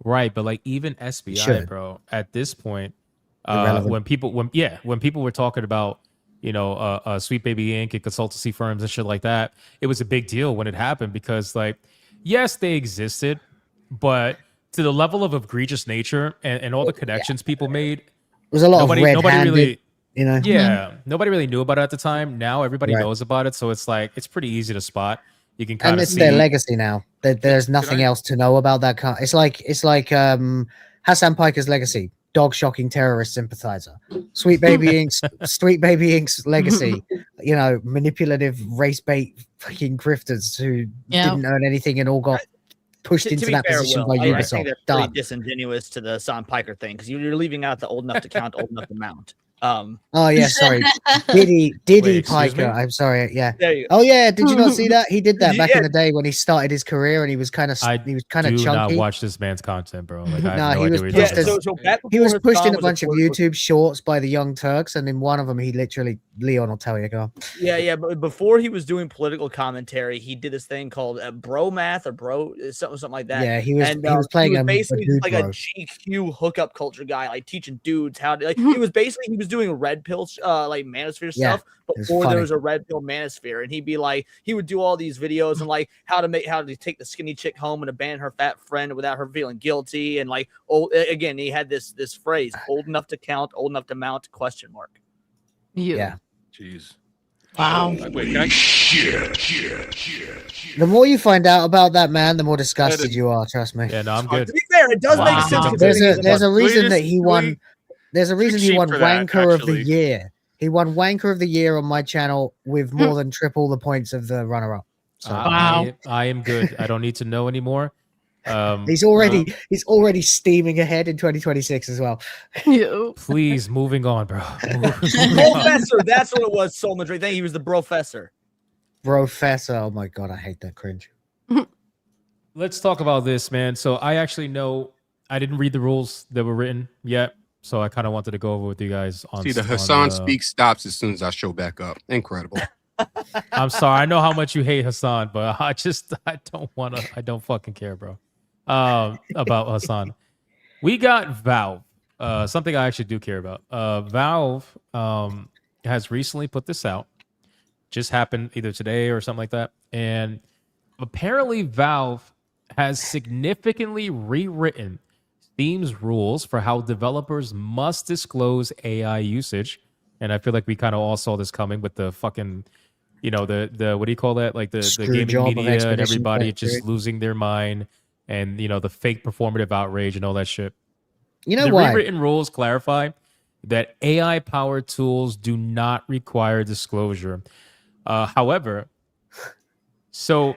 Right, but like even SBI, bro, at this point, when people were talking about Sweet Baby Inc. and consultancy firms and shit like that, it was a big deal when it happened because, like, yes, they existed, but to the level of egregious nature and all the connections people made, it was a lot of red-handed, really, Yeah, nobody really knew about it at the time. Now everybody knows about it, so it's like it's pretty easy to spot. You can kind of see their legacy now. There's nothing else to know about that car. It's like Hassan Piker's legacy. Dog shocking terrorist sympathizer. Sweet Baby Inc.'s legacy, manipulative race bait fucking grifters who didn't earn anything and all got pushed into that position by Ubisoft. I think that's pretty disingenuous to the Hassan Piker thing because you're leaving out the old enough to count, old enough to mount. Oh yeah, sorry, Diddy Piker. I'm sorry. Yeah. Oh yeah. Did you not see that? He did that back in the day when he started his career, and he was kind of chunky. Do not watch this man's content, bro. Like, he was pushed in a bunch of YouTube shorts by the Young Turks, and in one of them, he literally Leon will tell you, go. Yeah. But before he was doing political commentary, he did this thing called bro math or bro something like that. Yeah, he was playing basically like a GQ hookup culture guy, like teaching dudes how to he was doing red pill like manosphere stuff before there was a red pill manosphere, and he would do all these videos and like how to take the skinny chick home and abandon her fat friend without her feeling guilty, and like again he had this phrase, old enough to count, old enough to mount ? Yeah. Jeez. Wow. Wait, The more you find out about that man, the more disgusted you are. Trust me. Yeah, no, I'm good. To be fair, it does make sense. There's a reason that he won. There's a reason he won Wanker of the Year. He won Wanker of the Year on my channel with more than triple the points of the runner-up. So, I am good. I don't need to know anymore. He's already steaming ahead in 2026 as well. Please, moving on, bro. Professor, that's what it was. Soul Madrid. Thank you. He was the professor. Professor. Oh my god, I hate that cringe. Let's talk about this, man. So I actually know I didn't read the rules that were written yet. So I kind of wanted to go over with you guys on. See, the Hassan speak stops as soon as I show back up. Incredible. I'm sorry. I know how much you hate Hassan, but I don't fucking care, bro. About Hassan. We got Valve. Something I actually do care about. Valve has recently put this out. Just happened either today or something like that. And apparently Valve has significantly rewritten Steam's rules for how developers must disclose AI usage. And I feel like we kind of all saw this coming with the fucking, the what do you call that? Like the gaming media and everybody just losing their mind, and the fake performative outrage and all that shit. You know the why? Rewritten rules clarify that AI powered tools do not require disclosure. However, so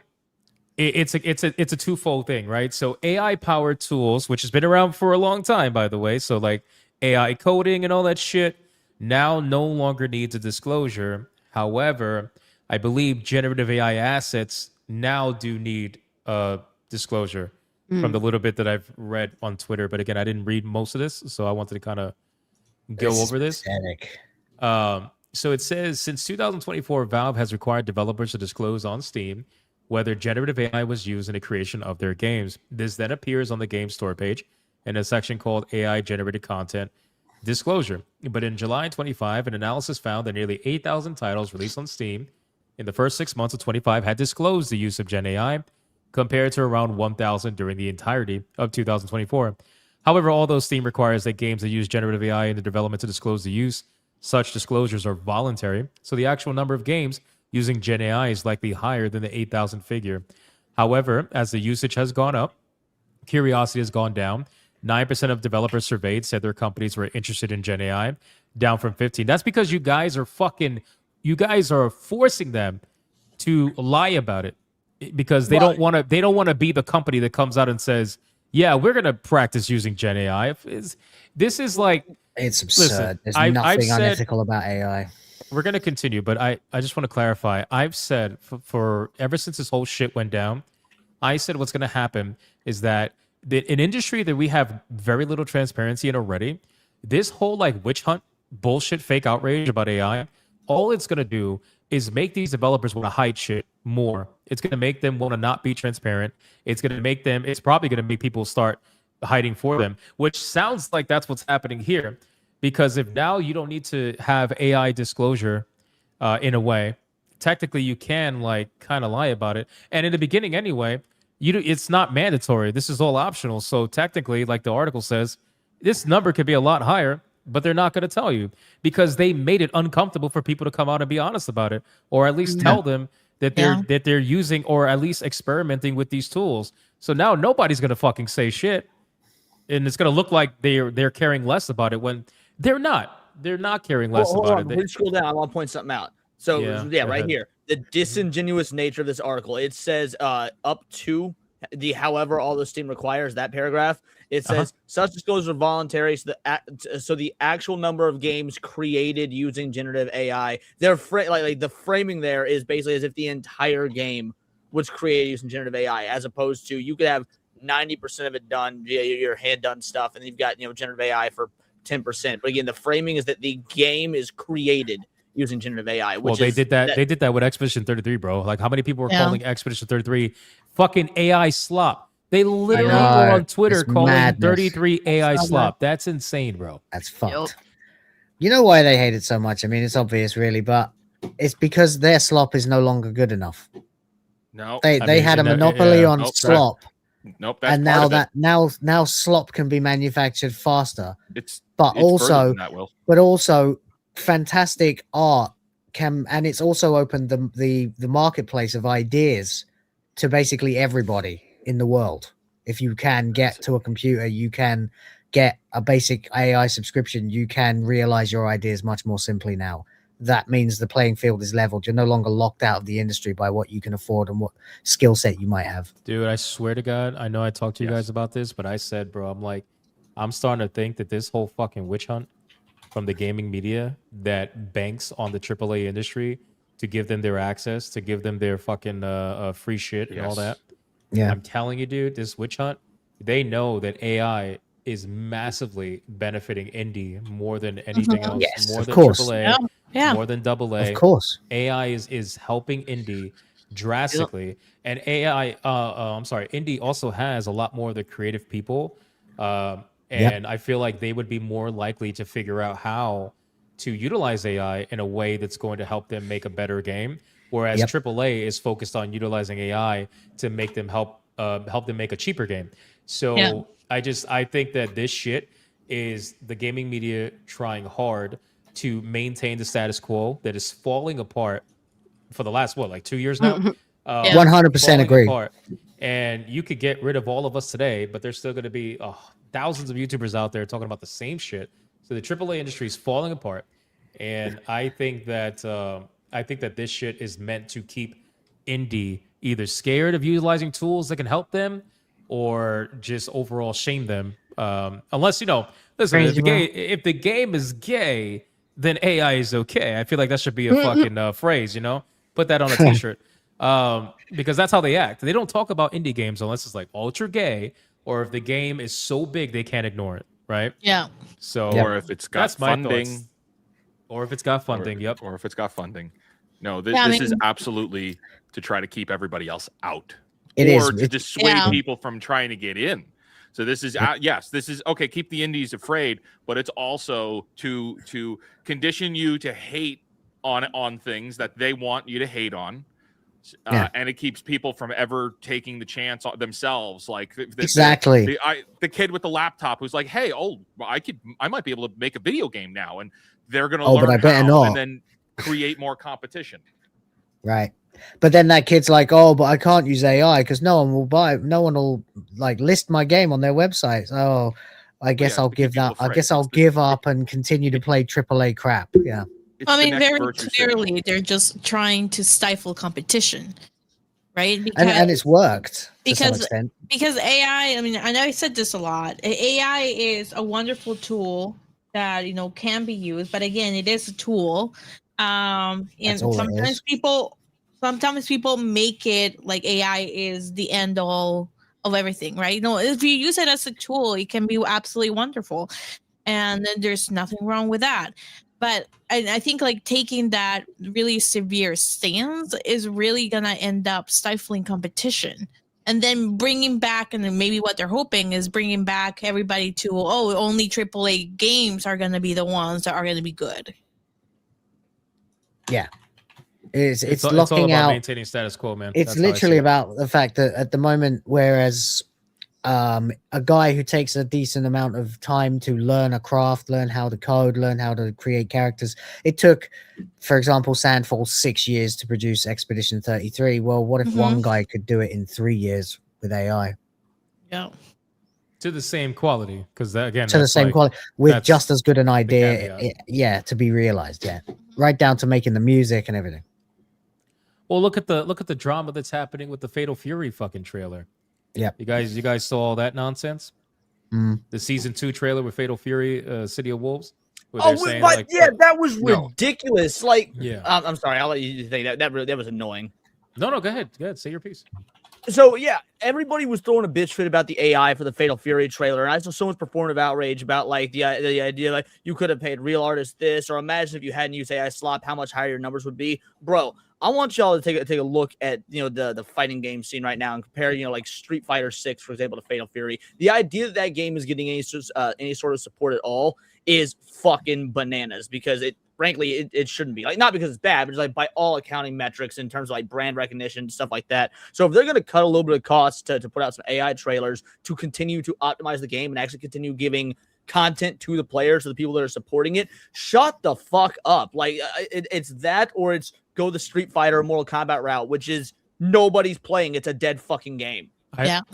it's a twofold thing, right? So AI powered tools, which has been around for a long time, by the way. So like AI coding and all that shit now no longer needs a disclosure. However, I believe generative AI assets now do need a disclosure from the little bit that I've read on Twitter. But again, I didn't read most of this, so I wanted to kind of go over this. Pathetic. So it says, since 2024, Valve has required developers to disclose on Steam whether generative AI was used in the creation of their games. This then appears on the game store page in a section called AI generated content disclosure. But in July 25, an analysis found that nearly 8,000 titles released on Steam in the first 6 months of 25 had disclosed the use of Gen AI, compared to around 1,000 during the entirety of 2024. However, although Steam requires that games that use generative AI in the development to disclose the use, such disclosures are voluntary, so the actual number of games using Gen AI is likely higher than the 8,000 figure. However, as the usage has gone up, curiosity has gone down. 9% of developers surveyed said their companies were interested in Gen AI, down from 15. That's because you guys are forcing them to lie about it, because they don't want to be the company that comes out and says, yeah, we're going to practice using Gen AI. This is like, it's absurd. Listen, There's nothing unethical about AI. We're going to continue, but I just want to clarify. I've said for ever since this whole shit went down, I said what's going to happen is that an industry that we have very little transparency in already, this whole like witch hunt bullshit fake outrage about AI, all it's going to do is make these developers want to hide shit more. It's going to make them want to not be transparent. It's probably going to make people start hiding for them, which sounds like that's what's happening here. Because if now you don't need to have AI disclosure in a way, technically you can like kind of lie about it. And in the beginning anyway, it's not mandatory. This is all optional. So technically, like the article says, this number could be a lot higher, but they're not going to tell you because they made it uncomfortable for people to come out and be honest about it, or at least tell them that they're using or at least experimenting with these tools. So now nobody's going to fucking say shit, and it's going to look like they're caring less about it when they're not. They're not caring less about it. Before you scroll down, I want to point something out. So yeah, right here, the disingenuous nature of this article. It says up to the however all the Steam requires, that paragraph. It says such disclosures are voluntary, so the actual number of games created using generative AI, they're like the framing there is basically as if the entire game was created using generative AI, as opposed to you could have 90% of it done via your hand done stuff, and you've got generative AI for 10%. But again, the framing is that the game is created using generative AI. Well, they did that. They did that with Expedition 33, bro. Like, how many people were calling Expedition 33 fucking AI slop? They literally were on Twitter calling 33 AI slop. That's insane, bro. That's fucked. You know why they hate it so much? I mean, it's obvious, really, but it's because their slop is no longer good enough. No, they had a monopoly on slop. Nope. And now slop can be manufactured faster. It's also fantastic art and it's also opened the marketplace of ideas to basically everybody in the world. If you can get to a computer, you can get a basic AI subscription, you can realize your ideas much more simply now. That means the playing field is leveled. You're no longer locked out of the industry by what you can afford and what skill set you might have. Dude, I swear to God, I know I talked to you guys about this, but I said, bro, I'm starting to think that this whole fucking witch hunt from the gaming media that banks on the AAA industry to give them their access, to give them their fucking free shit and all that. Yeah. I'm telling you, dude, this witch hunt, they know that AI is massively benefiting indie more than anything else. Yes, more of than course. AAA. Yeah. More than AA. Of course. AI is helping indie drastically. And indie also has a lot more of the creative people. And I feel like they would be more likely to figure out how to utilize AI in a way that's going to help them make a better game. Whereas AAA is focused on utilizing AI to make them help them make a cheaper game. So I think that this shit is the gaming media trying hard to maintain the status quo that is falling apart for the last 2 years now. 100% agree. Apart. And you could get rid of all of us today, but there's still going to be thousands of YouTubers out there talking about the same shit. So the AAA industry is falling apart, and I think that this shit is meant to keep indie either scared of utilizing tools that can help them or just overall shame them. Unless, listen, Crazy, if the game is gay, then AI is okay. I feel like that should be a fucking phrase, Put that on a t-shirt. Because that's how they act. They don't talk about indie games unless it's like ultra gay or if the game is so big they can't ignore it, right? Yeah. So or if it's got that's my funding. thoughts. Or if it's got funding, yep. Or if it's got funding. No, Yeah, this is absolutely to try to keep everybody else out. It or is. to dissuade people from trying to get in. So this is yes, this is okay. Keep the indies afraid, but it's also to condition you to hate on things that they want you to hate on. And it keeps people from ever taking the chance on themselves. Like exactly the kid with the laptop who's like, "Hey, I might be able to make a video game now," and they're going to learn but I better how not. and then create more competition. Right. But then that kid's like, "Oh, but I can't use AI because no one will buy it. No one will like list my game on their websites." Oh, I guess I'll give that. I guess I'll give up and continue to play AAA crap. Yeah. I mean, very clearly, they're just trying to stifle competition, right? Because, and it's worked to some because extent. Because AI, I mean, I know I said this a lot. AI is a wonderful tool that can be used, but again, it is a tool. And sometimes people make it like AI is the end all of everything, right? No, if you use it as a tool, it can be absolutely wonderful, and then there's nothing wrong with that. But I think like taking that really severe stance is really gonna end up stifling competition, and then bringing back, and then maybe what they're hoping is bringing back everybody to only AAA games are gonna be the ones that are gonna be good. Yeah. It's all locking about out maintaining status quo, man. It's literally about the fact that at the moment, whereas a guy who takes a decent amount of time to learn a craft, learn how to code, learn how to create characters, it took, for example, Sandfall 6 years to produce Expedition 33. Well, what if one guy could do it in 3 years with AI? Yeah. To the same quality, because again, to the same quality with just as good an idea, to be realized, right down to making the music and everything. Well, look at the drama that's happening with the Fatal Fury fucking trailer. Yeah, you guys saw all that nonsense. The season 2 trailer with Fatal Fury, City of Wolves. That was ridiculous. Like, yeah, I'm sorry, I'll let you think that was annoying. No, go ahead, say your piece. So yeah, everybody was throwing a bitch fit about the AI for the Fatal Fury trailer, and I saw so much performative outrage about like the idea like you could have paid real artists this, or imagine if you hadn't used AI slop, how much higher your numbers would be, bro. I want y'all to take a look at the fighting game scene right now and compare like Street Fighter 6, for example, to Fatal Fury. The idea that game is getting any sort of support at all is fucking bananas, because frankly, it shouldn't be. Like, not because it's bad, but it's like by all accounting metrics in terms of like brand recognition, stuff like that. So if they're going to cut a little bit of costs to put out some AI trailers to continue to optimize the game and actually continue giving content to the players, to the people that are supporting it, shut the fuck up. Like, it's that, or it's go the Street Fighter or Mortal Kombat route, which is nobody's playing. It's a dead fucking game.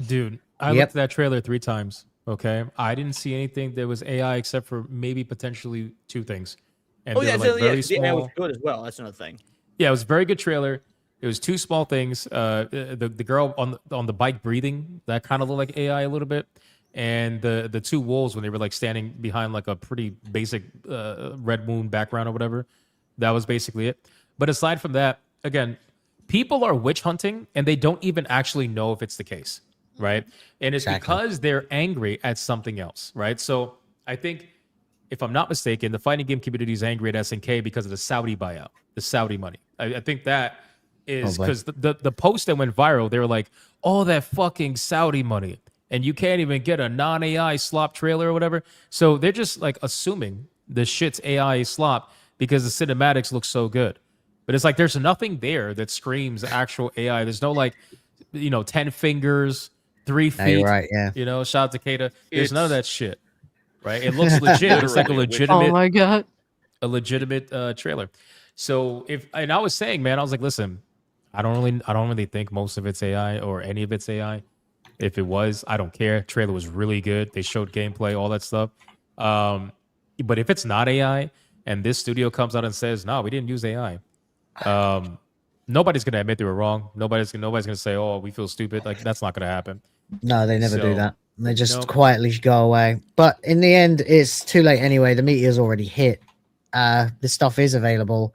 Dude, I looked at that trailer 3 times. Okay, I didn't see anything that was AI except for maybe potentially 2 things. And very small. The AI was good as well. That's another thing. Yeah, it was a very good trailer. It was 2 small things. The girl on the bike breathing, that kind of looked like AI a little bit, and the 2 wolves when they were like standing behind like a pretty basic Red Moon background or whatever. That was basically it. But aside from that, again, people are witch hunting and they don't even actually know if it's the case, right? And it's because they're angry at something else, right? So I think, if I'm not mistaken, the fighting game community is angry at SNK because of the Saudi buyout, the Saudi money. I think that is because the post that went viral, they were like, "Oh, that fucking Saudi money," and you can't even get a non-AI slop trailer or whatever. So they're just like assuming the shit's AI slop because the cinematics look so good. But it's like there's nothing there that screams actual AI. There's no 10 fingers, 3 feet. You're right, yeah. Shout out to Kata. There's none of that shit. Right? It looks legit. It's like a legitimate. Oh my god. A legitimate trailer. So I was saying, man, I was like, listen, I don't really think most of it's AI or any of it's AI. If it was, I don't care. Trailer was really good. They showed gameplay, all that stuff. But if it's not AI and this studio comes out and says, no, we didn't use AI, nobody's gonna admit they were wrong. Nobody's gonna say, "Oh, we feel stupid." Like that's not gonna happen. No, they never do So, that. They just nope. quietly go away. But in the end, it's too late anyway. The meteor's already hit. This stuff is available.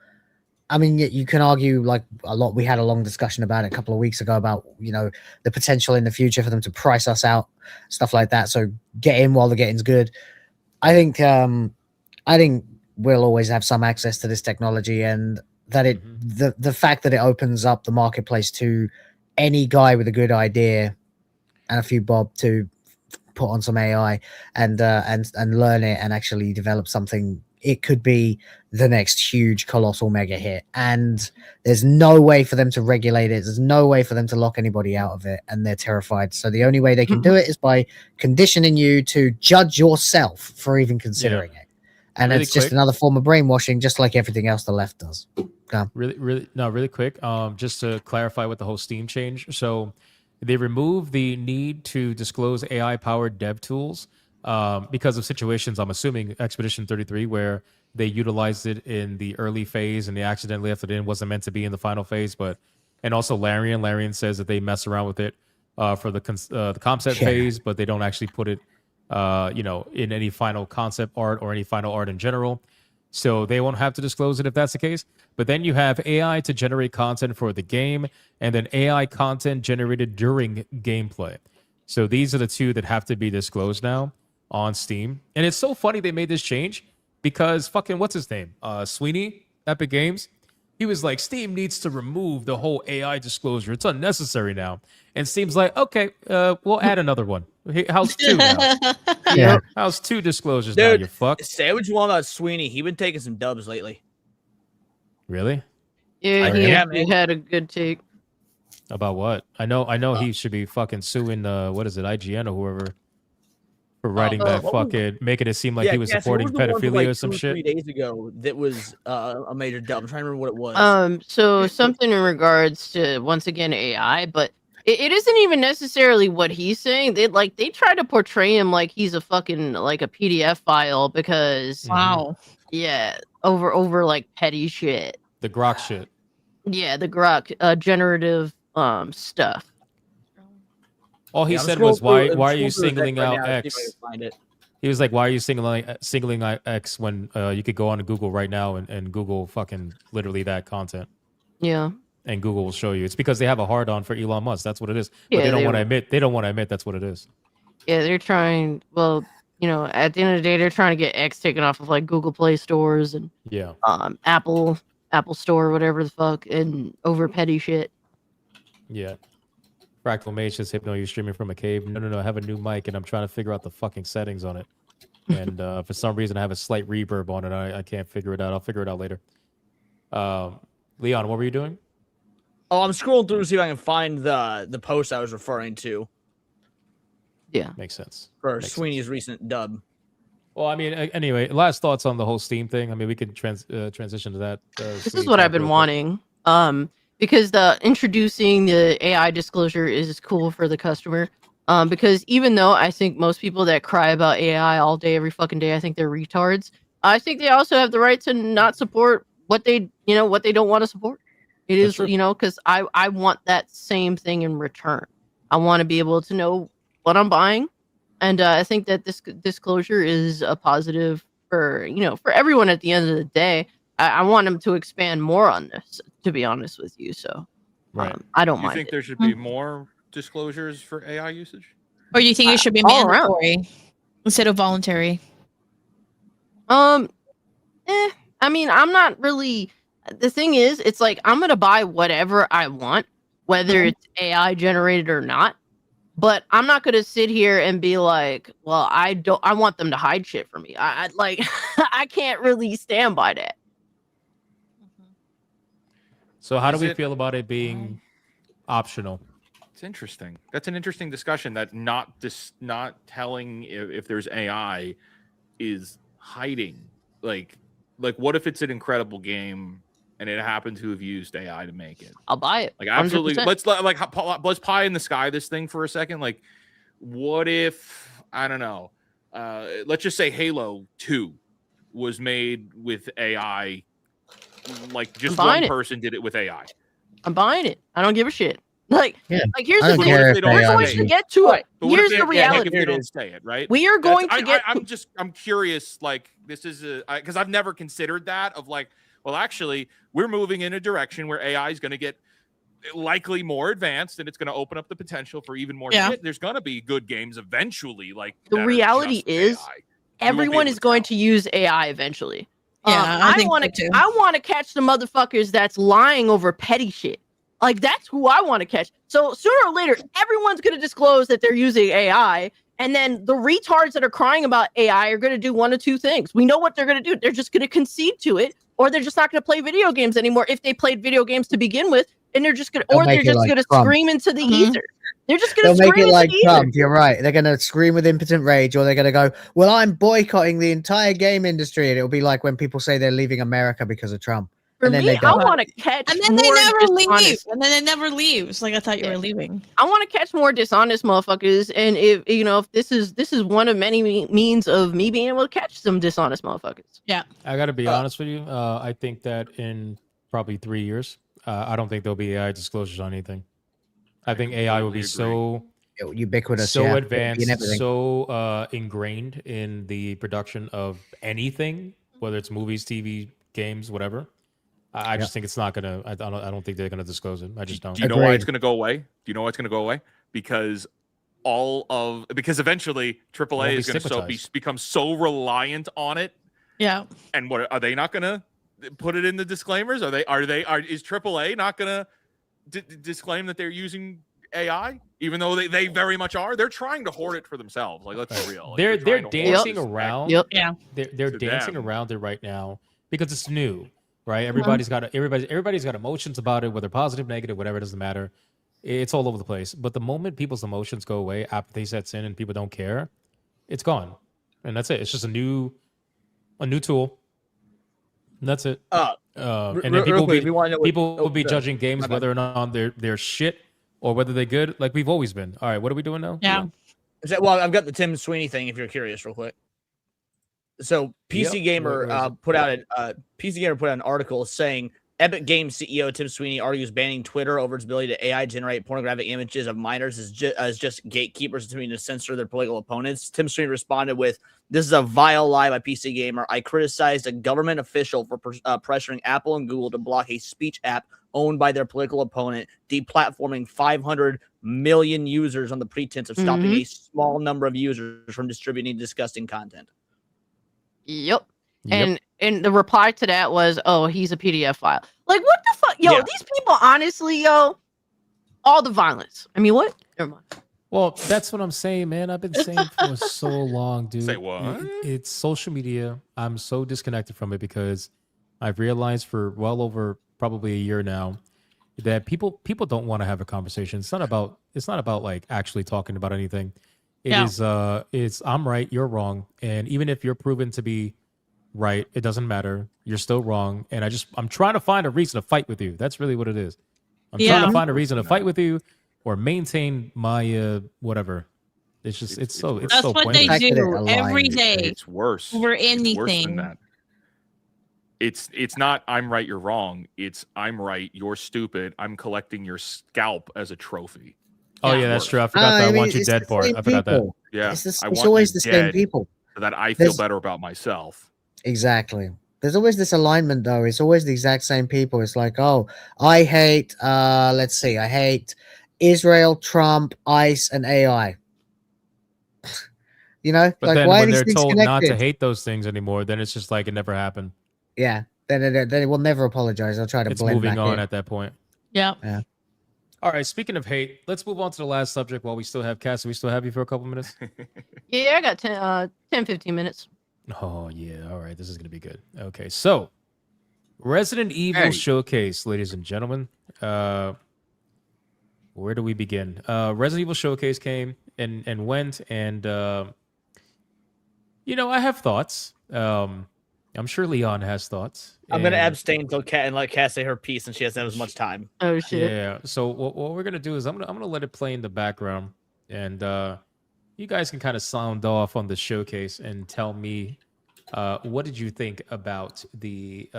I mean, you can argue like a lot. We had a long discussion about it a couple of weeks ago about, you know, the potential in the future for them to price us out, stuff like that. So get in while the getting's good. I think we'll always have some access to this technology, and that the fact that it opens up the marketplace to any guy with a good idea and a few bob to put on some AI and learn it and actually develop something. It could be the next huge colossal mega hit, and there's no way for them to regulate it. There's no way for them to lock anybody out of it, and they're terrified. So the only way they can do it is by conditioning you to judge yourself for even considering it. And Really it's just quick. another form of brainwashing, just like everything else the left does. Go. Really quick. Just to clarify with the whole Steam change. So they removed the need to disclose AI-powered dev tools because of situations, I'm assuming Expedition 33, where they utilized it in the early phase and they accidentally left it in. Wasn't meant to be in the final phase, and also Larian says that they mess around with it for the concept phase, but they don't actually put it, in any final concept art or any final art in general. So they won't have to disclose it if that's the case. But then you have AI to generate content for the game, and then AI content generated during gameplay. So these are the two that have to be disclosed now on Steam. And it's so funny they made this change because fucking what's his name? Sweeney, Epic Games. He was like, Steam needs to remove the whole AI disclosure. It's unnecessary now. And Steam's like, okay, we'll add another one. Hey, how's 2 now? Yeah. How's 2 disclosures now, Dude, you fuck? say what you want about Sweeney. He been taking some dubs lately. Really? Yeah, Okay. he Yeah, actually man. had a good take. About what? I know he should be fucking suing what is it, IGN or whoever for writing that what was- fucking making it seem like he was Cassie, what supporting was the one from, pedophilia like, or some 2 or shit. 3 days ago that was a major dub. I'm trying to remember what it was. So something in regards to once again AI, but it isn't even necessarily what he's saying. They try to portray him like he's a fucking like a PDF file because Wow. yeah, over like petty shit. The Grok shit. Yeah, the Grok generative stuff. All he Yeah, I'm said was, scrolling through- why I'm are you scrolling through his singling deck right out now to see if I X? can find it. He was like, why are you singling out X when you could go on to Google right now and Google fucking literally that content. Yeah. And Google will show you. It's because they have a hard on for Elon Musk. That's what it is. But Yeah, they don't they want to were- admit. They don't want to admit that's what it is. Yeah, they're trying. Well, at the end of the day, they're trying to get X taken off of like Google Play stores and Yeah. Apple Store, whatever the fuck, and over petty shit. Yeah. Fractal Mage says, Hypno, you're streaming from a cave. No. I have a new mic and I'm trying to figure out the fucking settings on it. And for some reason, I have a slight reverb on it. I can't figure it out. I'll figure it out later. Leon, what were you doing? Oh, I'm scrolling through to see if I can find the post I was referring to Yeah. Makes sense. for Makes Sweeney's recent dub. Well, I mean, anyway, last thoughts on the whole Steam thing. I mean, we could transition to that. This is what I've been wanting. Because the introducing the AI disclosure is cool for the customer. Because even though I think most people that cry about AI all day, every fucking day, I think they're retards. I think they also have the right to not support what they don't want to support. It is, because I want that same thing in return. I want to be able to know what I'm buying. And I think that this disclosure is a positive for everyone at the end of the day. I want them to expand more on this, to be honest with you. So I don't You mind think it. there should be more disclosures for AI usage? Or do you think it should be all around. mandatory instead of voluntary? I mean, I'm not really. The thing is, it's like I'm gonna buy whatever I want, whether it's AI generated or not. But I'm not gonna sit here and be like, well, I want them to hide shit from me. I like, I can't really stand by that. So how do Is we it- feel about it being optional? It's interesting. That's an interesting discussion. That not telling if there's AI is hiding. Like what if it's an incredible game and it happened to have used AI to make it? I'll buy it. Like absolutely. 100%. Let's pie in the sky this thing for a second. Like, what if I don't know? Let's just say Halo 2 was made with AI. Like just I'm buying one it. person did it with AI. I'm buying it. I don't give a shit. Like here's I the don't thing. care if We're they going say to it. get to it. But what Here's if the they, yeah, reality. if they don't say it, right? We are going to get. I'm curious. Like this is because I've never considered that of like, well, actually, we're moving in a direction where AI is going to get likely more advanced, and it's going to open up the potential for even more shit. There's going to be good games eventually. Like The reality is, everyone is going to use AI eventually. Yeah, I think so too. I want to catch the motherfuckers that's lying over petty shit. Like that's who I want to catch. So sooner or later, everyone's going to disclose that they're using AI, and then the retards that are crying about AI are going to do one of two things. We know what they're going to do. They're just going to concede to it, or they're just not going to play video games anymore if they played video games to begin with, and they're just going to, or they're just going to scream into the ether. They're just going to They'll make scream it into like the ether. Trump. You're right. They're going to scream with impotent rage, or they're going to go, "Well, I'm boycotting the entire game industry," and it'll be like when people say they're leaving America because of Trump. For and then me, they I don't. want to catch And then they more never leave. dishonest. And then it never leaves. Like I thought you were leaving. I want to catch more dishonest motherfuckers, and if this is one of many means of me being able to catch some dishonest motherfuckers. Yeah, I got to be honest with you. I think that in probably 3 years, I don't think there'll be AI disclosures on anything. I think AI will be so ubiquitous, so yeah, advanced, in everything. so ingrained in the production of anything, whether it's movies, TV, games, whatever. I just think it's not gonna. I don't think they're gonna disclose it. I just don't. Do you know why it's going to go away? Do you know why it's going to go away? Because eventually AAA is going to become so reliant on it. Yeah. And what are they not going to put it in the disclaimers? Is AAA not going to disclaim that they're using AI, even though they very much are? They're trying to hoard it for themselves. Like, let's be real. Like, They're dancing around. Yeah. They're dancing around it right now because it's new. Right, everybody's got emotions about it, whether positive, negative, whatever, it doesn't matter. It's all over the place. But the moment people's emotions go away, apathy sets in, and people don't care, it's gone, and that's it. It's just a new tool. And that's it. And then people will be judging games whether or not they're shit or whether they're good, like we've always been. All right, what are we doing now? Yeah. Well, I've got the Tim Sweeney thing. If you're curious, real quick. So PC Gamer put out an article saying Epic Games CEO Tim Sweeney argues banning Twitter over its ability to AI generate pornographic images of minors as just gatekeepers between to censor their political opponents. Tim Sweeney responded with, "This is a vile lie by PC Gamer. I criticized a government official for pressuring Apple and Google to block a speech app owned by their political opponent, deplatforming 500 million users on the pretense of stopping a small number of users from distributing disgusting content." Yep. And the reply to that was, "Oh, he's a PDF file." Like, what the fuck, yo? These people, honestly, yo, all the violence. I mean, what? Never mind. Well, that's what I'm saying, man. I've been saying for so long, dude. Say what? It's social media. I'm so disconnected from it because I've realized for well over probably a year now that people don't want to have a conversation. It's not about like actually talking about anything. It's I'm right, you're wrong, and even if you're proven to be right, it doesn't matter. You're still wrong, and I'm trying to find a reason to fight with you. That's really what it is. I'm trying to find a reason to fight with you or maintain my whatever. It's just it's so that's what pointless. they do every day. It's worse. Over anything. It's worse than that. It's not I'm right, you're wrong. It's I'm right, you're stupid. I'm collecting your scalp as a trophy. Oh yeah, that's true. I forgot that I want you dead part. I forgot that. Yeah, it's always the same people. So that I feel better about myself. Exactly. There's always this alignment, though. It's always the exact same people. It's like, oh, I hate. I hate Israel, Trump, ICE, and AI. But like then why when are they're these things told connected? not to hate those things anymore, then it's just like it never happened. Yeah. Then they will never apologize. I'll try to It's blend moving back on in. at that point. Yeah. All right. Speaking of hate, let's move on to the last subject while we still have Cass. We still have you for a couple minutes. Yeah, I got 10, 15 minutes. Oh yeah. All right. This is gonna be good. Okay. So, Resident Evil Showcase, ladies and gentlemen. Where do we begin? Resident Evil Showcase came and went, and I have thoughts. I'm sure Leon has thoughts. I'm gonna abstain until let Cass say her piece, and she doesn't have as much time. Oh shit! Yeah. So what we're gonna do is I'm gonna let it play in the background, and you guys can kind of sound off on the showcase and tell me what did you think about the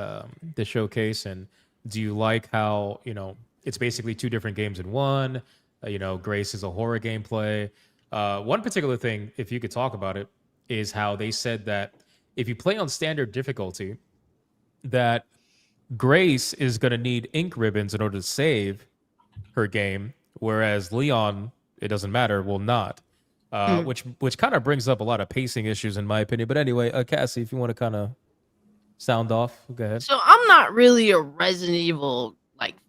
showcase, and do you like how it's basically 2 different games in one. Grace is a horror gameplay. One particular thing, if you could talk about it, is how they said that if you play on standard difficulty, that Grace is going to need ink ribbons in order to save her game, whereas Leon, it doesn't matter, will not. Which kind of brings up a lot of pacing issues in my opinion. But anyway, Cassie, if you want to kind of sound off, go ahead. So I'm not really a Resident Evil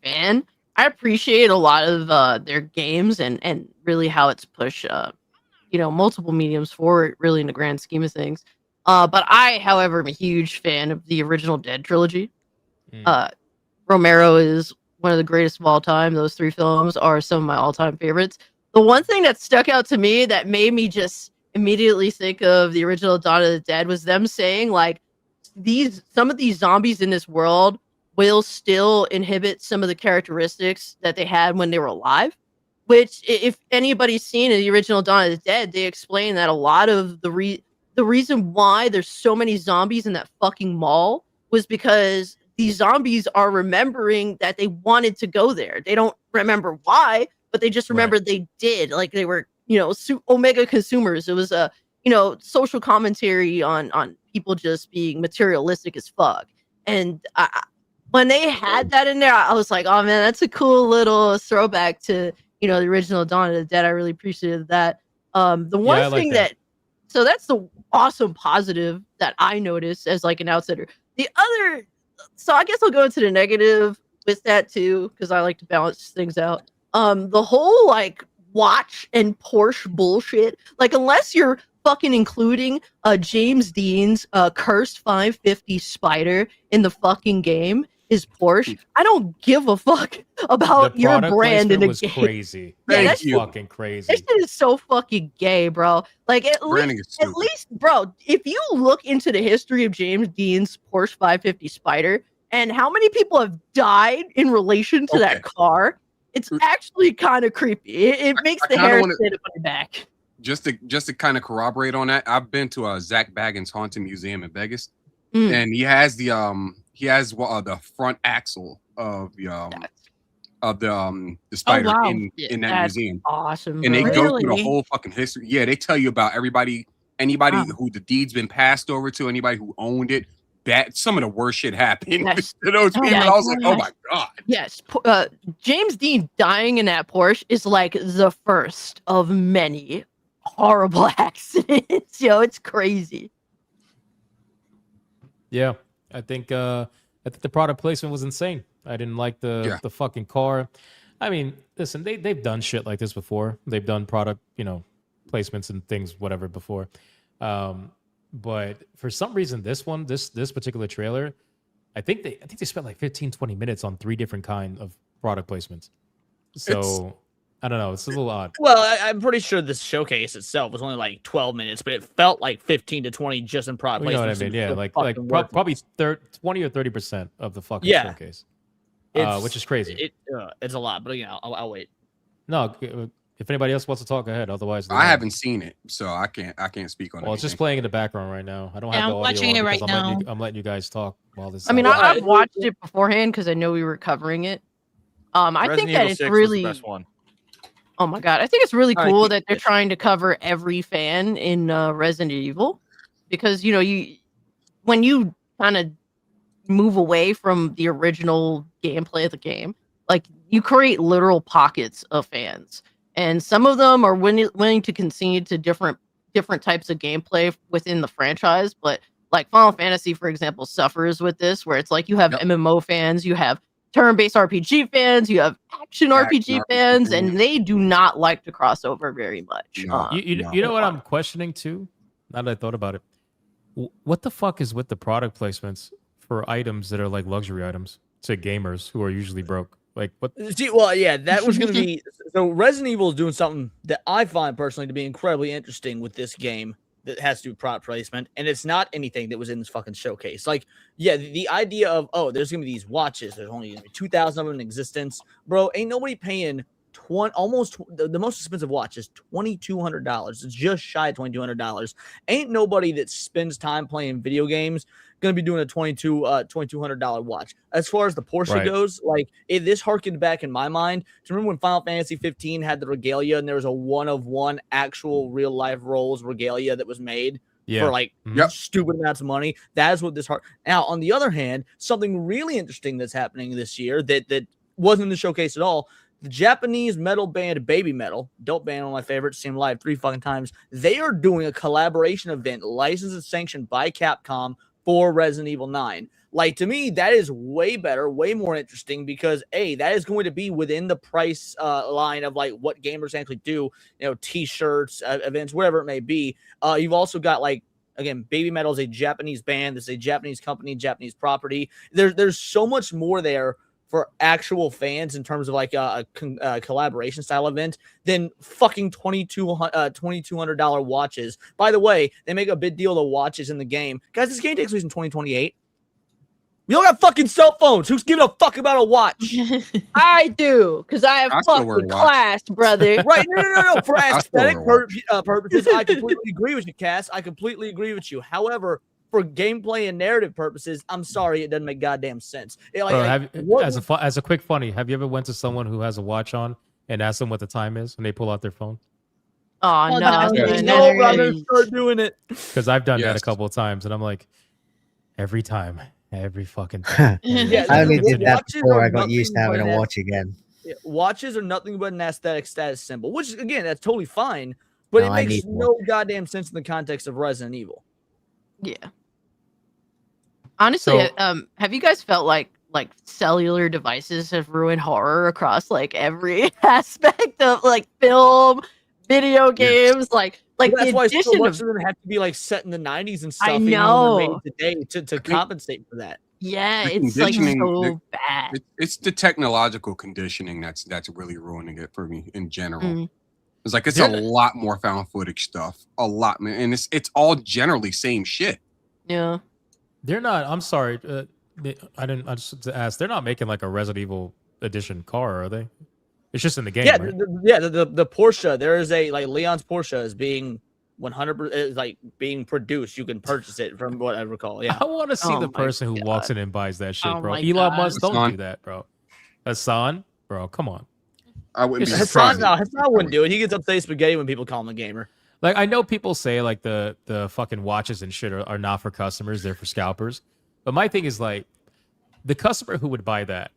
fan. I appreciate a lot of their games and really how it's pushed multiple mediums forward really in the grand scheme of things. But I, however, am a huge fan of the original Dead trilogy. Romero is one of the greatest of all time. Those 3 films are some of my all-time favorites. The one thing that stuck out to me that made me just immediately think of the original Dawn of the Dead was them saying some of these zombies in this world will still inhibit some of the characteristics that they had when they were alive. Which, if anybody's seen the original Dawn of the Dead, they explain that a lot of the reason why there's so many zombies in that fucking mall was because these zombies are remembering that they wanted to go there. They don't remember why, but they just remember they did. They were, omega consumers. It was a, social commentary on people just being materialistic as fuck. And when they had that in there, I was like, oh man, that's a cool little throwback to, the original Dawn of the Dead. I really appreciated that. The one thing so that's the awesome positive that I noticed as an outsider. The other, so I guess I'll go into the negative with that too, because I like to balance things out. The whole watch and Porsche bullshit, unless you're fucking including James Dean's cursed 550 Spider in the fucking game is Porsche. I don't give a fuck about your brand in the game. Crazy. Yeah, that's fucking crazy. That shit is so fucking gay, bro. At least, bro, if you look into the history of James Dean's Porsche 550 Spider and how many people have died in relation to that car, it's actually kind of creepy. It makes the hair stand up on your back. Just to kind of corroborate on that, I've been to Zach Baggins' Haunted Museum in Vegas, and he has the front axle of the Spider in that museum. Awesome, and they go through the whole fucking history. Yeah, they tell you about anybody who the deed's been passed over to, anybody who owned it. That some of the worst shit happened to those people. I was like, oh my god. Yes, James Dean dying in that Porsche is the first of many horrible accidents. It's crazy. Yeah, I think the product placement was insane. I didn't like the fucking car. I mean, listen, they've done shit like this before. They've done product, placements and things, whatever, before. But for some reason, this particular trailer, I think they spent 15, 20 minutes on 3 different kind of product placements. So I don't know. It's a little odd. Well, I'm pretty sure this showcase itself was only 12 minutes, but it felt like 15 to 20 just in product placements. You know what I mean? Yeah, probably 20 or 30% of the fucking showcase, which is crazy. It's a lot, but I'll wait. No, if anybody else wants to talk, ahead. Otherwise, I haven't seen it, so I can't speak on it. Well, it's just playing in the background right now. I don't have the audio. I'm watching it right now. I'm letting you guys talk while this. I mean, I've watched it beforehand because I know we were covering it. I think that it's really the best one. Oh my god, I think it's really cool that they're trying to cover every fan in Resident Evil, because when you kind of move away from the original gameplay of the game, you create literal pockets of fans. And some of them are willing to concede to different types of gameplay within the franchise. But Final Fantasy, for example, suffers with this, where it's you have MMO fans, you have turn-based RPG fans, you have action RPG fans, and they do not like to cross over very much. You know what I'm questioning too? Now that I thought about it, what the fuck is with the product placements for items that are luxury items to gamers who are usually broke? What? See, well, yeah, that was going to be... So Resident Evil is doing something that I find personally to be incredibly interesting with this game that has to do with product placement, and it's not anything that was in this fucking showcase. The idea of, there's going to be these watches. There's only going to be 2,000 of them in existence. Bro, ain't nobody paying the most expensive watch is $2,200. It's just shy of $2,200. Ain't nobody that spends time playing video games going to be doing a $2,200 watch. As far as the Porsche goes, like this harkened back in my mind to remember when Final Fantasy 15 had the regalia and there was a 1-of-1 actual real life Rolls regalia that was made for like stupid amounts of money. That is what this Now, on the other hand, something really interesting that's happening this year that wasn't in the showcase at all. The Japanese metal band Baby Metal, dope band, one of my favorites, seen live 3 fucking times. They are doing a collaboration event licensed and sanctioned by Capcom for Resident Evil 9. Like, to me, that is way better, way more interesting because that is going to be within the price line of like what gamers actually do, t-shirts, events, whatever it may be. You've also got like, again, Baby Metal is a Japanese band. This is a Japanese company, Japanese property. There's so much more there for actual fans in terms of like a collaboration style event than fucking $2,200 watches. By the way, they make a big deal of the watches in the game. Guys, this game takes place in 2028. We all got fucking cell phones. Who's giving a fuck about a watch? I do, because I have fucking class, brother. Right? No. For aesthetic purposes, I completely agree with you, Cass. I completely agree with you. However, for gameplay and narrative purposes, I'm sorry, it doesn't make goddamn sense. As a quick funny, have you ever went to someone who has a watch on and asked them what the time is when they pull out their phone? Oh no, I'm gonna start doing it. Because I've done that a couple of times, and I'm like, every fucking time. I only did that before I got used to having a watch again. Watches are nothing but an aesthetic status symbol, which again, that's totally fine, but it makes no goddamn sense in the context of Resident Evil. Yeah. Honestly, have you guys felt like cellular devices have ruined horror across like every aspect of like film, video games, like that's why so much of them have to be like set in the 90s and stuff. I know. Even made today to compensate for that. Yeah, it's like so bad. It's the technological conditioning that's really ruining it for me in general. It's like it's a lot more found footage stuff, a lot, man, and it's all generally same shit. Yeah, they're not. I'm sorry, I just to ask. They're not making like a Resident Evil edition car, are they? It's just in the game. Yeah, right? the Porsche. There is a Leon's Porsche is being 100% like being produced. You can purchase it from what I recall. Yeah, I want to see the person who walks in and buys that shit, bro. Elon Musk, don't do that, bro. Hassan, bro, come on. I wouldn't be surprised. Hassan wouldn't do it. He gets upset spaghetti when people call him a gamer. Like, I know people say like the fucking watches and shit are not for customers, they're for scalpers. But my thing is like the customer who would buy that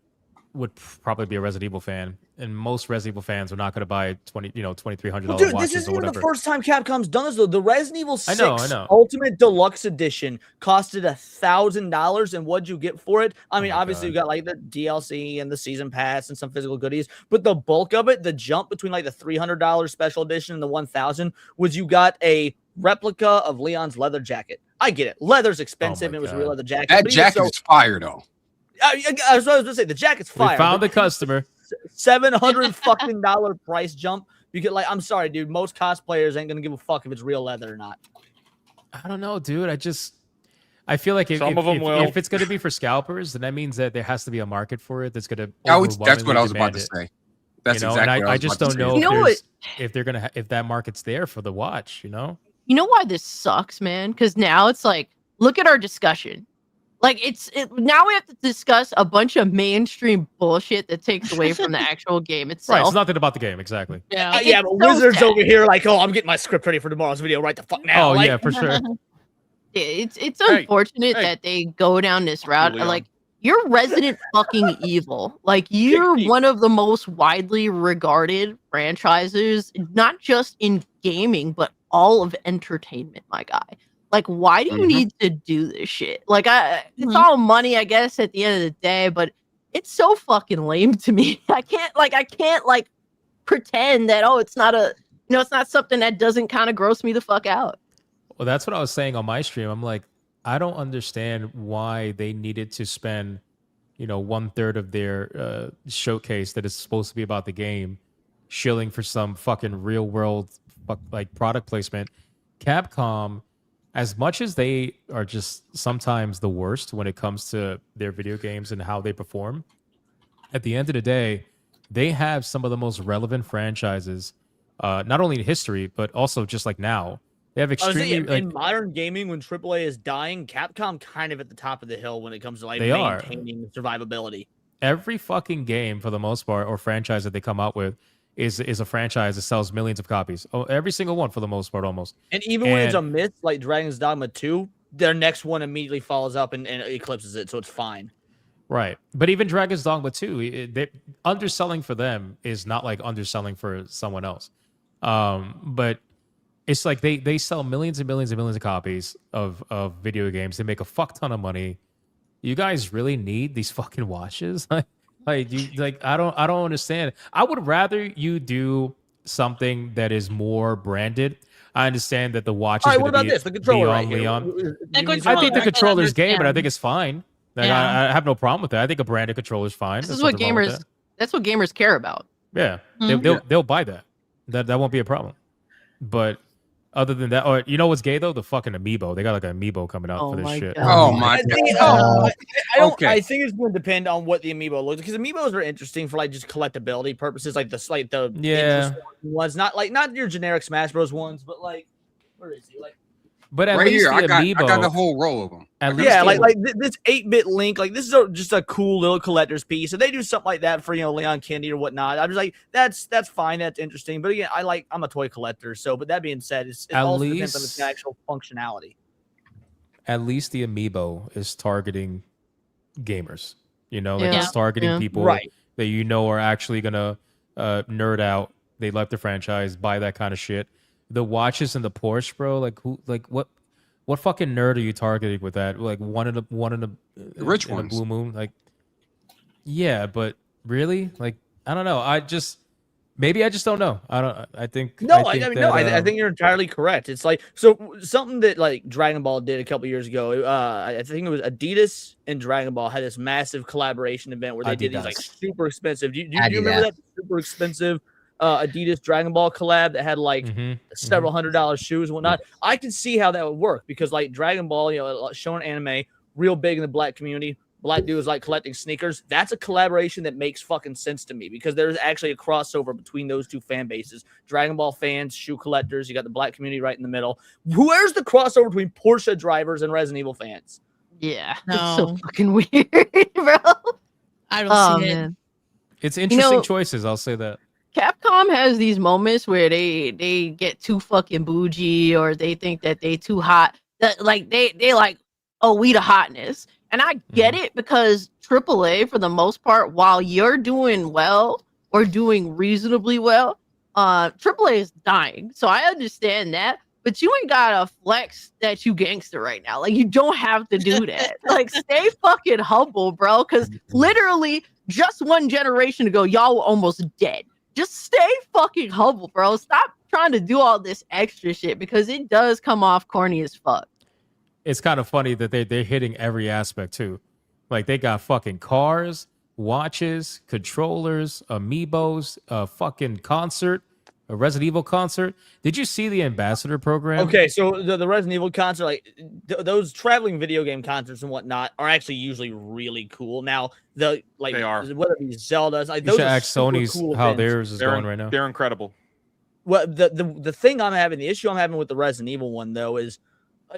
would probably be a Resident Evil fan, and most Resident Evil fans are not going to buy $2,300 watches this isn't or whatever. The first time Capcom's done this though. The Resident Evil 6 I know. Ultimate Deluxe Edition costed $1,000, and what'd you get for it? I mean, obviously you got like the DLC and the season pass and some physical goodies, but the bulk of it, the jump between like the $300 special edition and the $1,000, was you got a replica of Leon's leather jacket. I get it, leather's expensive, and it was a real leather jacket. That jacket is fire though. I was going to say the jacket's fire. We found the customer. $700 fucking price jump. You get like, I'm sorry, dude. Most cosplayers ain't gonna give a fuck if it's real leather or not. I don't know, dude. I feel like if it's gonna be for scalpers, then that means that there has to be a market for it that's gonna. That's what I was about to say. That's exactly. And I just don't know if they're gonna if that market's there for the watch. You know why this sucks, man? Because now it's like, look at our discussion. Like now we have to discuss a bunch of mainstream bullshit that takes away from the actual game itself. Right, it's nothing about the game, exactly. Yeah, but Wizards over here like, oh, I'm getting my script ready for tomorrow's video right the fuck now. Oh like, yeah, for sure. It's unfortunate that they go down this route. Like, you're Resident fucking Evil. Like, you're one of the most widely regarded franchises, not just in gaming, but all of entertainment, my guy. Like, why do you need to do this shit? Like, it's all money, I guess, at the end of the day, but it's so fucking lame to me. I can't pretend that, it's not it's not something that doesn't kind of gross me the fuck out. Well, that's what I was saying on my stream. I'm like, I don't understand why they needed to spend, 1/3 of their showcase that is supposed to be about the game, shilling for some fucking real world like product placement. Capcom, as much as they are just sometimes the worst when it comes to their video games and how they perform, at the end of the day, they have some of the most relevant franchises, not only in history but also just like now. They have I was extremely saying, in modern gaming, when AAA is dying, Capcom kind of at the top of the hill when it comes to like They are. maintaining survivability. Every fucking game for the most part or franchise that they come out with is a franchise that sells millions of copies. Oh, every single one for the most part, almost. And even when it's a miss, like Dragon's Dogma 2, their next one immediately follows up and eclipses it, so it's fine. Right. But even Dragon's Dogma 2, underselling for them is not like underselling for someone else. But it's like they sell millions and millions and millions of copies of video games. They make a fuck ton of money. You guys really need these fucking watches? I don't understand. I would rather you do something that is more branded. I understand that the watch is All right, what going about to be this? The controller right beyond here. Leon. I think the controller's gay, but I think it's fine. Like, I have no problem with that. I think a branded controller is fine. This There's is what nothing wrong with gamers. That's what gamers care about. that. Yeah, Mhm. they'll buy that. That won't be a problem. But other than that, or you know what's gay though? The fucking amiibo. They got like an amiibo coming out for this shit. I don't. Okay. I think it's going to depend on what the amiibo looks, because amiibos are interesting for like just collectability purposes, like the Yeah. interesting ones, not your generic Smash Bros ones, but like where is he? Like, But at Right least here, the I amiibo, got the whole roll of them. At least yeah, the- this 8-bit Link, like this is just a cool little collector's piece. And they do something like that for Leon Kennedy or whatnot. I'm just like, that's fine, that's interesting. But again, I'm a toy collector, so but that being said, it At also depends on least- its actual functionality. at least the amiibo is targeting gamers. Like Yeah. it's targeting Yeah. people Right. that are actually gonna nerd out. They love the franchise, buy that kind of shit. The watches and the Porsche, bro. Like what fucking nerd are you targeting with that? Like one in a rich in a ones. blue moon. Like, yeah, but really, like I don't know. Maybe I just don't know. I think I think you're entirely correct. It's like something that like Dragon Ball did a couple years ago. I think it was Adidas and Dragon Ball had this massive collaboration event where they did these like Adidas. super expensive. Do you remember that super expensive Adidas Dragon Ball collab that had like several $100 shoes and whatnot? I can see how that would work because like Dragon Ball, showing anime real big in the black community. Black dudes like collecting sneakers. That's a collaboration that makes fucking sense to me because there's actually a crossover between those two fan bases. Dragon Ball fans, shoe collectors. You got the black community right in the middle. Where's the crossover between Porsche drivers and Resident Evil fans? Yeah, it's so fucking weird, bro. I don't see it. It's interesting choices. I'll say that. Capcom has these moments where they get too fucking bougie or they think that they too hot. That like they like, oh, we the hotness. And I get it because AAA, for the most part, while you're doing well or doing reasonably well, AAA is dying. So I understand that, but you ain't got to flex that you gangster right now. Like, you don't have to do that. Like, stay fucking humble, bro, because literally just one generation ago, y'all were almost dead. Just stay fucking humble, bro. Stop trying to do all this extra shit because it does come off corny as fuck. It's kind of funny that they're hitting every aspect too. Like they got fucking cars, watches, controllers, amiibos, a fucking concert, a Resident Evil concert. Did you see the ambassador program? Okay, so the Resident Evil concert, like those traveling video game concerts and whatnot, are actually usually really cool. Now they are whether it be Zelda's, like You those should are ask super Sony's cool how events. theirs is going right now. They're incredible. Well, the thing I'm having, the issue I'm having with the Resident Evil one though is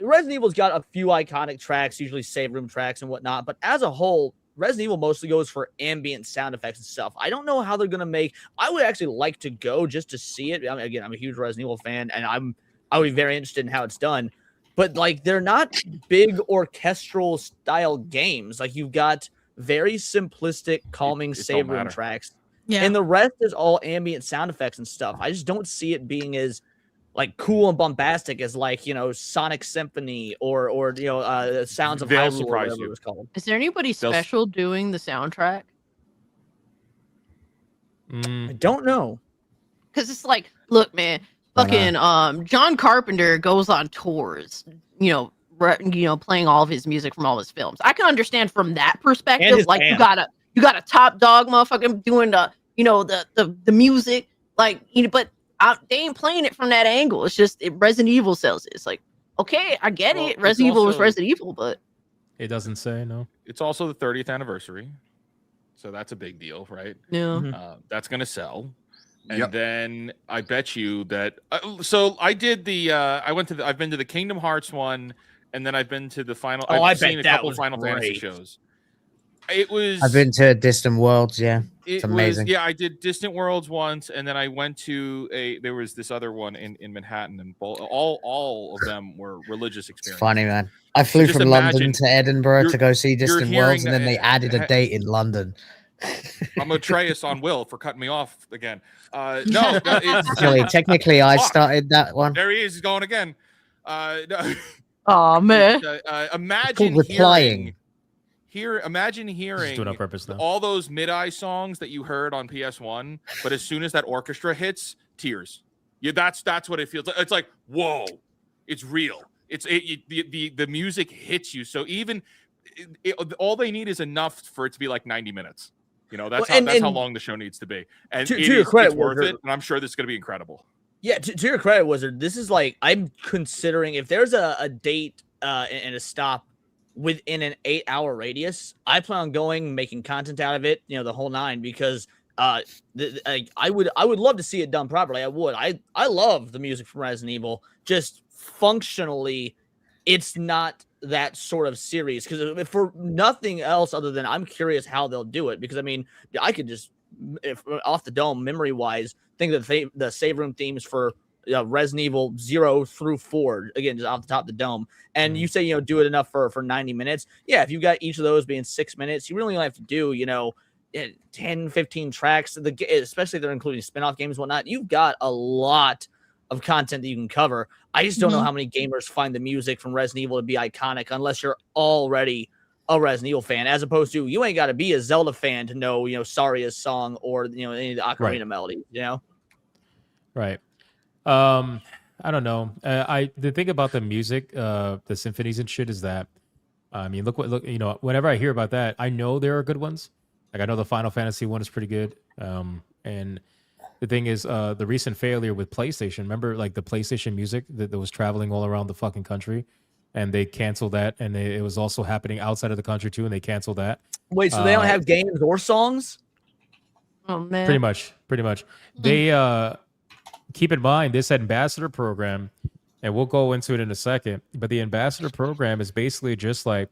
Resident Evil's got a few iconic tracks, usually save room tracks and whatnot, but as a whole, Resident Evil mostly goes for ambient sound effects and stuff. I don't know how they're gonna make. I would actually like to go just to see it. I mean, again, I'm a huge Resident Evil fan, and I would be very interested in how it's done. But like, they're not big orchestral style games. Like, you've got very simplistic, calming save room tracks, and the rest is all ambient sound effects and stuff. I just don't see it being as like cool and bombastic as like Sonic Symphony or Sounds of They'll Hyrule or surprise whatever you. it was called. Is there anybody special doing the soundtrack? I don't know. Because it's like, look, man, fucking John Carpenter goes on tours, playing all of his music from all his films. I can understand from that perspective. Like, you got a top dog motherfucker doing the music, like, but they ain't playing it from that angle. It's just Resident Evil sells it. It's like, okay, I get it. Resident Evil was Resident Evil, but it doesn't say no. It's also the 30th anniversary. so that's a big deal, right? Yeah. That's gonna sell. And Yep. then I bet you that. So I did the. I've been to the Kingdom Hearts one, and then I've been to the final. Oh, I've I seen bet a that couple was Final Fantasy great. shows. It was. I've been to Distant Worlds. Yeah, it's It amazing. was. Yeah, I did Distant Worlds once, and then I went to there was this other one in Manhattan, and all of them were religious It's experiences. funny, man. I flew just from London imagine to Edinburgh to go see you're Distant hearing Worlds, and then they added a that- date in London. I'm Atreus on Will for cutting me off again. No, it's Technically, I Fuck. started that one. There he is. He's going again. No. Oh man. Imagine replying. Imagine hearing doing it on purpose now. all those mid-eye songs that you heard on PS1, but as soon as that orchestra hits, tears. Yeah, that's what it feels like. It's like, whoa, it's real. The music hits you. So even all they need is enough for it to be like 90 minutes. You know, that's how long the show needs to be. And to your credit, it's worth Wizard, it. And I'm sure this is going to be incredible. Yeah, to your credit, Wizard, this is like, I'm considering if there's a date and a stop within an 8-hour radius, I plan on going, making content out of it, the whole nine, because I would love to see it done properly. I would. I love the music from Resident Evil. Just functionally, it's not that sort of series, because for nothing else other than I'm curious how they'll do it, because I mean, I could just, if off the dome, memory wise, think that the save room themes for Resident Evil 0 through 4, again, just off the top of the dome, and you say do it enough for 90 minutes. Yeah, if you got each of those being 6 minutes, you really only have to do 10, 15 tracks, especially if they're including spin-off games and whatnot. You've got a lot of content that you can cover. I just don't know how many gamers find the music from Resident Evil to be iconic unless you're already a Resident Evil fan, as opposed to you ain't got to be a Zelda fan to know Saria's song or any of the Ocarina melodies. Right. I don't know. The thing about the music, the symphonies and shit is that, I mean, look, whenever I hear about that, I know there are good ones. Like I know the Final Fantasy one is pretty good. And the thing is, the recent failure with PlayStation, remember like the PlayStation music that was traveling all around the fucking country, and they canceled that, and it was also happening outside of the country too, and they canceled that. Wait, so they don't have games or songs? Oh man. Pretty much. They keep in mind this ambassador program, and we'll go into it in a second, but the ambassador program is basically just like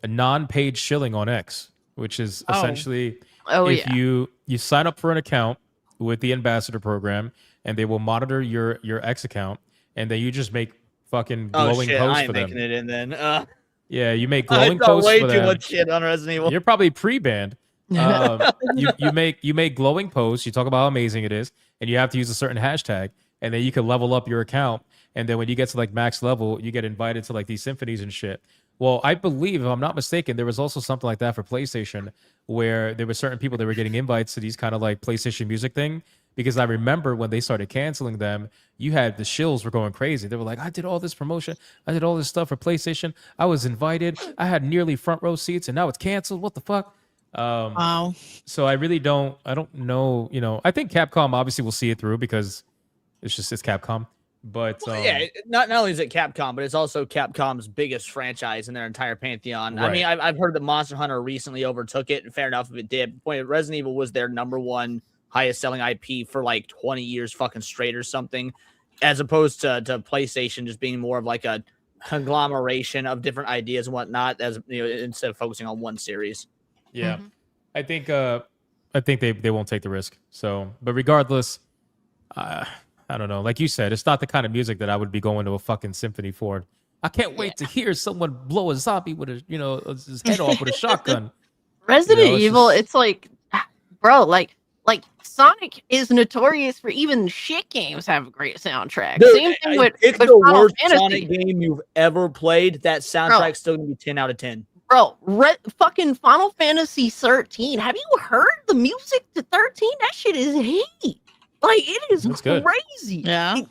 a non-paid shilling on X, which is essentially if you sign up for an account with the ambassador program, and they will monitor your X account, and then you just make fucking glowing posts for them. Making it in then. Yeah, you make glowing posts way for too them. much shit on Resident Evil. You're probably pre-banned. You make glowing posts. You talk about how amazing it is, and you have to use a certain hashtag, and then you can level up your account. And then when you get to like max level, you get invited to like these symphonies and shit. Well, I believe, if I'm not mistaken, there was also something like that for PlayStation, where there were certain people that were getting invites to these kind of like PlayStation music thing. Because I remember when they started canceling them, you had the shills were going crazy. They were like, I did all this promotion. I did all this stuff for PlayStation. I was invited. I had nearly front row seats, and now it's canceled. What the fuck? Wow. So I don't know. I think Capcom obviously will see it through because it's Capcom. But yeah, not only is it Capcom, but it's also Capcom's biggest franchise in their entire pantheon. Right. I mean, I've heard that Monster Hunter recently overtook it, and fair enough if it did. Resident Evil was their number one highest selling IP for like 20 years fucking straight or something, as opposed to PlayStation just being more of like a conglomeration of different ideas and whatnot, as instead of focusing on one series. Yeah. I think they won't take the risk. So, but regardless, I don't know. Like you said, it's not the kind of music that I would be going to a fucking symphony for. I can't wait to hear someone blow a zombie with his head off with a shotgun. Resident Evil, it's like, bro, like Sonic is notorious for even shit games have a great soundtrack. Dude, Same thing with it's with the Final worst Fantasy. Sonic game you've ever played. That soundtrack's still gonna be 10 out of 10. Bro, fucking Final Fantasy 13. Have you heard the music to 13? That shit is heat. Like, it is crazy. Yeah.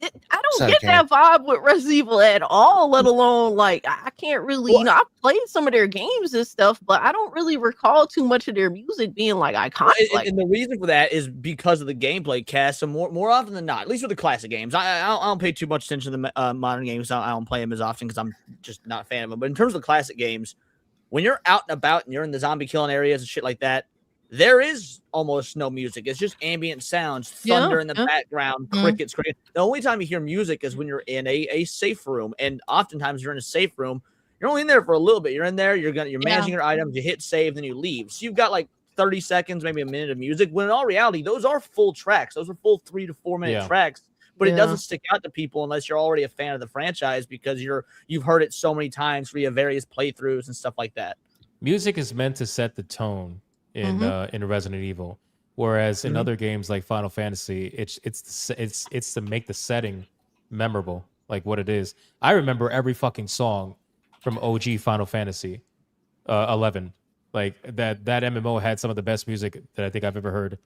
I don't get that vibe with Resident Evil at all, let alone, like, I can't really, I've played some of their games and stuff, but I don't really recall too much of their music being, like, iconic. And the reason for that is because of the gameplay cast. So more often than not, at least with the classic games, I don't pay too much attention to the modern games. I don't play them as often because I'm just not a fan of them. But in terms of the classic games, when you're out and about and you're in the zombie killing areas and shit like that, there is almost no music. It's just ambient sounds, thunder in the background, crickets. The only time you hear music is when you're in a safe room, and oftentimes you're in a safe room. You're only in there for a little bit. You're in there. You're managing your items. You hit save, then you leave. So you've got like 30 seconds, maybe a minute of music. When in all reality, those are full tracks. Those are full 3 to 4 minute tracks. But it doesn't stick out to people unless you're already a fan of the franchise because you've heard it so many times via various playthroughs and stuff like that. Music is meant to set the tone in Resident Evil, whereas in other games like Final Fantasy, it's to make the setting memorable, like what it is. I remember every fucking song from OG Final Fantasy 11. Like that MMO had some of the best music that I think I've ever heard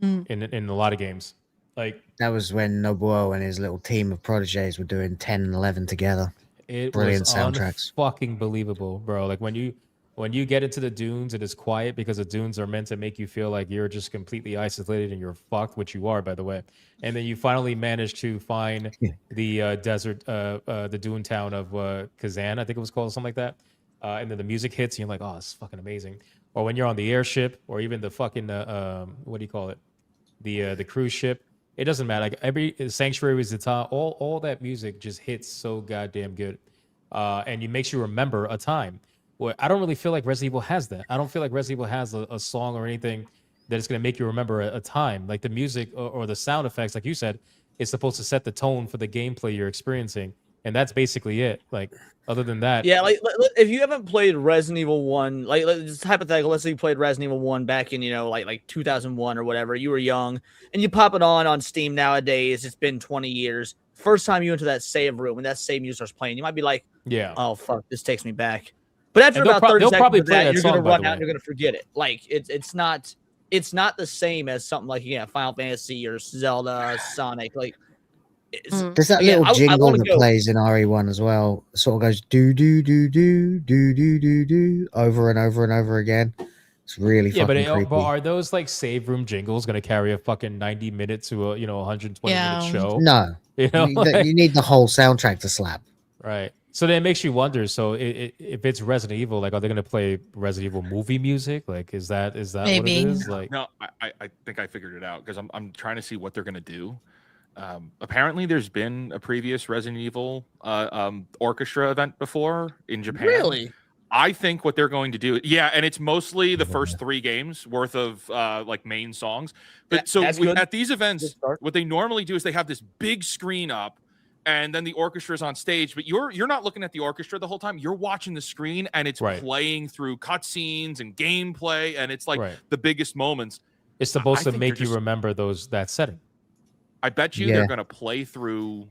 in a lot of games. Like that was when Nobuo and his little team of proteges were doing 10 and 11 together. Brilliant soundtracks. Fucking believable, bro. Like when you get into the dunes, it is quiet because the dunes are meant to make you feel like you're just completely isolated and you're fucked, which you are, by the way. And then you finally manage to find the desert, the dune town of Kazan, I think it was called, something like that. And then the music hits, and you're like, oh, it's fucking amazing. Or when you're on the airship, or even the fucking what do you call it? The cruise ship. It doesn't matter. Like every Sanctuary was the top. All that music just hits so goddamn good, and it makes you remember a time. Well, I don't really feel like Resident Evil has that. I don't feel like Resident Evil has a song or anything that is going to make you remember a time. Like the music or the sound effects, like you said, is supposed to set the tone for the gameplay you're experiencing, and that's basically it. Like other than that, yeah. Like if you haven't played Resident Evil 1, like just hypothetical, let's say you played Resident Evil 1 back in like 2001 or whatever. You were young, and you pop it on Steam nowadays. It's been 20 years. First time you enter that save room and that save music starts playing, you might be like, yeah, oh fuck, this takes me back. But after about 30 seconds of that, you're going to run out and you're going to forget it. Like, it's not the same as something like, Final Fantasy or Zelda, Sonic. Like, there's that little jingle that plays in RE1 as well. It sort of goes do, do, do, do, do, do, do, do, over and over and over again. It's really fucking creepy. But are those like save room jingles going to carry a fucking 90 minute to a 120 minute show? No. You need the whole soundtrack to slap. Right. So then it makes you wonder. So if it's Resident Evil, like, are they going to play Resident Evil movie music? Like, is that Maybe. what it is? Like, no, I think I figured it out because I'm trying to see what they're going to do. Apparently, there's been a previous Resident Evil orchestra event before in Japan. Really? I think what they're going to do, and it's mostly the first 3 games worth of like main songs. But at these events, what they normally do is they have this big screen up. And then the orchestra is on stage, but you're not looking at the orchestra the whole time. You're watching the screen, and it's playing through cutscenes and gameplay, and it's like the biggest moments. It's supposed to make you remember that setting. I bet you they're going to play through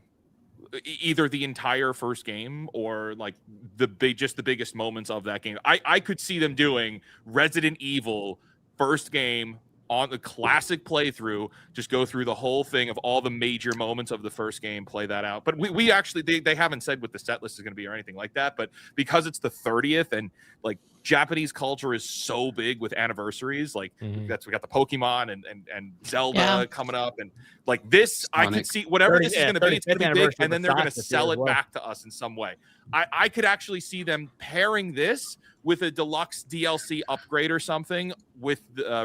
either the entire first game or like the biggest moments of that game. I could see them doing Resident Evil first game on the classic playthrough, just go through the whole thing of all the major moments of the first game, play that out. But we actually, they haven't said what the set list is going to be or anything like that. But because it's the 30th and like Japanese culture is so big with anniversaries, like we got the Pokemon and Zelda coming up, and like this, Sonic. I could see whatever this is going to be, it's going to be big, and then they're going to sell it back to us in some way. I could actually see them pairing this with a deluxe DLC upgrade or something with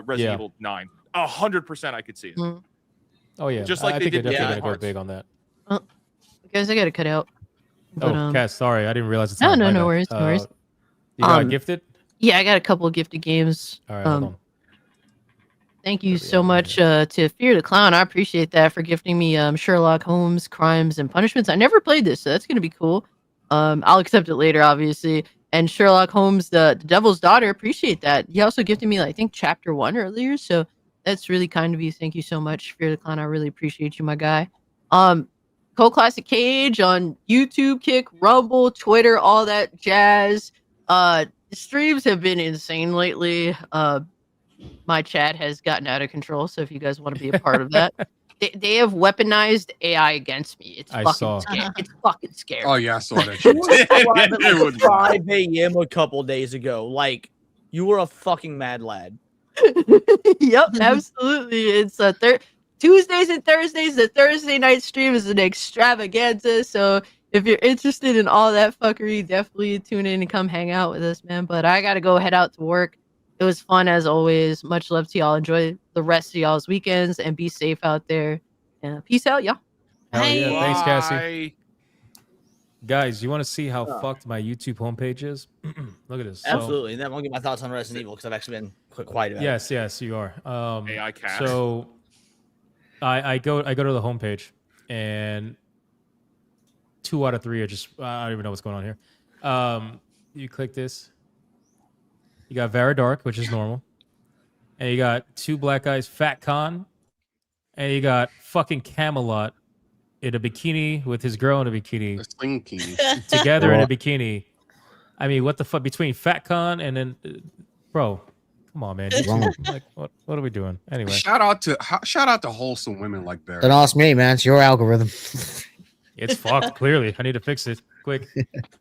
Resident Evil 9. 100% I could see it. Oh yeah, just like they did. They're definitely gonna go big on that. Guys, I gotta cut out. But, Cass, sorry, I didn't realize it's no worries, no worries. You got gifted? Yeah, I got a couple of gifted games. All right, hold on. Thank you so much to Fear the Clown. I appreciate that for gifting me Sherlock Holmes Crimes and Punishments. I never played this, so that's gonna be cool. I'll accept it later, obviously. And Sherlock Holmes, the Devil's Daughter, appreciate that. He also gifted me, I think, Chapter 1 earlier, so that's really kind of you. Thank you so much, Fear the Clown. I really appreciate you, my guy. Cole Classic Cage on YouTube, Kick, Rumble, Twitter, all that jazz. The streams have been insane lately. My chat has gotten out of control, so if you guys want to be a part of that. They have weaponized AI against me. It's fucking scary. It's fucking scary. Oh yeah, I saw that shit. It was 5 a.m. a couple days ago. Like, you were a fucking mad lad. Yep, absolutely. It's Tuesdays and Thursdays. The Thursday night stream is an extravaganza. So if you're interested in all that fuckery, definitely tune in and come hang out with us, man. But I gotta go head out to work. It was fun as always. Much love to y'all. Enjoy the rest of y'all's weekends and be safe out there. And peace out, y'all. Hell yeah. Bye. Thanks, Cassie. Bye. Guys, you want to see how fucked my YouTube homepage is? Look at this. Absolutely. And then I'll get my thoughts on Resident Evil because I've actually been quiet about it. Yes, you are. AI cast. So I go to the homepage, and 2 out of 3 are just I don't even know what's going on here. You click this. You got Vera Dark, which is normal, and you got 2 black guys, Fat Con, and you got fucking Camelot in a bikini with his girl in a bikini, together in a bikini. I mean, what the fuck between Fat Con and then, bro? Come on, man. Like, what are we doing? Anyway, shout out to wholesome women like Barry. Don't ask me, man. It's your algorithm. It's fucked. Clearly, I need to fix it quick.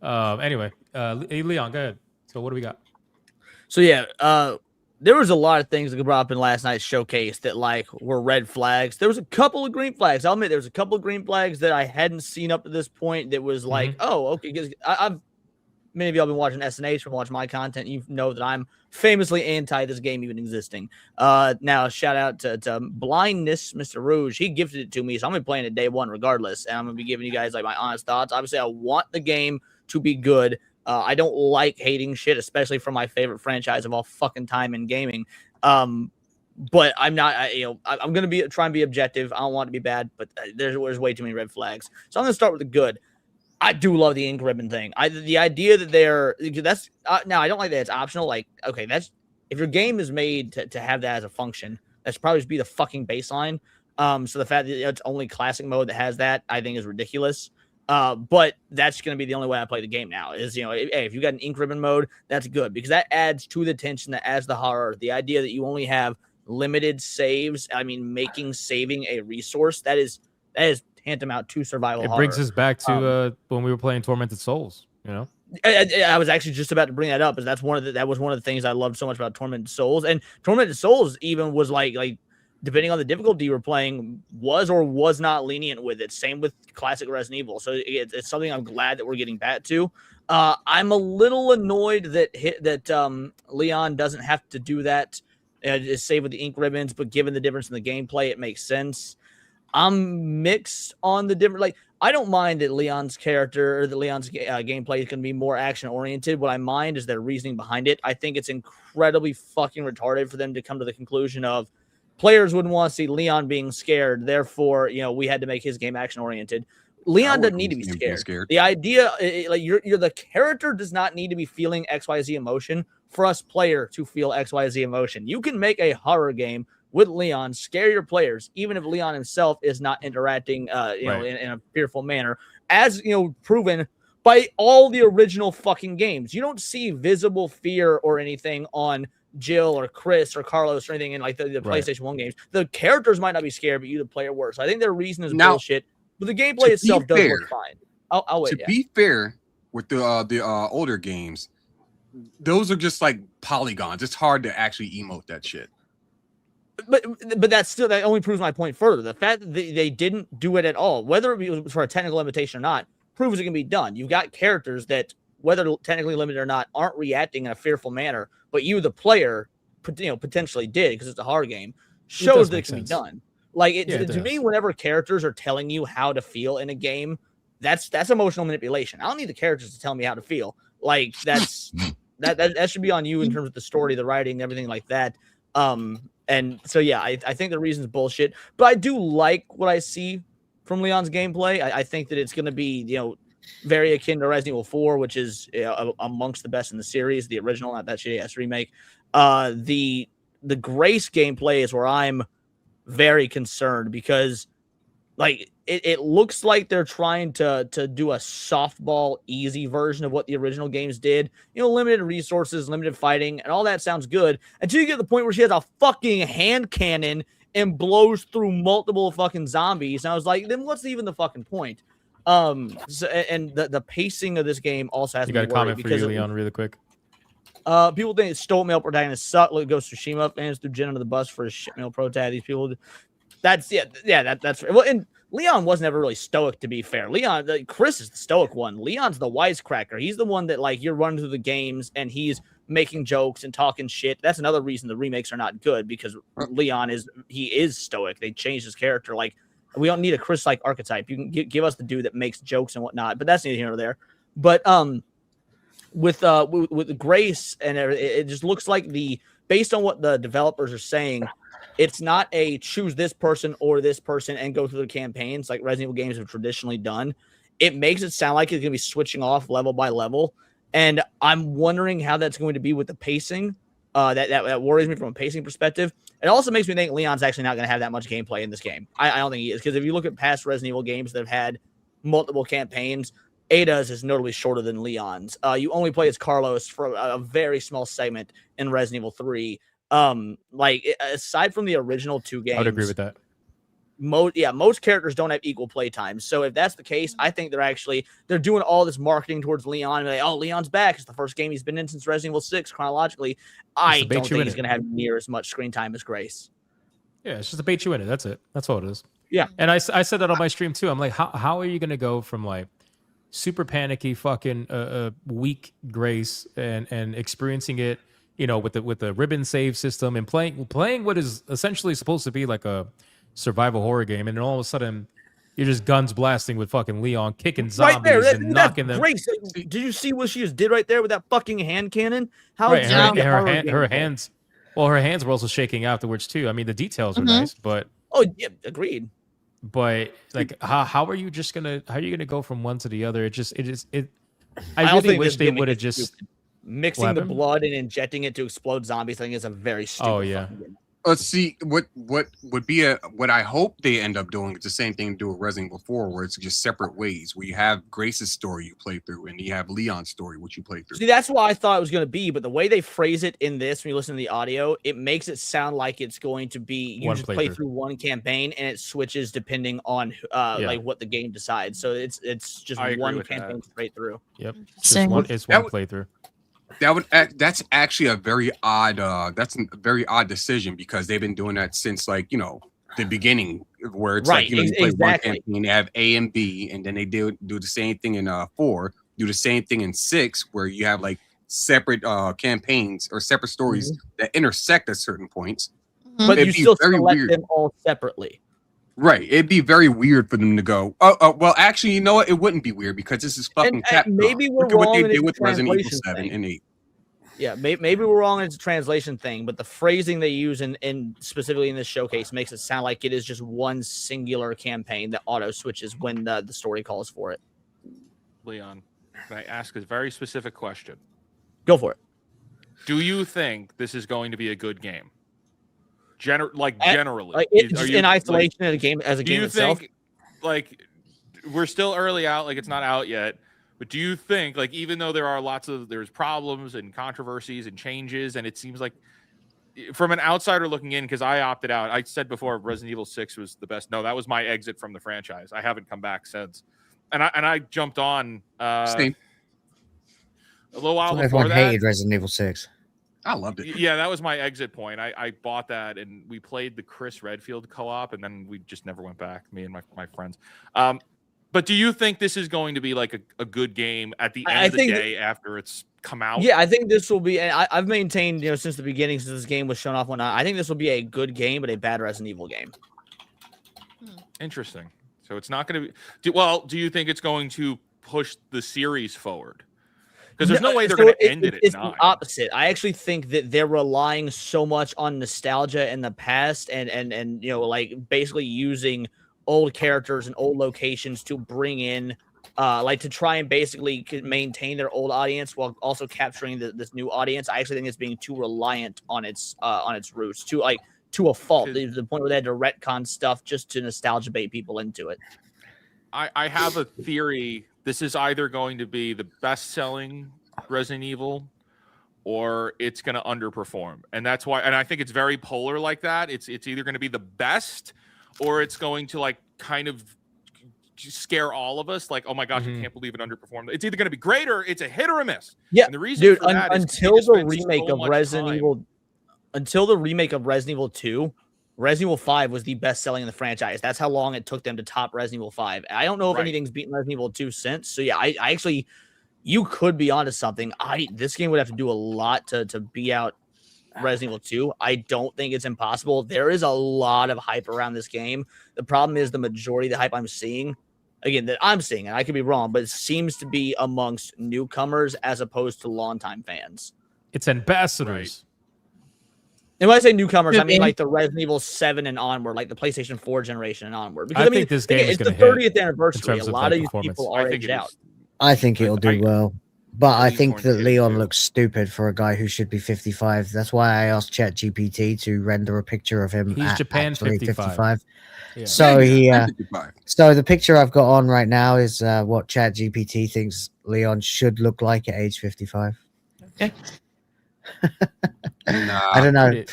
Anyway, hey, Leon, go ahead. So what do we got? So yeah, there was a lot of things that got brought up in last night's showcase that like were red flags. There was a couple of green flags. I'll admit there was a couple of green flags that I hadn't seen up to this point. That was like, oh, okay. Because I've many of y'all been watching SNH from watching my content. You know that I'm famously anti this game even existing. Now shout out to Blindness, Mr. Rouge. He gifted it to me, so I'm gonna be playing it day one regardless. And I'm gonna be giving you guys like my honest thoughts. Obviously, I want the game to be good. I don't like hating shit, especially for my favorite franchise of all fucking time in gaming. But I'm not, I'm going to try and be objective. I don't want it to be bad, but there's way too many red flags. So I'm going to start with the good. I do love the ink ribbon thing. The idea that now I don't like that it's optional. Like, okay, that's, if your game is made to have that as a function, that should probably just be the fucking baseline. So the fact that it's only classic mode that has that, I think is ridiculous. But that's going to be the only way I play the game now is, hey, if you got an ink ribbon mode, that's good because that adds to the tension, that adds the horror. The idea that you only have limited saves, I mean, making saving a resource, that is tantamount to survival horror. It brings us back to when we were playing Tormented Souls, I was actually just about to bring that up, as that was one of the things I loved so much about Tormented Souls. And Tormented Souls even was like depending on the difficulty you were playing, was or was not lenient with it. Same with classic Resident Evil. So it's something I'm glad that we're getting back to. I'm a little annoyed that Leon doesn't have to do that. Save with the ink ribbons, but given the difference in the gameplay, it makes sense. I'm mixed on the different. Like, I don't mind that Leon's character or that Leon's gameplay is going to be more action oriented. What I mind is their reasoning behind it. I think it's incredibly fucking retarded for them to come to the conclusion of players wouldn't want to see Leon being scared. Therefore, we had to make his game action oriented. Leon doesn't need to be scared. The idea, like you're the character does not need to be feeling XYZ emotion for us player to feel XYZ emotion. You can make a horror game with Leon, scare your players, even if Leon himself is not interacting, in a fearful manner, as proven by all the original fucking games. You don't see visible fear or anything on Jill or Chris or Carlos or anything in like the PlayStation 1 games. The characters might not be scared, but you, the player, were. So I think their reason is bullshit. But the gameplay itself does work fine. I'll wait. To be fair, with the older games, those are just like polygons. It's hard to actually emote that shit. But that only proves my point further. The fact that they didn't do it at all, whether it was for a technical limitation or not, proves it can be done. You've got characters that, whether technically limited or not, aren't reacting in a fearful manner, but you, the player, potentially did because it's a horror game. Shows that it can be done. Like to me, whenever characters are telling you how to feel in a game, that's emotional manipulation. I don't need the characters to tell me how to feel. Like that's that should be on you in terms of the story, the writing, everything like that. And so yeah, I think the reason is bullshit, but I do like what I see from Leon's gameplay. I think that it's going to be very akin to Resident Evil 4, which is amongst the best in the series, the original, not that shitty ass remake. The Grace gameplay is where I'm very concerned because like it looks like they're trying to do a softball easy version of what the original games did. Limited resources, limited fighting, and all that sounds good until you get to the point where she has a fucking hand cannon and blows through multiple fucking zombies. And I was like, then what's even the fucking point? And the pacing of this game also has to be worried. You got a comment for you, Leon, really quick. People think stolen male protagonists suck. Look at Ghost of Tsushima. Fans threw Jen under the bus for a shit male protag. These people, That's well, and Leon was never really stoic, to be fair. Chris is the stoic one. Leon's the wisecracker. He's the one that like you're running through the games and he's making jokes and talking shit. That's another reason the remakes are not good, because Leon is stoic. They changed his character. Like, we don't need a Chris like archetype. You can give us the dude that makes jokes and whatnot, but that's neither here nor there. But with Grace and it just looks like based on what the developers are saying, it's not a choose this person or this person and go through the campaigns like Resident Evil games have traditionally done. It makes it sound like it's going to be switching off level by level. And I'm wondering how that's going to be with the pacing. That worries me from a pacing perspective. It also makes me think Leon's actually not going to have that much gameplay in this game. I don't think he is, because if you look at past Resident Evil games that have had multiple campaigns, Ada's is notably shorter than Leon's. You only play as Carlos for a very small segment in Resident Evil 3. Aside from the original 2 games, I would agree with that. Most characters don't have equal play time. So if that's the case, I think they're doing all this marketing towards Leon. Like, oh, Leon's back. It's the first game he's been in since Resident Evil 6 chronologically. I don't think he's going to have near as much screen time as Grace. Yeah, it's just to bait you in it. That's it. That's all it is. Yeah. And I said that on my stream too. I'm like, how are you going to go from like super panicky fucking weak Grace and experiencing it, with the ribbon save system and playing what is essentially supposed to be like a survival horror game, and then all of a sudden you're just guns blasting with fucking Leon kicking zombies right there, and knocking them. Grace, did you see what she just did right there with that fucking hand cannon? Her hands were also shaking afterwards too. I mean, the details are nice, but agreed. But like, how are you gonna go from one to the other? I really wish they would have just mixing the blood and injecting it to explode zombies. I think is a very stupid. Oh yeah. Let's see what would be what I hope they end up doing. It's the same thing to do with Resident Evil 4, where it's just separate ways. Where you have Grace's story you play through, and you have Leon's story which you play through. See, that's what I thought it was going to be, but the way they phrase it in this, when you listen to the audio, it makes it sound like it's going to be you just play through one campaign and it switches depending on like what the game decides. So it's just one campaign straight through. Yep, it's one playthrough. That's actually a very odd decision, because they've been doing that since like the beginning, where it's like you play one campaign, they have A and B, and then they do the same thing in 4, do the same thing in 6, where you have like separate campaigns or separate stories that intersect at certain points. But you still select them all separately. Right, it'd be very weird for them to go. Well, actually, you know what? It wouldn't be weird, because this is fucking Capcom. Maybe we're Look at what wrong. they did with Resident Evil 7 thing. and 8. Yeah, maybe we're wrong. It's a translation thing, but the phrasing they use in specifically in this showcase makes it sound like it is just one singular campaign that auto switches when the story calls for it. Leon, can I ask a very specific question? Go for it. Do you think this is going to be a good game? Generally, in isolation as a game itself. Think, like, we're still early out, like it's not out yet, but do you think, like, even though there's problems and controversies and changes, and it seems like from an outsider looking in, because I opted out, I said before Resident Evil 6 was the best. No, that was my exit from the franchise. I haven't come back since, and I jumped on Same. a little while before everyone that. hated Resident Evil 6. I loved it. Yeah, that was my exit point. I bought that, and we played the Chris Redfield co-op, and then we just never went back, me and my friends. But do you think this is going to be like a good game at the end of the day after it's come out? Yeah, I think this will be, and I've maintained, since the beginning, since this game was shown off, I think this will be a good game, but a bad Resident Evil game. Interesting. So it's not going to be. Do you think it's going to push the series forward? Because there's no way they're going to end it at 9. It's the opposite. I actually think that they're relying so much on nostalgia in the past and like basically using old characters and old locations to bring in to try and basically maintain their old audience while also capturing this new audience. I actually think it's being too reliant on its roots to a fault, to the point where they had to retcon stuff just to nostalgia bait people into it. I have a theory. This is either going to be the best-selling Resident Evil, or it's going to underperform, and that's why. And I think it's very polar like that. It's either going to be the best, or it's going to like kind of scare all of us. Like, oh my gosh, I can't believe it underperformed. It's either going to be great or it's a hit or a miss. Yeah, and the reason for that until the remake of Resident Evil 2, Resident Evil 5 was the best selling in the franchise. That's how long it took them to top Resident Evil 5. I don't know if anything's beaten Resident Evil 2 since. So yeah, I actually, you could be onto something. This game would have to do a lot to be out Resident Evil 2. I don't think it's impossible. There is a lot of hype around this game. The problem is the majority of the hype I'm seeing, again, that I'm seeing, and I could be wrong, but it seems to be amongst newcomers as opposed to longtime fans. It's ambassadors. And when I say newcomers, I mean like the Resident Evil 7 and onward, like the PlayStation 4 generation and onward. Because I think this game is it's the going to hit 30th anniversary. A lot of these performance. people are aged out. I think it'll do well. But I think that Leon looks stupid for a guy who should be 55. That's why I asked ChatGPT to render a picture of him. He's Japan 55. Yeah. So so the picture I've got on right now is what ChatGPT thinks Leon should look like at age 55. Okay. I don't know.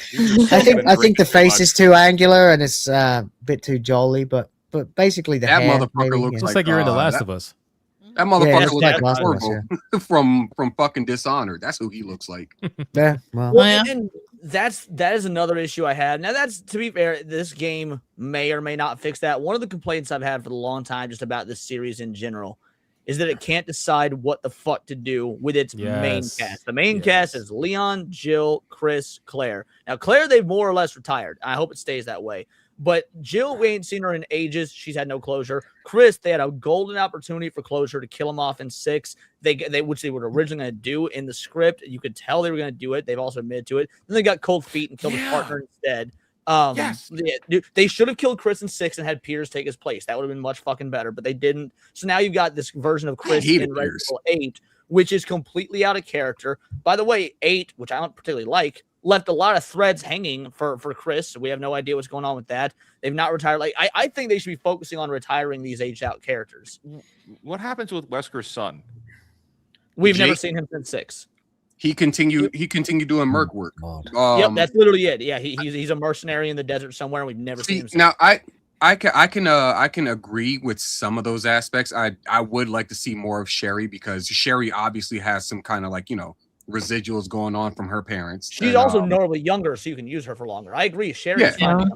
I think the face is too angular and it's a bit too jolly, but basically the that hair motherfucker looks like you're in The Last of Us. That motherfucker yeah, looks like Corvo from fucking Dishonored. That's who he looks like. Yeah, well, and that is another issue I had. Now, that's, to be fair, this game may or may not fix that. One of the complaints I've had for a long time just about this series in general is that it can't decide what the fuck to do with its main cast. The main cast is Leon, Jill, Chris, Claire. Now, Claire, they've more or less retired. I hope it stays that way. But Jill, we ain't seen her in ages. She's had no closure. Chris, they had a golden opportunity for closure to kill him off in 6. Which they were originally going to do in the script. You could tell they were going to do it. They've also admitted to it. Then they got cold feet and killed his partner instead. They should have killed Chris in 6 and had Piers take his place. That would have been much fucking better, but they didn't. So now you've got this version of Chris in Resident Evil 8, which is completely out of character. By the way, 8, which I don't particularly like, left a lot of threads hanging for Chris. So we have no idea what's going on with that. They've not retired. Like I think they should be focusing on retiring these aged out characters. What happens with Wesker's son? We've never seen him since 6. He continued doing merc work. Yep, that's literally it. Yeah, he's a mercenary in the desert somewhere, and we've never seen him since. Now I can agree with some of those aspects. I would like to see more of Sherry because Sherry obviously has some kind of like, you know, residuals going on from her parents. She's also normally younger, so you can use her for longer. I agree. Sherry's fine.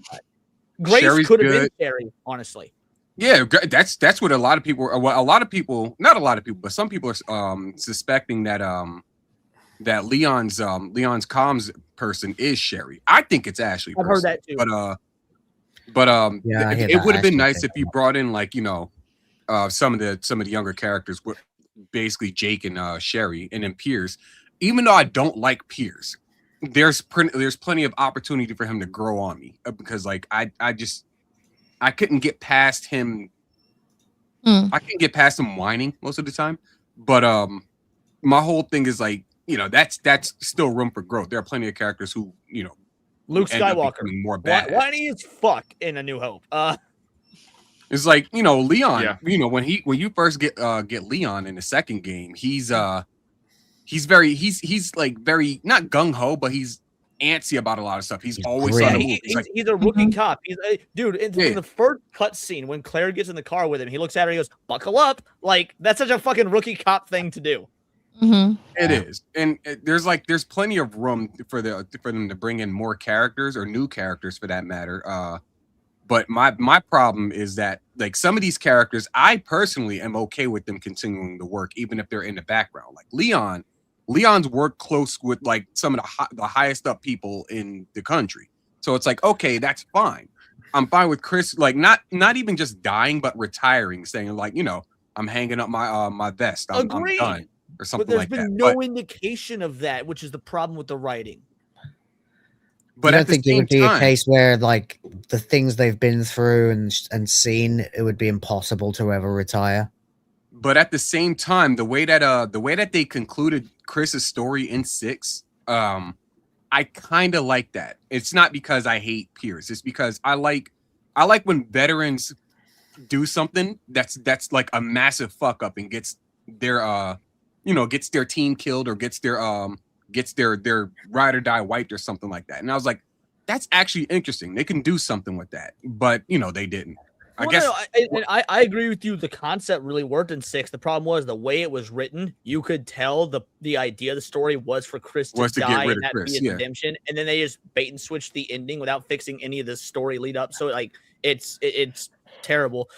Grace could have been Sherry, honestly. Yeah, that's what a lot of people, not a lot of people, but some people are suspecting that that Leon's comms person is Sherry. I think it's Ashley. I've heard that too. But it would have been nice if you brought in, like, you know, some of the younger characters, with basically Jake and Sherry, and then Piers. Even though I don't like Piers, there's plenty of opportunity for him to grow on me because like I couldn't get past him. I couldn't get past him whining most of the time. But my whole thing is like, you know, that's still room for growth. There are plenty of characters who, you know, Luke Skywalker more bad. Whiny as fuck in A New Hope. It's like, you know, Leon. You know, when you first get Leon in the second game, he's like very not gung ho, but he's antsy about a lot of stuff. He's always on the move. He's a rookie cop. He's dude. In the first cutscene, when Claire gets in the car with him, he looks at her. He goes, "Buckle up!" Like that's such a fucking rookie cop thing to do. It is, and there's plenty of room for them to bring in more characters or new characters for that matter. But my problem is that like some of these characters, I personally am okay with them continuing the work, even if they're in the background. Like Leon's worked close with like some of the highest up people in the country, so it's like, okay, that's fine. I'm fine with Chris, like not even just dying, but retiring, saying like, you know, I'm hanging up my my vest. I'm done. Or something like that. But there's been no indication of that, which is the problem with the writing. But I don't think it would be a case where, like, the things they've been through and seen, it would be impossible to ever retire. But at the same time, the way that they concluded Chris's story in 6, I kind of like that. It's not because I hate Piers. It's because I like when veterans do something that's like a massive fuck up and gets their gets their team killed or gets their ride or die wiped or something like that. And I was like, that's actually interesting. They can do something with that. But, you know, they didn't. I Well, guess no, I agree with you. The concept really worked in 6. The problem was the way it was written. You could tell the idea of the story was for Chris to was to get die rid and of that be Chris. his Yeah. redemption, and then they just bait and switch the ending without fixing any of the story lead up. So like it's terrible.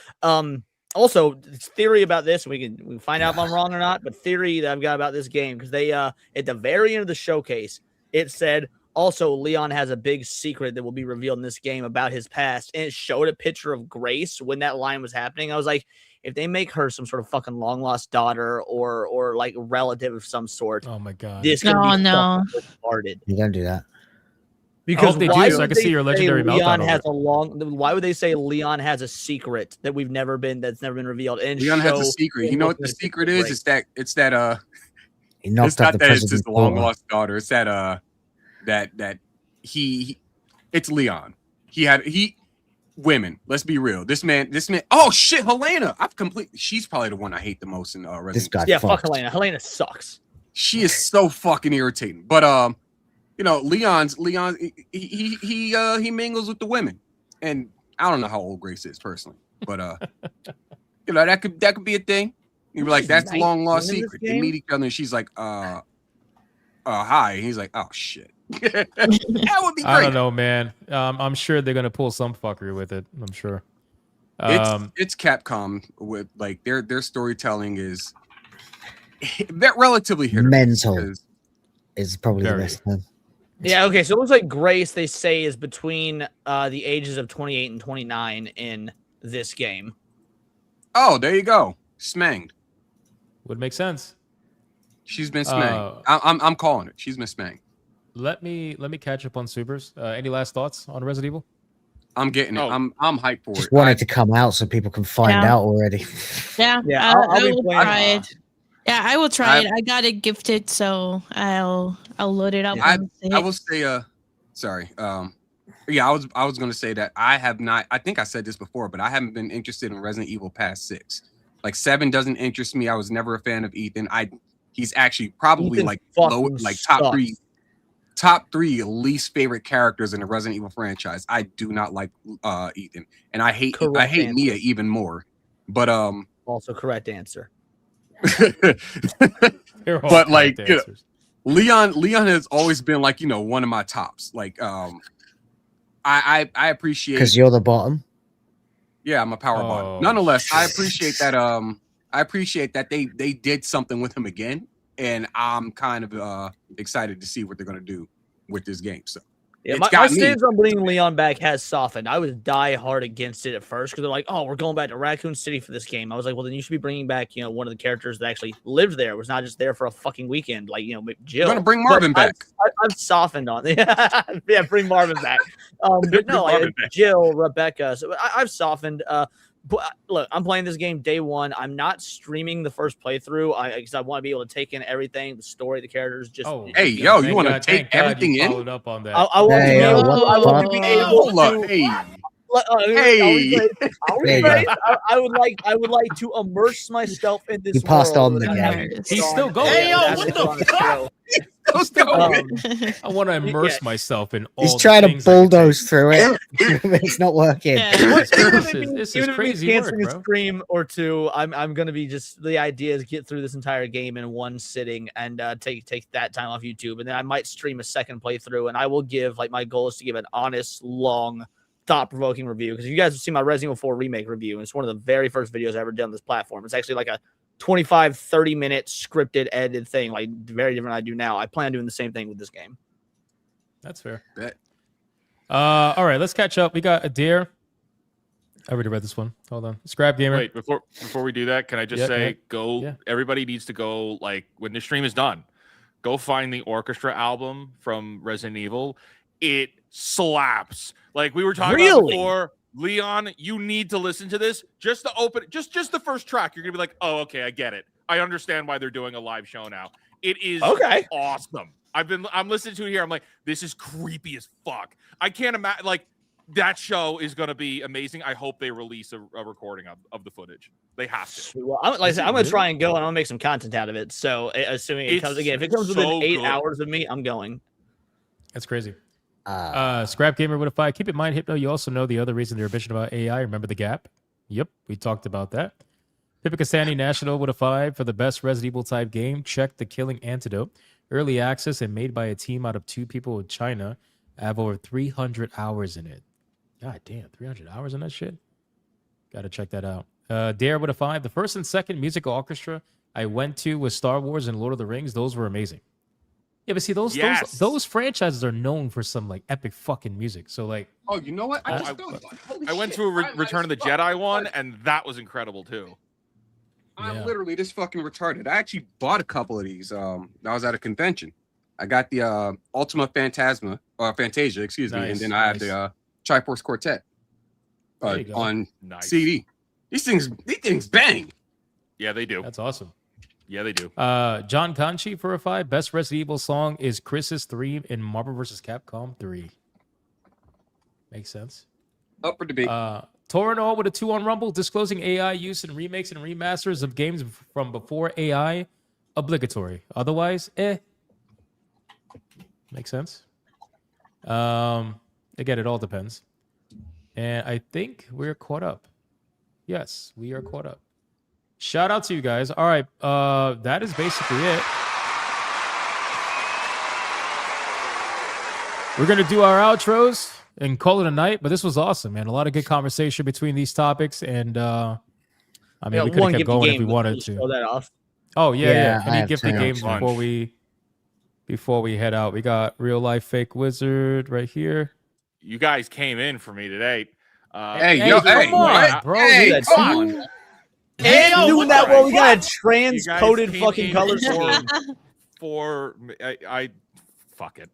Also, theory about this, we can find out if I'm wrong or not, but theory that I've got about this game, because they at the very end of the showcase, it said also Leon has a big secret that will be revealed in this game about his past, and it showed a picture of Grace when that line was happening. I was like, if they make her some sort of fucking long lost daughter or like a relative of some sort, oh my god, this could be fucking retarded. You don't do that. Because they why do, so I would can they see your legendary say Leon meltdown has over a long? Why would they say Leon has a secret that's never been revealed? And Leon has a show secret. You know what the secret is? Grace? It's that He knocked it's up not the that it's his president's long daughter. lost daughter. It's that that he it's Leon. He women. Let's be real. This man. Oh shit, Helena. She's probably the one I hate the most in Resident This guy Yeah, fucked. fuck Helena. Helena sucks. She is so fucking irritating. But you know, Leon he mingles with the women, and I don't know how old Grace is personally, but you know, that could be a thing. You'd be like, that's a long lost secret. They meet each other, and she's like, hi. And he's like, oh shit. That would be great. I don't know, man. I'm sure they're gonna pull some fuckery with it. I'm sure. It's Capcom with like their storytelling is relatively hit or miss Mental because- is probably the Very. best term. Yeah, okay. So it looks like Grace, they say, is between the ages of 28 and 29 in this game. Oh, there you go. Smanged. Would make sense. She's been smanged. I'm calling it. She's been smanged. Let me catch up on Supers. Any last thoughts on Resident Evil? I'm getting it. I'm hyped for Just it. want it to come out so people can find Yeah. out already. Yeah, Yeah, I I'll be will playing. try it. Yeah, I will try it. I got it gifted, so I'll load it up. I and see I it. will say sorry. Yeah, I was gonna say that I have not, I think I said this before, but I haven't been interested in Resident Evil past 6. Like 7 doesn't interest me. I was never a fan of Ethan. He's actually probably Ethan like fucking top three least favorite characters in the Resident Evil franchise. I do not like Ethan, and I hate Correct Mia even more. But Also correct answer. but like you know, Leon has always been like, you know, one of my tops. Like I appreciate Because you're the bottom. yeah, I'm a power bottom. Nonetheless, I appreciate that they did something with him again, and I'm kind of excited to see what they're gonna do with this game. So Yeah, it's my got me. stance on bringing Leon back has softened. I was die hard against it at first because they're like, "Oh, we're going back to Raccoon City for this game." I was like, "Well, then you should be bringing back, you know, one of the characters that actually lived there, was not just there for a fucking weekend, like, you know, Jill." You're gonna bring Marvin back. I've softened on it. Yeah, bring Marvin back. But no, like Jill, Rebecca. So I've softened. But look, I'm playing this game day one. I'm not streaming the first playthrough because I want to be able to take in everything, the story, the characters. Just hey, yo, you want to take everything in? Followed up on that. I want to be able to. I want to be able to. I would like to immerse myself in this. You passed world on the without game. having He's to still on- going. Hey, yo, That's what what's the fuck? I want to immerse myself in all. He's the trying to things I can bulldoze through it. It's not working. This is Even if it crazy means work, canceling a bro. stream or two, I'm gonna be just the idea is get through this entire game in one sitting and take that time off YouTube, and then I might stream a second playthrough, and I will give, like, my goal is to give an honest, long, thought-provoking review, because you guys have seen my Resident Evil 4 remake review, and it's one of the very first videos I ever did on this platform. It's actually like a 25-30 minute scripted edited thing, like very different than I do now. I plan on doing the same thing with this game. That's fair. Bet. All right, let's catch up. We got Adair. I already read this one. Hold on. Scrap Gamer. Wait, before we do that, can I just Yeah, say, yeah. everybody needs to go, like, when the stream is done, go find the orchestra album from Resident Evil. It slaps. Like we were talking about before, Leon, you need to listen to this. Just to open, just the first track, you're gonna be like, oh, okay, I get it. I understand why they're doing a live show now. It is awesome. I'm listening to it here. I'm like, this is creepy as fuck. I can't imagine, like, that show is going to be amazing. I hope they release a recording of the footage. They have to. Well, like I said, I'm going to try and go, and I'm going to make some content out of it. So, assuming it comes again, if it comes within 8 hours of me, I'm going. That's crazy. Scrap Gamer with a 5. Keep in mind, Hypno, you also know the other reason they're bitching about AI. Remember the gap? Yep, we talked about that. Pipicasani National with a 5 for the best Resident Evil type game. Check The Killing Antidote. Early access and made by a team out of 2 people in China. I have over 300 hours in it. God damn, 300 hours in that shit? Got to check that out. Dare with a 5. The first and second musical orchestra I went to was Star Wars and Lord of the Rings. Those were amazing. Yeah, but see, those franchises are known for some like epic fucking music. So like, oh, you know what? I went to a Return of the Jedi one, and that was incredible too. I'm literally this fucking retarded. I actually bought a couple of these. I was at a convention. I got the Ultima Fantasia, excuse me, and then I have the Triforce Quartet on CD. These things bang. Yeah, they do. That's awesome. Yeah, they do. John Conchi for a 5. Best Resident Evil song is Chris's 3 in Marvel vs. Capcom 3. Makes sense. Up for debate. Torinol with a 2 on Rumble. Disclosing AI use in remakes and remasters of games from before AI. Obligatory. Otherwise, Makes sense. Again, it all depends. And I think we're caught up. Yes, we are caught up. Shout out to you guys. All right. That is basically it. We're going to do our outros and call it a night, but this was awesome, man. A lot of good conversation between these topics. And I mean, we could have kept going if we wanted to. Show that off. Oh, yeah. Any gifted games before we head out? We got Real Life Fake Wizard right here. You guys came in for me today. Come on, bro. Hey, come on. And doing that while we got a transcoded fucking color scheme. For I fuck it.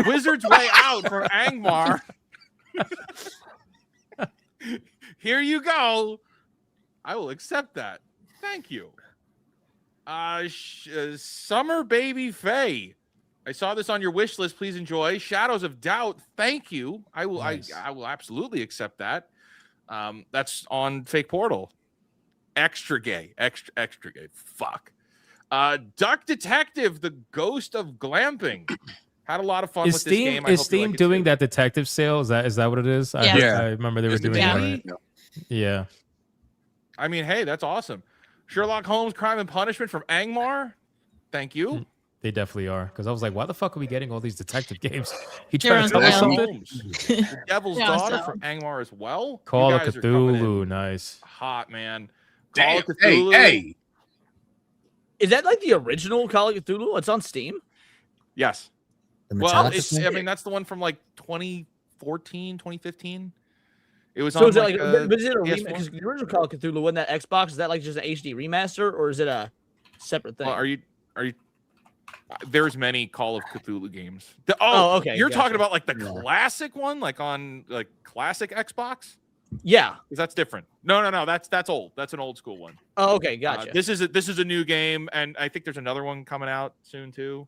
Wizard's Way Out for Angmar. Here you go. I will accept that. Thank you. Summer Baby Faye. I saw this on your wish list. Please enjoy. Shadows of Doubt. Thank you. I will. Nice. I will absolutely accept that. That's on Fake Portal. Extra gay. Extra gay. Fuck. Duck Detective, the Ghost of Glamping. Had a lot of fun with this game. Is Steam doing that detective sale? Is that what it is? Yeah. I remember they were doing that. Right? Yeah. I mean, hey, that's awesome. Sherlock Holmes, Crime and Punishment from Angmar. Thank you. They definitely are. Because I was like, why the fuck are we getting all these detective games? He trying to tell us something? The Devil's Daughter from Angmar as well. Call of Cthulhu. Nice. Hot, man. Call of Cthulhu. Hey. Is that like the original Call of Cthulhu? It's on Steam? Yes. Well, that's the one from like 2014, 2015. It was so on is like, it like, but is it a remake? Because the original Call of Cthulhu wasn't that Xbox? Is that like just an HD remaster, or is it a separate thing? Well, are you? There's many Call of Cthulhu games. Okay. You're talking about like the classic one, like on like classic Xbox. Yeah, because that's different. No. That's old. That's an old school one. Oh, okay, gotcha. This is a new game, and I think there's another one coming out soon too.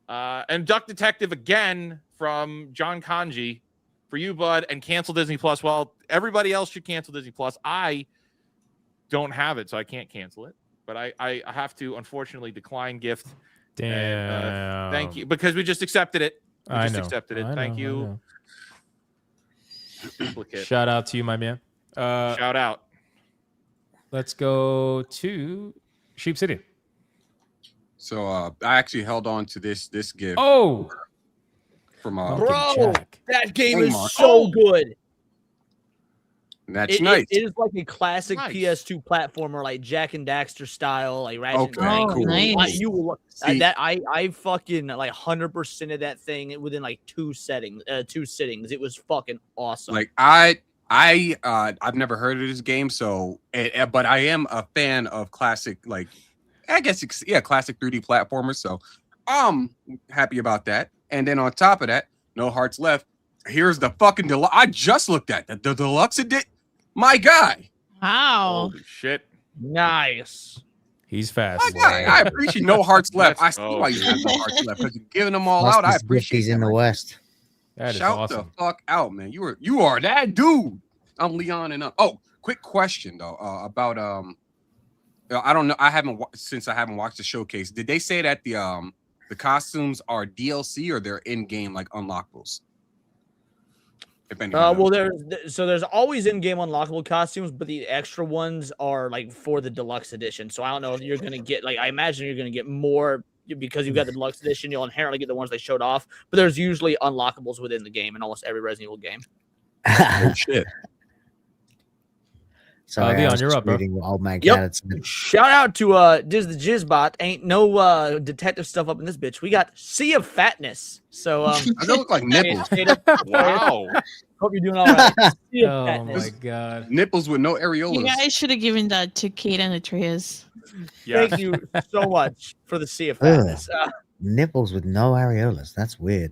And Duck Detective again from John Kanji for you, bud, and cancel Disney Plus. Well, everybody else should cancel Disney Plus. I don't have it, so I can't cancel it. But I have to unfortunately decline gift. Damn. And, thank you, because we just accepted it. Accepted it. Thank you. Duplicate. Shout out to you, my man. Shout out. Let's go to Sheep City. So I actually held on to this gift. Oh, from bro, that game is so good. That's nice. It is like a classic PS2 platformer, like Jack and Daxter style, like Ratchet. Cool. Nice. I fucking like 100% of that thing within like two sittings. It was fucking awesome. Like I've never heard of this game, so but I am a fan of classic, like I guess classic 3D platformers. So I'm happy about that. And then on top of that, No Hearts Left. Here's the fucking deluxe. I just looked at the deluxe edition. My guy. Wow. Holy shit. Nice. He's fast. My guy. I appreciate No Hearts Left. I see why you have No Hearts Left, because you're giving them all out. I appreciate he's in the West. That is Shout awesome. the fuck out, man. You are that dude. I'm Leon and Oh, quick question though about I don't know. I haven't watched the showcase. Did they say that the costumes are DLC or they're in game like unlockables? If anyone Well, knows. there's always in-game unlockable costumes, but the extra ones are like for the deluxe edition. So I don't know if you're gonna get I imagine you're gonna get more because you've got the deluxe edition. You'll inherently get the ones they showed off, but there's usually unlockables within the game in almost every Resident Evil game. Oh shit. Sorry, I Leon, was you're just up, bro. reading what old man Yep. Cat had said. Shout out to Diz the Jizzbot. Ain't no detective stuff up in this bitch. We got Sea of Fatness. So They look like nipples. Wow. Hope you're doing all right. Sea of Oh Fatness. my god. Nipples with no You areolas. guys should have given that to Kate and Atreus. Thank you so much for the Sea of Ugh. Fatness. Nipples with no areolas. That's weird.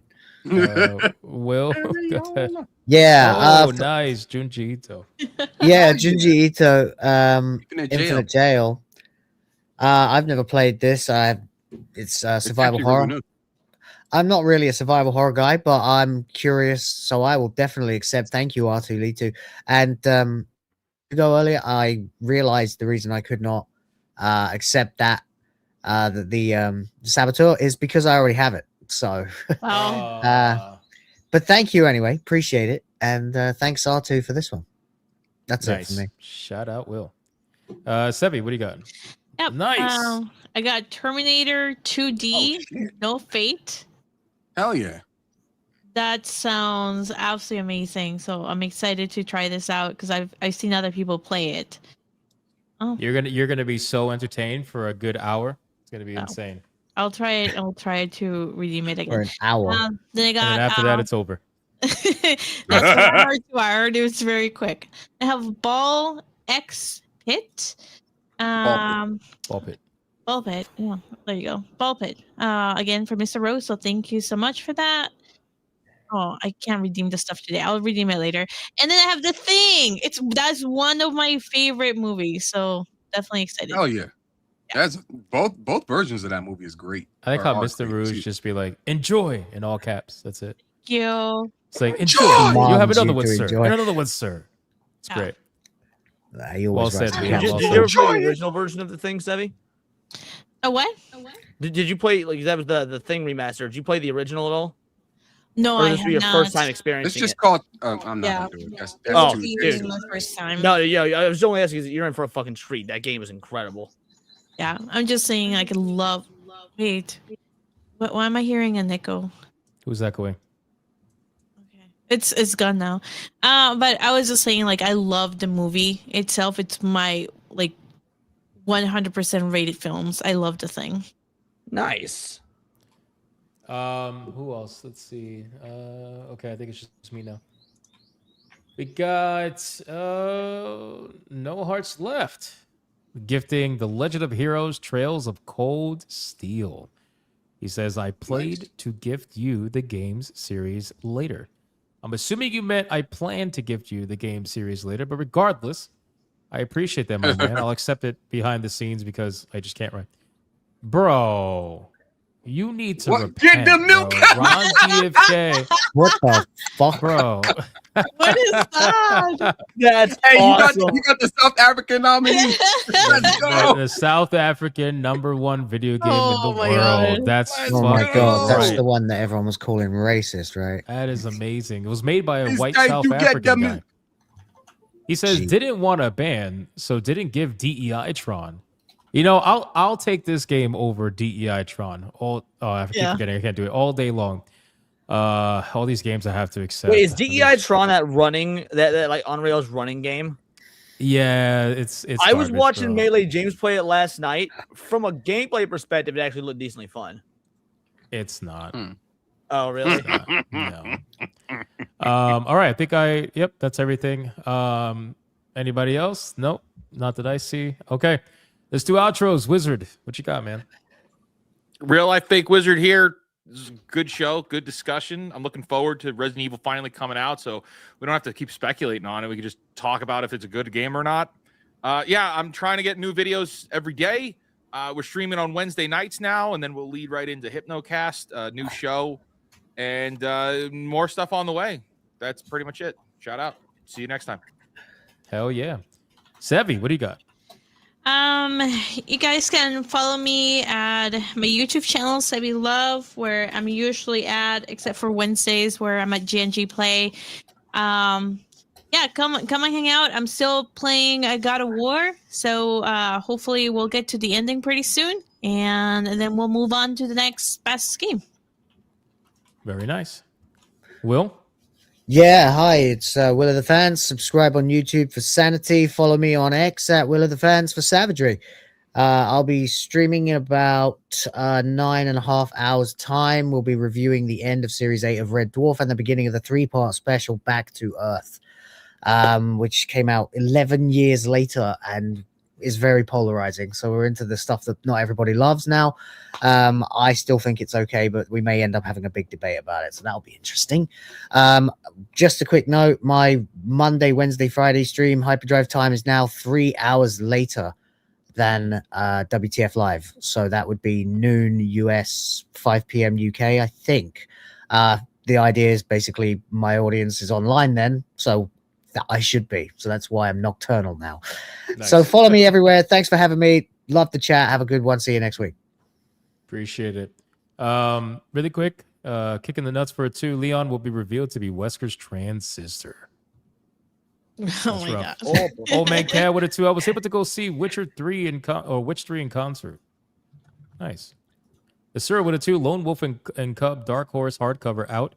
Will, go ahead. Yeah. Oh, nice, Junji Ito. Yeah, Junji Ito, Infinite Infinite Jail. I've never played this. It's survival actually horror. really good. I'm not really a survival horror guy, but I'm curious, so I will definitely accept. Thank you, R2Litu. And to go earlier, I realized the reason I could not accept that the saboteur is because I already have it. So, but thank you anyway. Appreciate it, and thanks R2 for this one. That's it for me. Shout out, Will. Sebi, what do you got? Yep. Nice. I got Terminator 2D, No Fate. Hell yeah. That sounds absolutely amazing. So I'm excited to try this out because I've seen other people play it. Oh, You're gonna be so entertained for a good hour. It's gonna be insane. I'll try it. I'll try to redeem it again. For an hour. Then I got. And then after that, it's over. That's what I heard too. I heard it was very quick. I have Ball X Pit. Ball Pit. Ball Pit. Yeah, there you go. Ball Pit. Again for Mr. Rose. So thank you so much for that. Oh, I can't redeem the stuff today. I'll redeem it later. And then I have The Thing. That's one of my favorite movies. So definitely excited. Oh yeah. That's both versions of that movie is great. I like Or how are Mr. great, Rouge too. just be like, enjoy in all caps. That's it. Thank you. It's like, enjoy. Commands You have another you one, to sir. enjoy. And another one, sir. It's Yeah. great. He Well always said, writes Leon. me Did down. you ever play the original version of the thing, Sevi? A what? Did you play that was the thing remastered? Did you play the original at all? No, Or I this have be your not. first time experiencing It's just it? called I'm not Yeah. gonna do it. That's Oh, too dude. my first time. No, yeah, I was only asking because you're in for a fucking treat. That game is incredible. Yeah, I'm just saying I could love. Wait, why am I hearing an echo? Who's echoing? It's gone now. But I was just saying I love the movie itself. It's my 100% rated films. I love The Thing. Nice. Who else? Let's see. Okay, I think it's just me now. We got No Hearts Left. Gifting The Legend of Heroes Trails of Cold Steel. He says, I played to gift you the games series later. I'm assuming you meant I plan to gift you the game series later, but regardless, I appreciate that, my man. I'll accept it behind the scenes because I just can't write. Bro, you need to repent, Get them new bro. Ron GFK. What the fuck, bro? What is that? That's Hey, awesome. you got the South African nominee. Let's go. The South African #1 video game Oh in the my world. God. That's Oh my fucking god, that's right. the one that everyone was calling racist, right? That is amazing. It was made by a This white guy South do get African them- guy. He says Gee. didn't want to ban, so didn't give DEI Tron. You know, I'll take this game over DEI Tron. I keep forgetting I can't do it all day long. All these games I have to accept. Wait, is DEI Tron that running that like Unreal's running game? Yeah, it's. I was garbage, watching bro. Melee James play it last night. From a gameplay perspective, it actually looked decently fun. It's not. Oh, really? No. All right. I think yep, that's everything. Anybody else? Nope. Not that I see. Okay. Let's do outros. Wizard, what you got, man? Real life fake wizard here. This is a good show, good discussion. I'm looking forward to Resident Evil finally coming out, so we don't have to keep speculating on it. We can just talk about if it's a good game or not. Yeah, I'm trying to get new videos every day. We're streaming on Wednesday nights now, and then we'll lead right into Hypnocast, a new show, and more stuff on the way. That's pretty much it. Shout out. See you next time. Hell yeah. Sevi, what do you got? You guys can follow me at my YouTube channel, Sebi Love, where I'm usually at, except for Wednesdays where I'm at GNG Play. Yeah, come and hang out. I'm still playing God of War, so hopefully we'll get to the ending pretty soon, and then we'll move on to the next best game. Very nice. Will? Yeah, hi, it's Will of the Fans. Subscribe on YouTube for Sanity. Follow me on X at Will of the Fans for Savagery. I'll be streaming in about 9.5 hours time. We'll be reviewing the end of Series 8 of Red Dwarf and the beginning of the 3-part special Back to Earth, which came out 11 years later and is very polarizing. So we're into the stuff that not everybody loves now. I still think it's okay, but we may end up having a big debate about it. So that'll be interesting. Just a quick note, my Monday, Wednesday, Friday stream hyperdrive time is now 3 hours later than WTF Live. So that would be noon US, 5 p.m. UK, I think. The idea is basically my audience is online then, so that I should be. So that's why I'm nocturnal now. Nice. So follow me everywhere. Thanks for having me. Love the chat. Have a good one. See you next week. Appreciate it. Really quick, kicking the nuts for it too. Leon will be revealed to be Wesker's trans sister. Oh my god! Old man Cat with it too. I was able to go see Witcher 3 Witch 3 in concert. Nice. The Sir with it too. Lone Wolf and Cub Dark Horse hardcover out.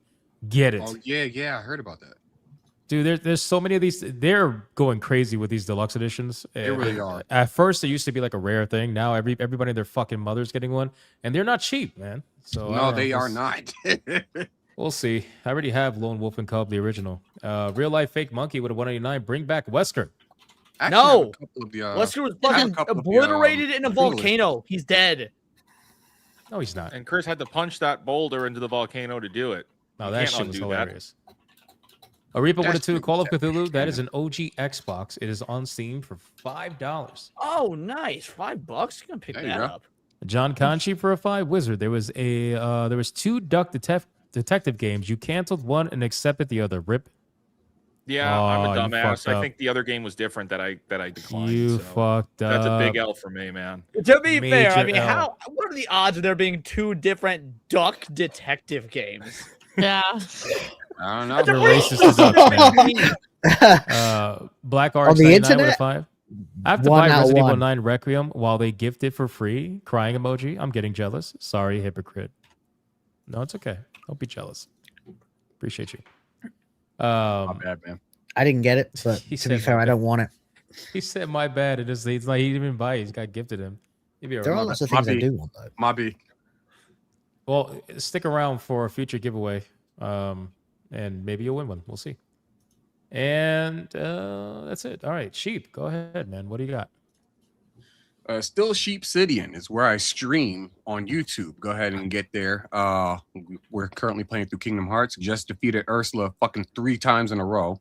Get it. Oh yeah, I heard about that. Dude, there's so many of these. They're going crazy with these deluxe editions. They really are. At first, it used to be like a rare thing. Now everybody and their fucking mother's getting one, and they're not cheap, man. So no, they are not. We'll see. I already have Lone Wolf and Cub, the original. Real life fake monkey with a 189. Bring back Wesker. No, Wesker was fucking obliterated in a volcano. He's dead. No, he's not. And Chris had to punch that boulder into the volcano to do it. No, that shit was hilarious. Arepa with a 2, Call of Cthulhu. That is an OG Xbox. It is on Steam for $5. Oh, nice. $5. You're gonna pick that up. John Conchi for a 5. Wizard. There was 2 Duck Detective games. You canceled one and accepted the other. Rip. Yeah, I'm a dumbass. I think the other game was different that I declined. You fucked up. That's a big L for me, man. To be fair, I mean, what are the odds of there being 2 different Duck Detective games? Yeah. I don't know. They're racist to ducks, man. Black Arts 99 with a 5. I have to buy Resident Evil 9 Requiem while they gift it for free. Crying emoji. I'm getting jealous. Sorry, hypocrite. No, it's okay. Don't be jealous. Appreciate you. Not bad, man. I didn't get it, but to be fair, I don't want it. He said my bad. It's like he didn't even buy it. He's got gifted him. There are lots of things I do want, though. My B. Well, stick around for a future giveaway. And maybe you'll win one. We'll see. And that's it. All right, Sheep, go ahead, man. What do you got? Still Sheep Sidian is where I stream on YouTube. Go ahead and get there. We're currently playing through Kingdom Hearts. Just defeated Ursula fucking 3 times in a row.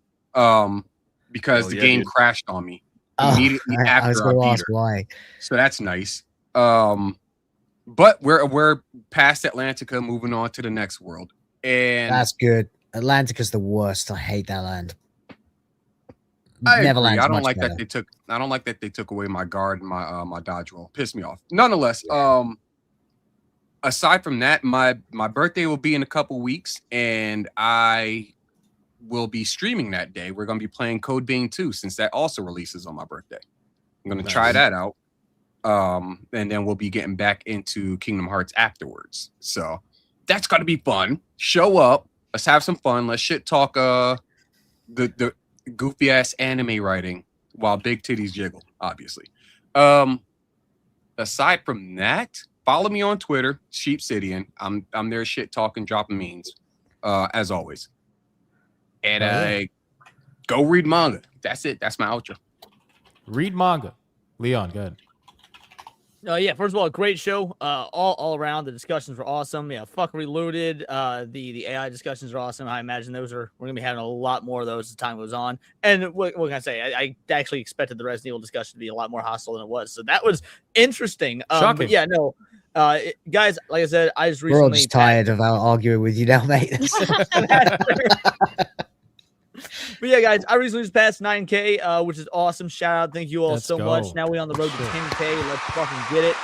Because the game crashed on me immediately after I was going to ask why. So that's nice. But we're past Atlantica, moving on to the next world. And that's good. Atlantica's the worst. I hate that land. I don't like that they took away my guard and my dodge roll. Pissed me off. Nonetheless, aside from that, my birthday will be in a couple weeks, and I will be streaming that day. We're gonna be playing Code Vein 2 since that also releases on my birthday. I'm gonna try that out. And then we'll be getting back into Kingdom Hearts afterwards. So that's gonna be fun. Show up. Let's have some fun. Let's shit talk the goofy ass anime writing while big titties jiggle, obviously. Aside from that, follow me on Twitter, Sheep Sidian. I'm there shit talking, dropping memes, as always. And go read manga. That's it. That's my outro. Read manga. Leon, go ahead. Yeah, first of all, great show. All around, the discussions were awesome. Yeah, fuck Relooted. The AI discussions are awesome. I imagine we're gonna be having a lot more of those as time goes on. And what can I say? I actually expected the Resident Evil discussion to be a lot more hostile than it was. So that was interesting. But yeah, no. Guys, like I said, I just recently. We're all just tired of arguing with you now, mate. But yeah, guys, I recently just passed 9K, which is awesome. Shout out. Thank you all so much. Now we're on the road to 10K. Let's fucking get it.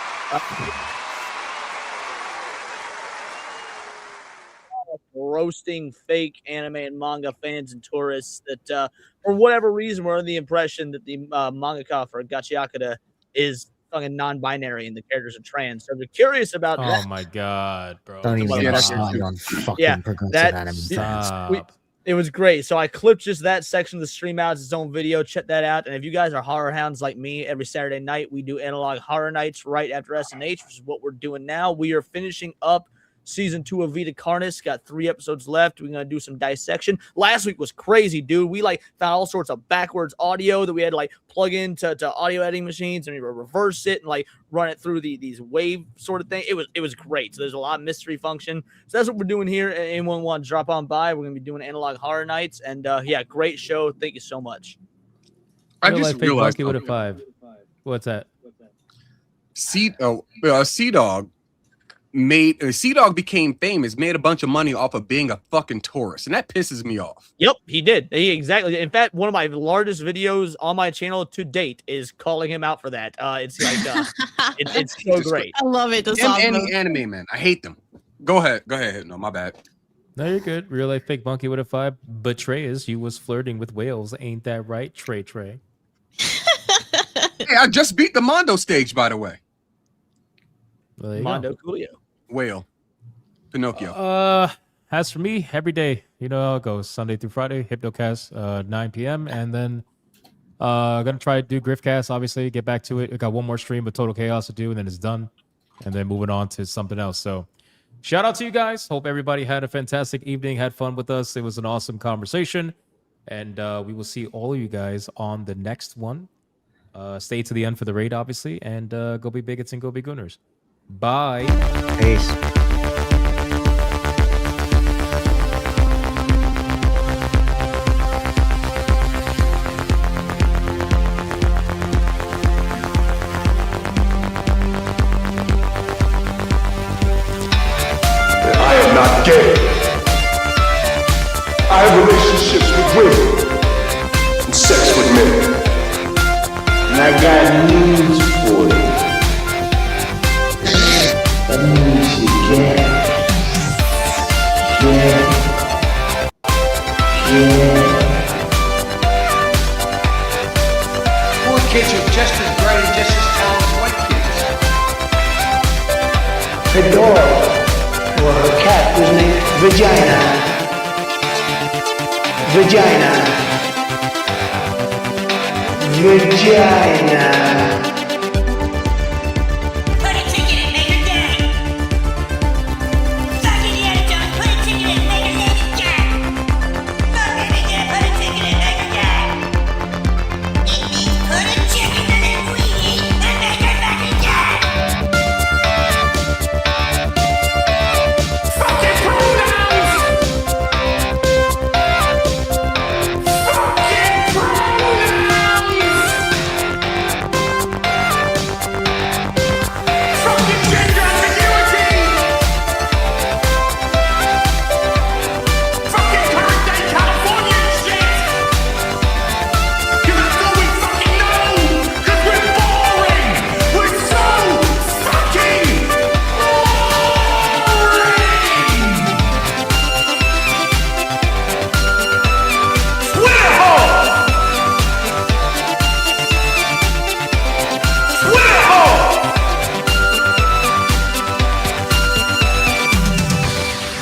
roasting fake anime and manga fans and tourists that, for whatever reason, were under the impression that the mangaka for Gachiakata is fucking non-binary and the characters are trans. So if you're curious about Oh that, my god, bro! Don't even get me Motherfucker. started on fucking Yeah, progressive anime fans. Stop. it was great. So I clipped just that section of the stream out as its own video. Check that out. And if you guys are horror hounds like me, every Saturday night we do analog horror nights right after SNH, which is what we're doing now. We are finishing up season 2 of Vita Carnis. Got 3 episodes left. We're gonna do some dissection. Last week was crazy, dude. We like found all sorts of backwards audio that we had to like plug into audio editing machines and we reverse it and like run it through these wave sort of thing. It was great. So there's a lot of mystery function. So that's what we're doing here. Anyone want to drop on by? We're gonna be doing analog horror nights. And yeah, great show. Thank you so much. I just realized with a 5. What's that? Sea-Dog became famous, made a bunch of money off of being a fucking tourist, and that pisses me off. Yep, he did. Exactly. In fact, one of my largest videos on my channel to date is calling him out for that. It's like it's so great. I love it. Any anime man, I hate them. Go ahead. No, my bad. No, you're good. Real life fake monkey with a 5. Betrayers, you was flirting with whales. Ain't that right, Trey? Hey, I just beat the Mondo stage, by the way. Well, Mondo Coolio. Whale. Pinocchio. As for me, every day, you know how it goes. Sunday through Friday, Hypnocast, 9 p.m. And then gonna try to do Griffcast, obviously, get back to it. I got one more stream of Total Chaos to do, and then it's done. And then moving on to something else. So shout out to you guys. Hope everybody had a fantastic evening, had fun with us. It was an awesome conversation. And we will see all of you guys on the next one. Stay to the end for the raid, obviously. And go be bigots and go be gooners. Bye. Peace. I am not gay. I have relationships with women and sex with men. And I got news for you. That means you Poor kids are just as bright and just as talented as white kids. Her dog, or her cat, was named Vagina. Put a ticket in Maker Gang. Fuck Indiana Jones, put a ticket in Maker Gang. Fuck Indiana, put a ticket in Maker Gang. It means put a chicken in it, Queenie, and make her fucking gang. Fucking pronouns! Fucking pronouns! Fucking gender ambiguity! Fucking current day Californian shit! Cause that's all we fucking know! Cause we're boring! We're so fucking boring! Twitter hole! Twitter hole!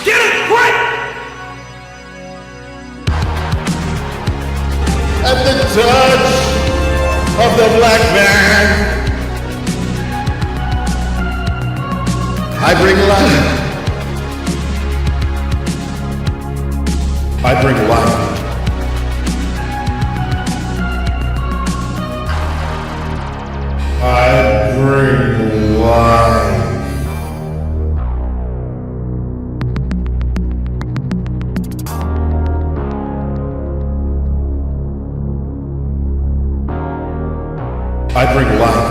Get it right! At the touch of the black man, I bring life. I bring life. I bring life. I bring life.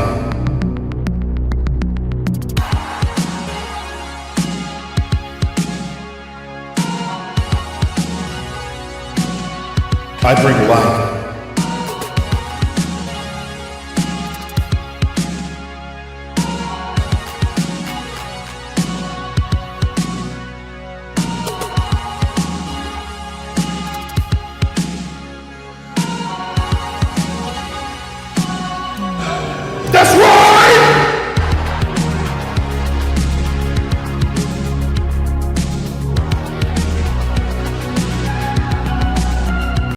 I bring life.